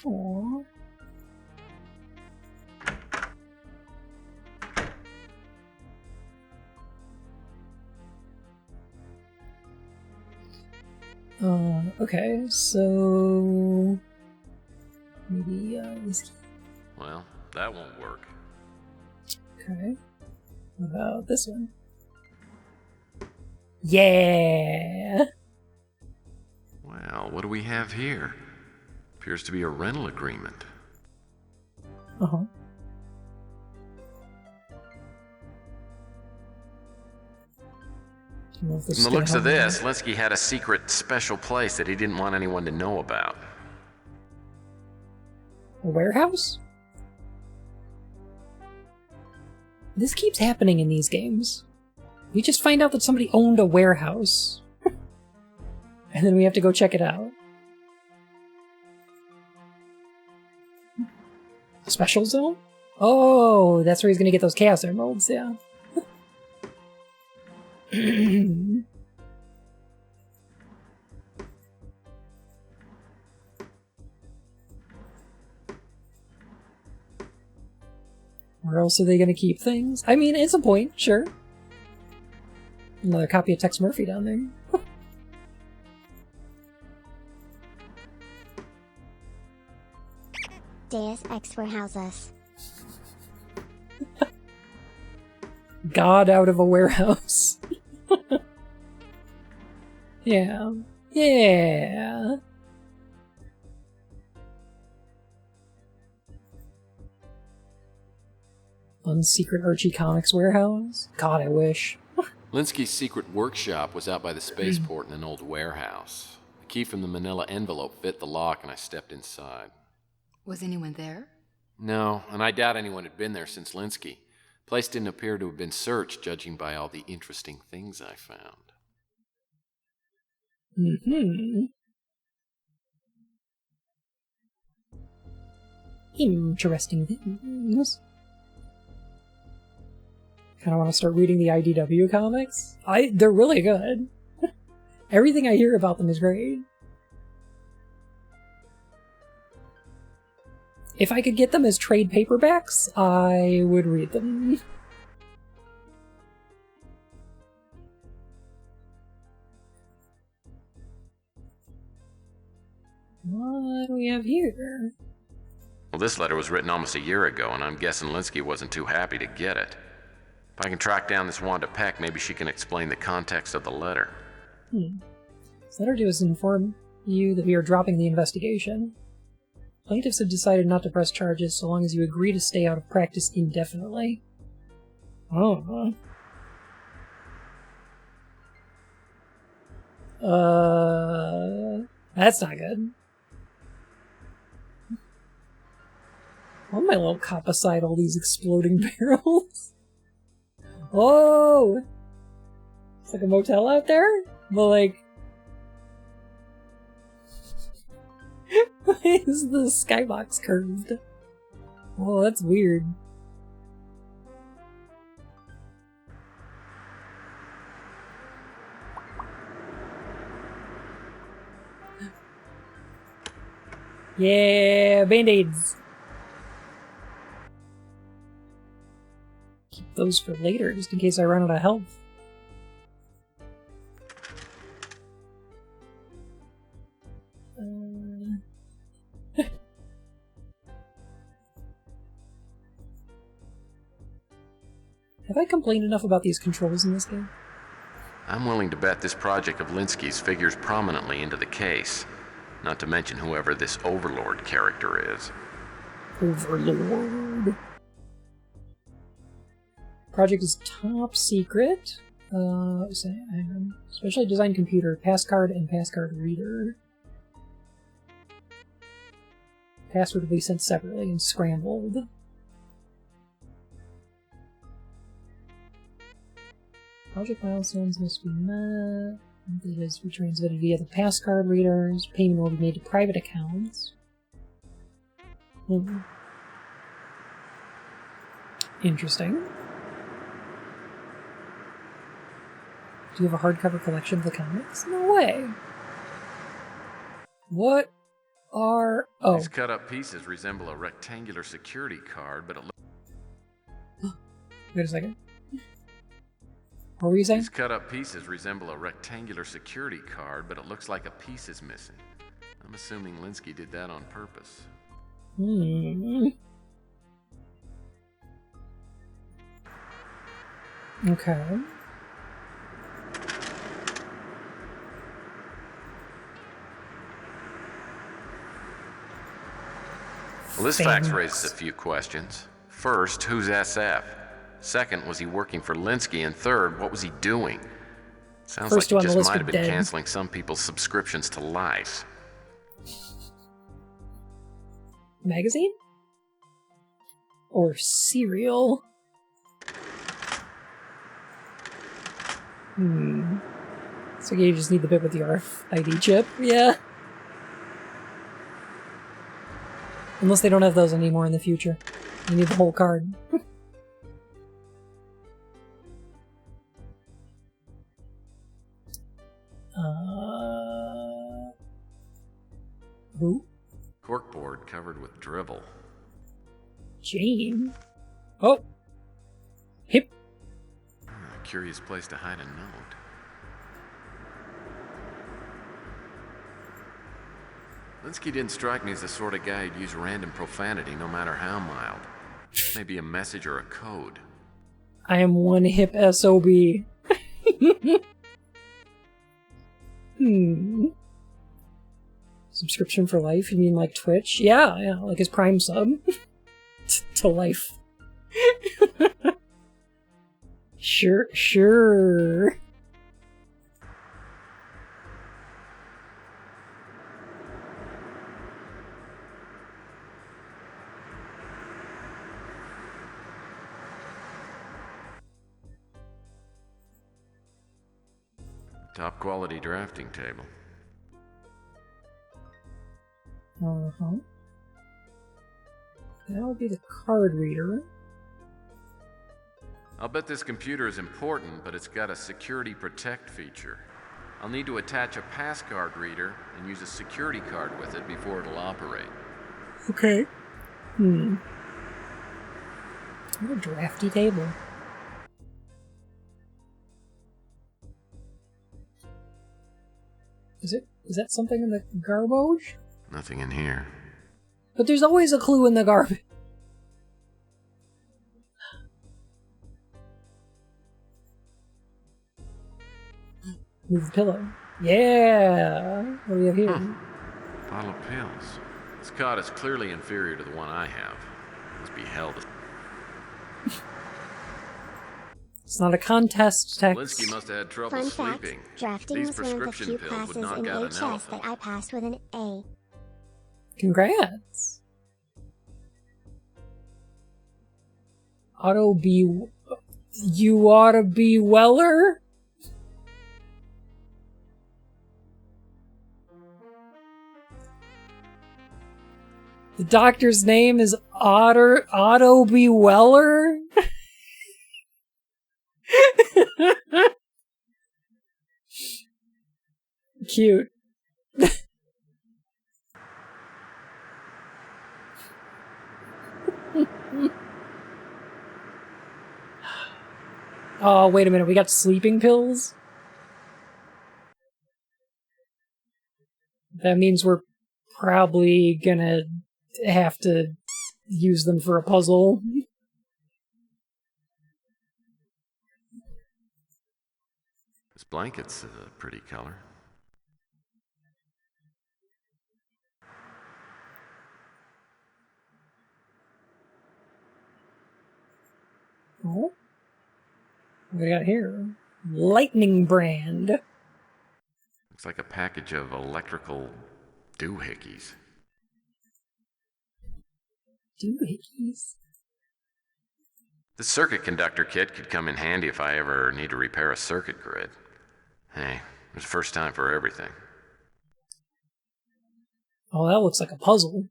Aww. Okay, so maybe this key. Well, that won't work. Okay. What about this one? Yeah! Well, what do we have here? Appears to be a rental agreement. Uh-huh. From the looks of this, Linsky had a secret special place that he didn't want anyone to know about. A warehouse? This keeps happening in these games. We just find out that somebody owned a warehouse. And then we have to go check it out. Special zone? Oh, that's where he's gonna get those Chaos Emeralds, yeah. Where else are they gonna keep things? I mean, it's a point, sure. Another copy of Tex Murphy down there. Deus Ex Warehouses. God out of a warehouse. Yeah. Yeah. Unsecret Archie Comics warehouse? God, I wish. Linsky's secret workshop was out by the spaceport in an old warehouse. The key from the manila envelope fit the lock and I stepped inside. Was anyone there? No, and I doubt anyone had been there since Linsky. The place didn't appear to have been searched, judging by all the interesting things I found. Mm-hmm. Interesting things. Kind of want to start reading the IDW comics. They're really good. Everything I hear about them is great. If I could get them as trade paperbacks, I would read them. What do we have here? Well, this letter was written almost a year ago, and I'm guessing Linsky wasn't too happy to get it. If I can track down this Wanda Peck, maybe she can explain the context of the letter. This letter to us inform you that we are dropping the investigation. Plaintiffs have decided not to press charges so long as you agree to stay out of practice indefinitely. Oh. That's not good. Why am I a little cop beside all these exploding barrels? Oh! It's like a motel out there? But like... Why is the skybox curved? Oh, that's weird. Yeah, band-aids! Keep those for later, just in case I run out of health. Have I complained enough about these controls in this game? I'm willing to bet this project of Linsky's figures prominently into the case. Not to mention whoever this Overlord character is. Overlord. Project is top secret. Specially designed computer, passcard and passcard reader. Password will be sent separately and scrambled. Project milestones must be met. Data is to be transmitted via the passcard readers. Payment will be made to private accounts. Interesting. Do you have a hardcover collection of the comics? No way! What are... Oh. These cut-up pieces resemble a rectangular security card, but it looks... Wait a second. What were you saying? These cut-up pieces resemble a rectangular security card, but it looks like a piece is missing. I'm assuming Linsky did that on purpose. Okay. Well, this fax raises a few questions. First, who's SF? Second, was he working for Linsky? And third, what was he doing? Sounds First like he one, just might have been dead. canceling some people's subscriptions to Life. Magazine? Or cereal? So you just need the bit with the RFID chip? Yeah. Unless they don't have those anymore in the future. You need the whole card. Who? Corkboard covered with drivel. Jane? Oh! Hip! A curious place to hide a note. Linsky didn't strike me as the sort of guy who'd use random profanity, no matter how mild. Maybe a message or a code. I am one hip SOB. Subscription for life? You mean like Twitch? Yeah, like his Prime sub. To life. Sure. Top quality drafting table. Uh-huh. That would be the card reader. I'll bet this computer is important, but it's got a security protect feature. I'll need to attach a pass card reader and use a security card with it before it'll operate. Okay. What a drafty table. Is that something in the garbage? Nothing in here. But there's always a clue in the garbage. Move the pillow. Yeah! What do we have here? Bottle of pills. This cot is clearly inferior to the one I have. Must be held. It's not a contest, Tex. Linsky must have had trouble Fun fact, sleeping. drafting These was one of the prescription few pills classes would knock in out an HS elephant. that I passed with an A. Congrats. You ought to be Weller? The doctor's name is Otto B. Weller? Cute. Oh, wait a minute, we got sleeping pills? That means we're probably gonna have to use them for a puzzle. This blanket's a pretty color. Oh? What do we got here? Lightning brand. Looks like a package of electrical doohickeys. Doohickeys? This circuit conductor kit could come in handy if I ever need to repair a circuit grid. Hey, there's a first time for everything. Oh, that looks like a puzzle.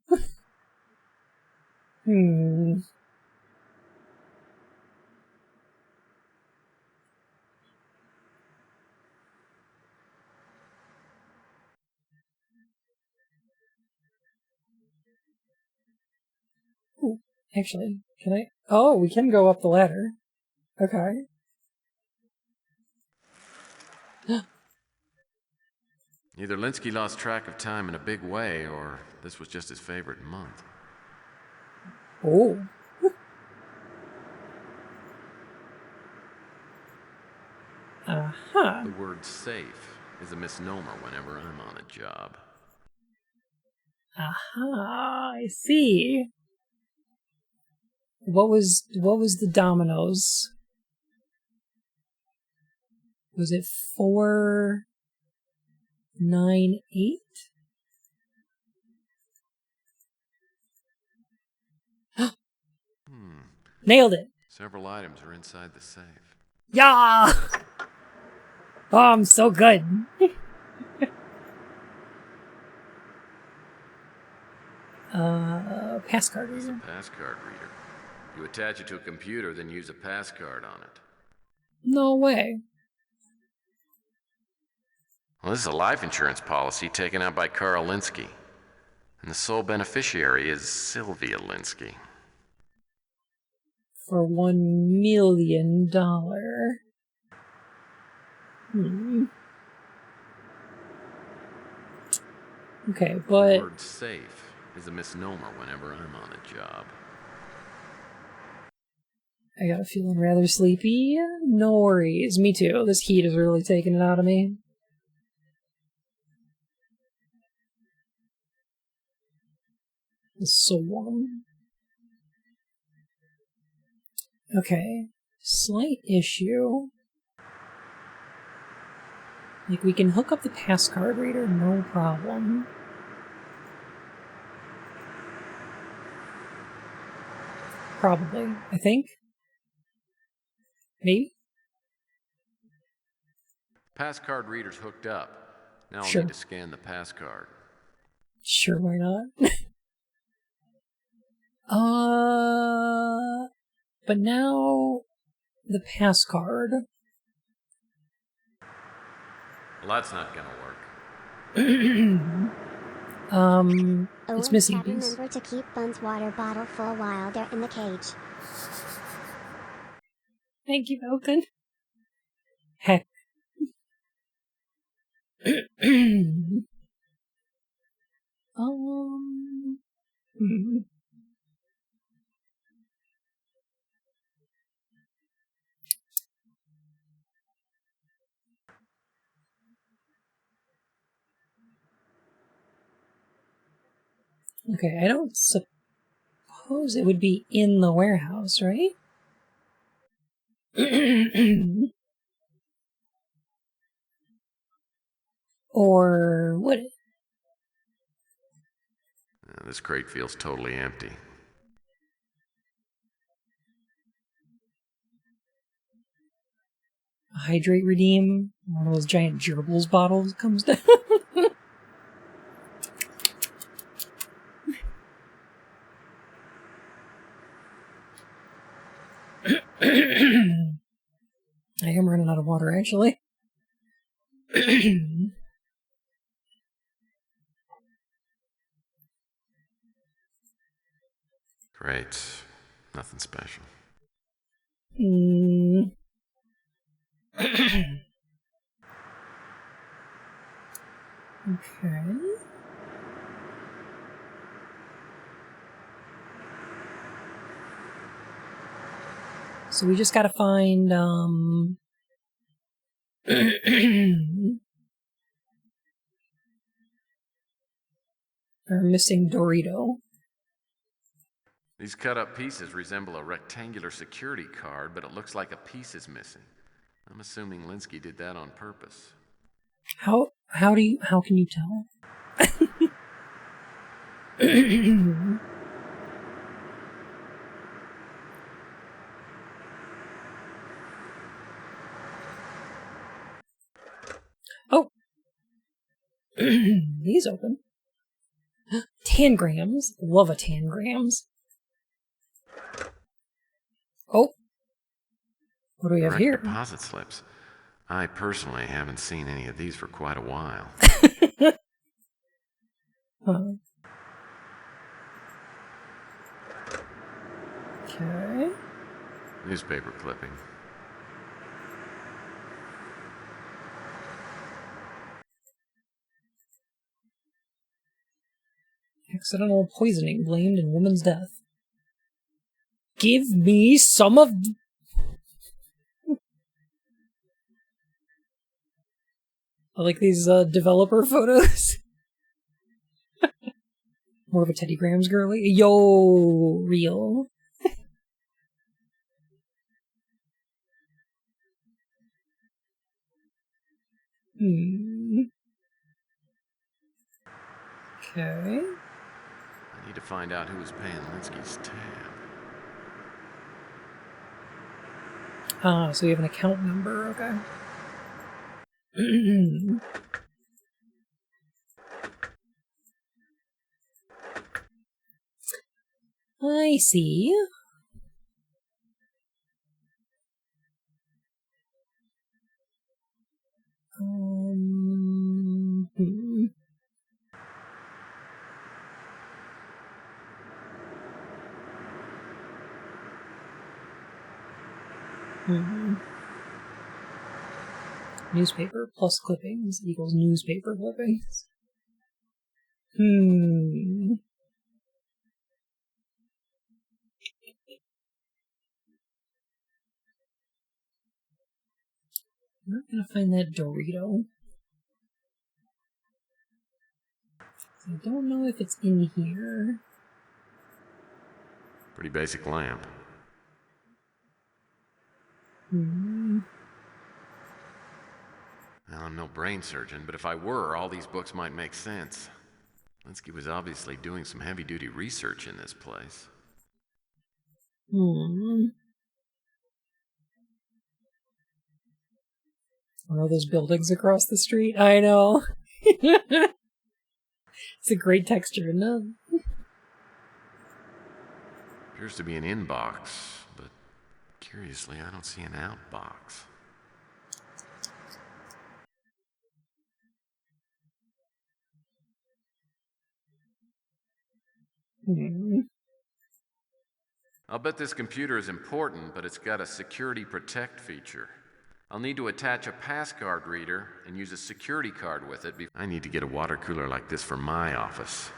Ooh, actually, can I? Oh, we can go up the ladder. Okay. Either Linsky lost track of time in a big way, or this was just his favorite month. Oh. Uh-huh. The word safe is a misnomer whenever I'm on a job. Aha, I see. What was the dominoes? Was it 498? Nailed it. Several items are inside the safe. Yeah. Oh, I'm so good. Pass card It's a reader. pass card reader. You attach it to a computer, then use a pass card on it. No way. Well, this is a life insurance policy taken out by Carl Linsky. And the sole beneficiary is Sylvia Linsky. For $1 million. Okay, The but word safe is a misnomer whenever I'm on a job. I got a feeling rather sleepy. No worries. Me too. This heat is really taking it out of me. It's so warm. Okay. Slight issue. Like, we can hook up the pass card reader, no problem. Probably, I think. Maybe? Pass card reader's hooked up. Now I'll Sure. need to scan the pass card. Sure, why not? But now the pass card. Well, that's not gonna work. It's missing a Cat, piece. remember to keep Bun's water bottle full while they're in the cage. Thank you, Falcon. Heck. Hmm. Okay, I don't suppose it would be in the warehouse, right? Or would it? This crate feels totally empty. Hydrate redeem. One of those giant gerbils bottles comes down. I am running out of water, actually. Great. Nothing special. Okay. So we just gotta find, our missing Dorito. These cut-up pieces resemble a rectangular security card, but it looks like a piece is missing. I'm assuming Linsky did that on purpose. How can you tell? Oh! He's open. Tangrams. Love a tangrams. Oh! What do we have Direct here? deposit slips. I personally haven't seen any of these for quite a while. Okay. Newspaper clipping. Accidental poisoning blamed in woman's death. Give me some of... I like these developer photos. More of a Teddy Grahams girly. Yo, real. Okay. I need to find out who was paying Linsky's tab. So we have an account number, okay. I see. Newspaper plus clippings equals newspaper clippings. I'm not gonna find that Dorito. I don't know if it's in here. Pretty basic lamp. Hmm. Well, I'm no brain surgeon, but if I were, all these books might make sense. Linsky was obviously doing some heavy-duty research in this place. Oh, those buildings across the street. I know. It's a great texture, isn't it? Appears to be an inbox, but curiously, I don't see an outbox. I'll bet this computer is important, but it's got a security protect feature. I'll need to attach a passcard reader and use a security card with it. I need to get a water cooler like this for my office.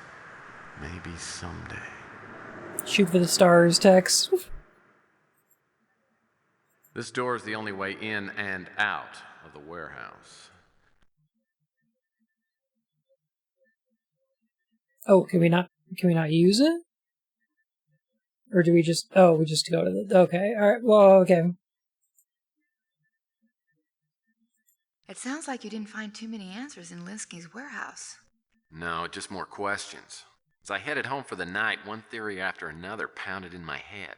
Maybe someday. Shoot for the stars, Tex. This door is the only way in and out of the warehouse. Oh, can we not use it? Or do we just... Oh, we just go to the... Okay, alright, well, okay. It sounds like you didn't find too many answers in Linsky's warehouse. No, just more questions. As I headed home for the night, one theory after another pounded in my head.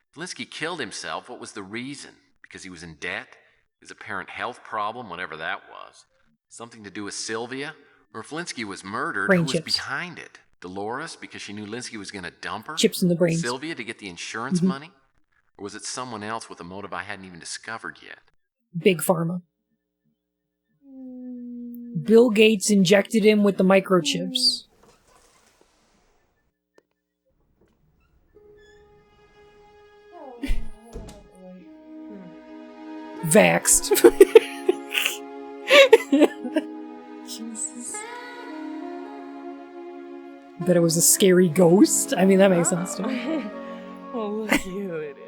If Linsky killed himself, what was the reason? Because he was in debt? His apparent health problem, whatever that was? Something to do with Sylvia? Or if Linsky was murdered, Brain who chips. was behind it? Dolores, because she knew Linsky was going to dump her? Chips in the brains. Sylvia to get the insurance money? Or was it someone else with a motive I hadn't even discovered yet? Big Pharma. Bill Gates injected him with the microchips. Vaxxed. Jesus. That it was a scary ghost? I mean, that makes sense to me. Oh, look who it is.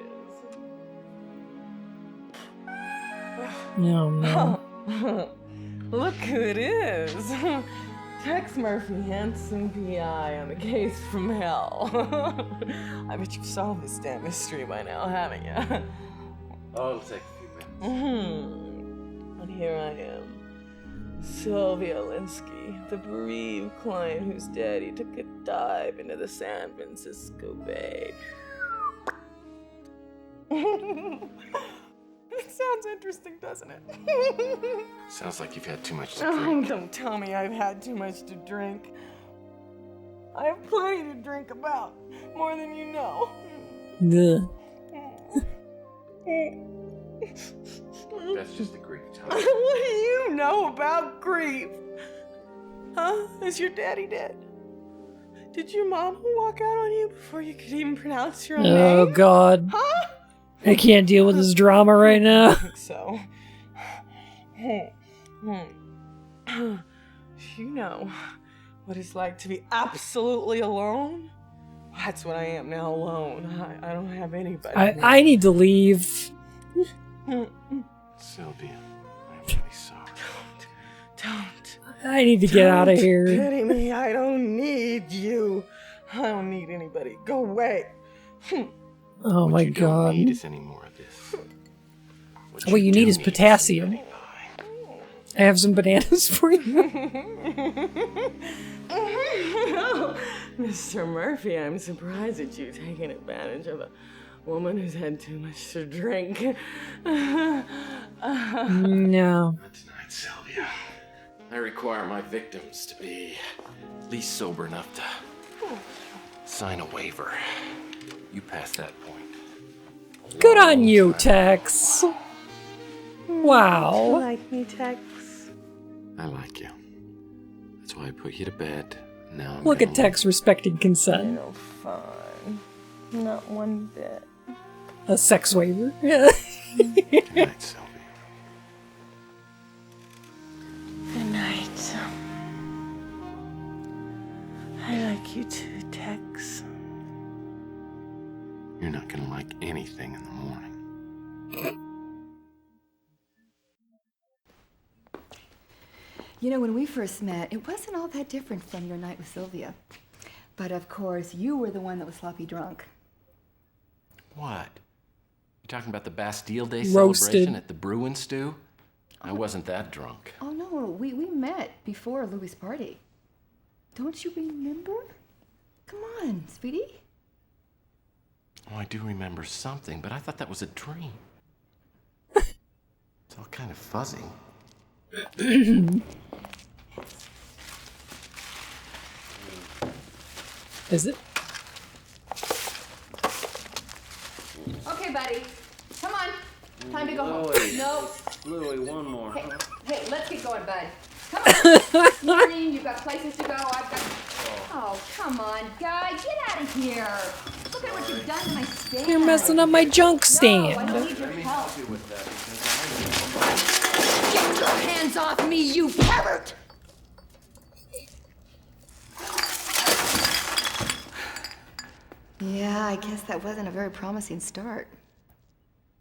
No, no. Look who it is. Heccs Murr-phy, handsome PI on the case from hell. I bet you've solved this damn mystery by now, haven't you? Oh, it'll take a few minutes. And here I am. Sylvia Linsky, the bereaved client whose daddy took a dive into the San Francisco Bay. It sounds interesting, doesn't it? Sounds like you've had too much to drink. Oh, don't tell me I've had too much to drink. I have plenty to drink about, more than you know. Ugh. That's just the Greek time. What do you know about grief? Huh? Is your daddy dead? Did your mom walk out on you before you could even pronounce your own Oh, name? God. Huh? I can't deal with this drama right now. I think so. You know what it's like to be absolutely alone? That's what I am now, alone. I don't have anybody. I need to leave. Sylvia, I'm really sorry. Don't. I need to get out of Don't here. pity me. I don't need you. I don't need anybody. Go away. Oh What my you don't God. need is any more of this. What you do need is potassium. some pie. I have some bananas for you. Mr. Murr-phy, I'm surprised at you taking advantage of a woman who's had too much to drink. No. Not tonight, Sylvia. I require my victims to be at least sober enough to sign a waiver. You pass that point. Good on you, Tex. Wow. Like me, Tex? I like you. That's why I put you to bed. Now I'm Look gonna at Tex respecting consent. No fun. Not one bit. A sex waiver. leave. Good night, Sylvia. Good night. I like you too, Tex. You're not gonna like anything in the morning. You know, when we first met, it wasn't all that different from your night with Sylvia. But of course, you were the one that was sloppy drunk. What? You talking about the Bastille Day Roasted. celebration at the Bruin Stew? I wasn't that drunk. Oh, no, we met before Louis' party. Don't you remember? Come on, sweetie. Oh, I do remember something, but I thought that was a dream. It's all kind of fuzzy. Is it? Okay, buddy. Come on. Time to go home. No. Louis, one more. Hey, let's get going, bud. Come on. Morning, you've got places to go. I've got... Oh, come on, guy. Get out of here. Look at what you've done to my stand. You're messing up my junk stand. No, I don't need your help. Get your hands off me, you pervert! Yeah, I guess that wasn't a very promising start.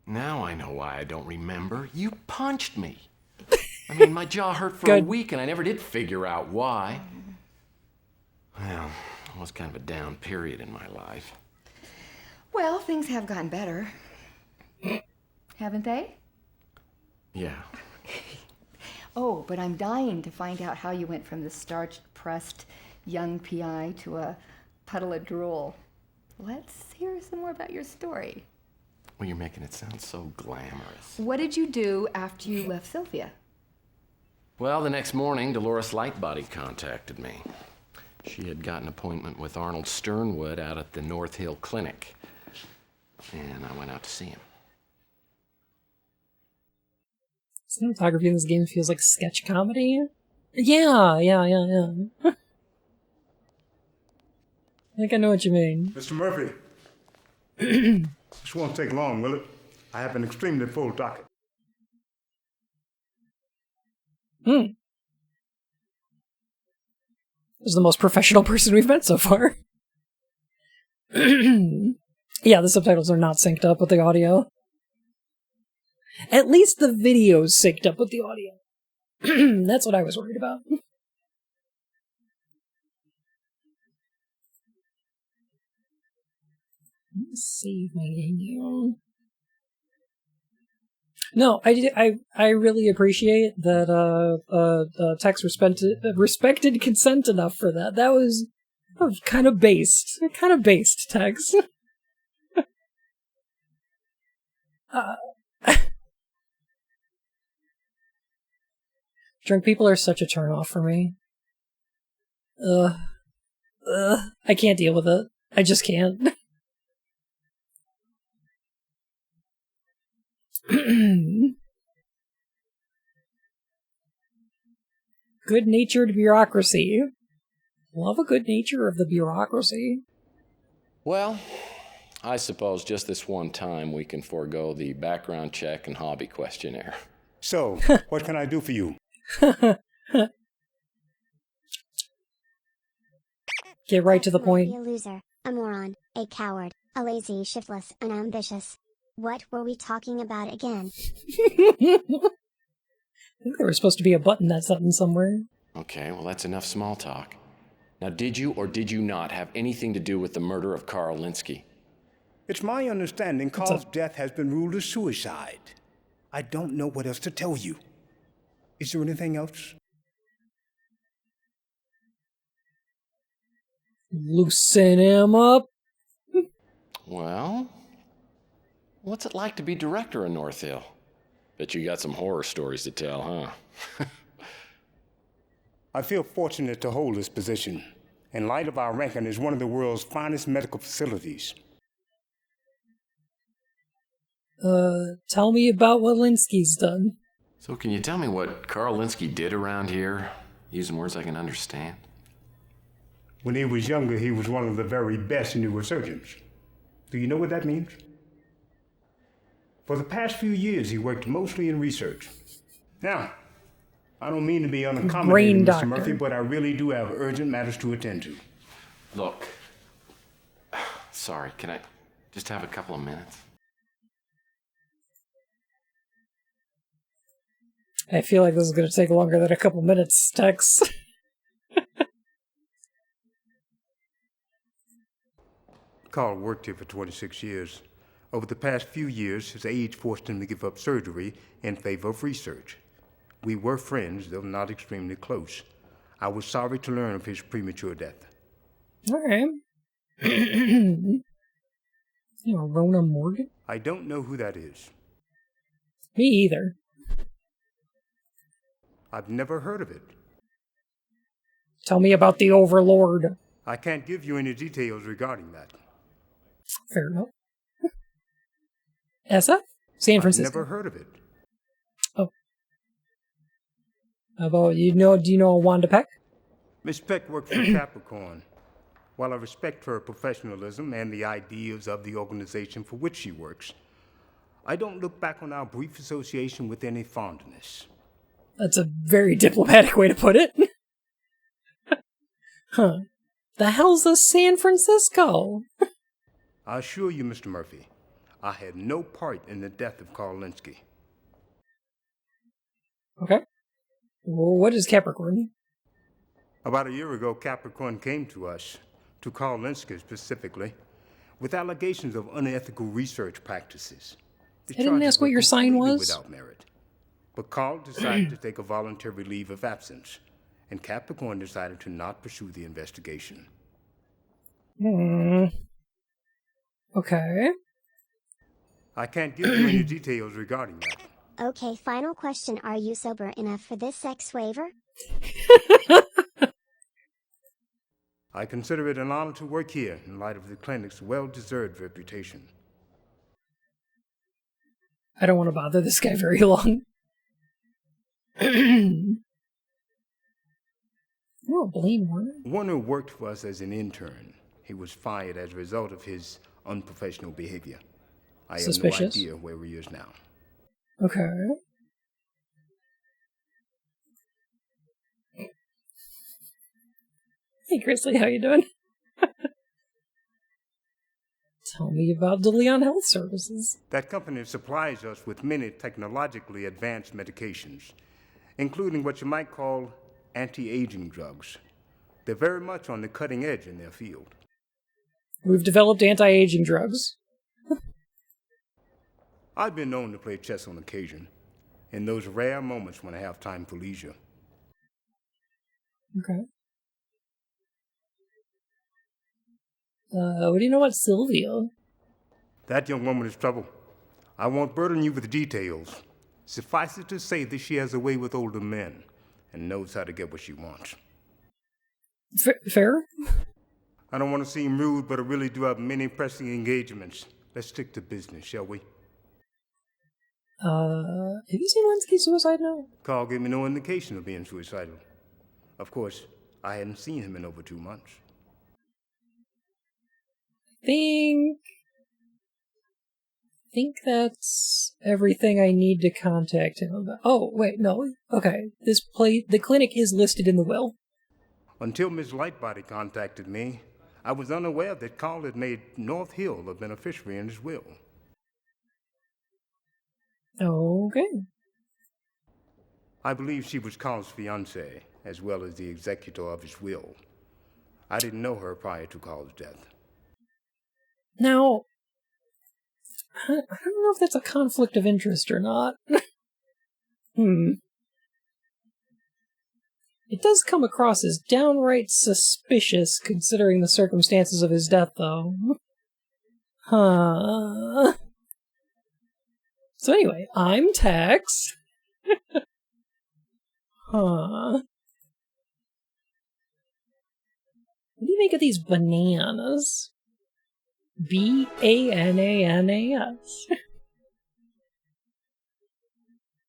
Now I know why I don't remember. You punched me. I mean, my jaw hurt for a week and I never did figure out why. Well, it was kind of a down period in my life. Well, things have gotten better. Haven't they? Yeah. Oh, but I'm dying to find out how you went from the starch-pressed young PI to a puddle of drool. Let's hear some more about your story. Well, you're making it sound so glamorous. What did you do after you left Sylvia? Well, the next morning, Dolores Lightbody contacted me. She had got an appointment with Arnold Sternwood out at the North Hill Clinic. And I went out to see him. Cinematography in this game feels like sketch comedy. Yeah. I think I know what you mean. Mr. Murphy. This won't take long, will it? I have an extremely full docket. This is the most professional person we've met so far. Yeah, the subtitles are not synced up with the audio. At least the video's synced up with the audio. That's what I was worried about. Save my game. No, I really appreciate that Heccs respected consent enough for that. That was kind of based. Kind of based, Heccs. Drunk people are such a turnoff for me. I can't deal with it. I just can't. Good-natured bureaucracy. Love a good nature of the bureaucracy. Well, I suppose just this one time we can forego the background check and hobby questionnaire. So, what can I do for you? Get right to the point. Be a loser, a moron, a coward, a lazy, shiftless, and ambitious. What were we talking about again? I think there was supposed to be a button that sentence somewhere. Okay, well that's enough small talk. Now did you or did you not have anything to do with the murder of Carl Linsky? It's my understanding Carl's death has been ruled a suicide. I don't know what else to tell you. Is there anything else? Loosen him up. Well, what's it like to be director of North Hill? Bet you got some horror stories to tell, huh? I feel fortunate to hold this position, in light of our ranking as one of the world's finest medical facilities. Tell me about what Linsky's done. So can you tell me what Carl Linsky did around here, using words I can understand? When he was younger, he was one of the very best neurosurgeons. Do you know what that means? For the past few years, he worked mostly in research. Now, I don't mean to be unaccommodating, Mr. Murphy, but I really do have urgent matters to attend to. Look, sorry, can I just have a couple of minutes? I feel like this is going to take longer than a couple minutes, Tex. Carl worked here for 26 years. Over the past few years, his age forced him to give up surgery in favor of research. We were friends, though not extremely close. I was sorry to learn of his premature death. Alright. You know, Rona Morgan? I don't know who that is. Me either. I've never heard of it. Tell me about the Overlord. I can't give you any details regarding that. Fair enough. SF? San Francisco. I've never heard of it. Oh. How about, do you know Wanda Peck? Miss Peck worked for Capricorn. While I respect her professionalism and the ideas of the organization for which she works, I don't look back on our brief association with any fondness. That's a very diplomatic way to put it. Huh. The hell's a San Francisco? I assure you, Mr. Murr-phy, I had no part in the death of Carl Linsky. Okay. Well, what is Capricorn? About a year ago, Capricorn came to us, to Carl Linsky specifically, with allegations of unethical research practices. The I didn't charges ask what were your sign completely was. Without merit. But Carl decided to take a voluntary leave of absence, and Capricorn decided to not pursue the investigation. Okay. I can't give you any details regarding that. Okay, final question. Are you sober enough for this sex waiver? I consider it an honor to work here in light of the clinic's well-deserved reputation. I don't want to bother this guy very long. You don't blame Warner? Warner worked for us as an intern. He was fired as a result of his unprofessional behavior. I have no idea where he is now. Okay. Hey, Grizzly, how you doing? Tell me about DeLeon Health Services. That company supplies us with many technologically advanced medications, including what you might call anti-aging drugs. They're very much on the cutting edge in their field. We've developed anti-aging drugs. I've been known to play chess on occasion, in those rare moments when I have time for leisure. Okay. What do you know about Sylvia? That young woman is trouble. I won't burden you with details. Suffice it to say that she has a way with older men and knows how to get what she wants. Fair? I don't want to seem rude, but I really do have many pressing engagements. Let's stick to business, shall we? Have you seen Linsky's suicide note? Carl gave me no indication of being suicidal. Of course, I hadn't seen him in over 2 months. think that's everything I need to contact him about. Oh, wait, no. Okay, the clinic is listed in the will. Until Ms. Lightbody contacted me, I was unaware that Carl had made North Hill a beneficiary in his will. Okay. I believe she was Carl's fiancée, as well as the executor of his will. I didn't know her prior to Carl's death. Now, I don't know if that's a conflict of interest or not. It does come across as downright suspicious, considering the circumstances of his death, though. Huh. So anyway, I'm Tex. Huh. What do you make of these bananas? B-A-N-A-N-A-S.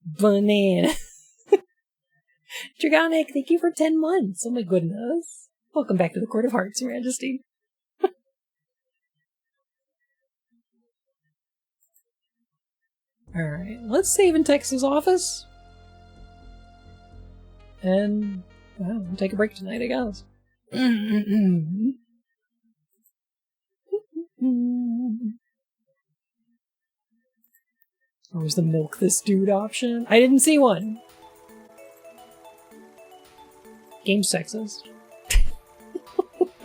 Banana. Dragonic, thank you for 10 months. Oh my goodness. Welcome back to the Court of Hearts, Your Majesty. Alright, let's save in Tex's office. And, well, we'll take a break tonight, I guess. Where's the milk this dude option? I didn't see one. Game's sexist.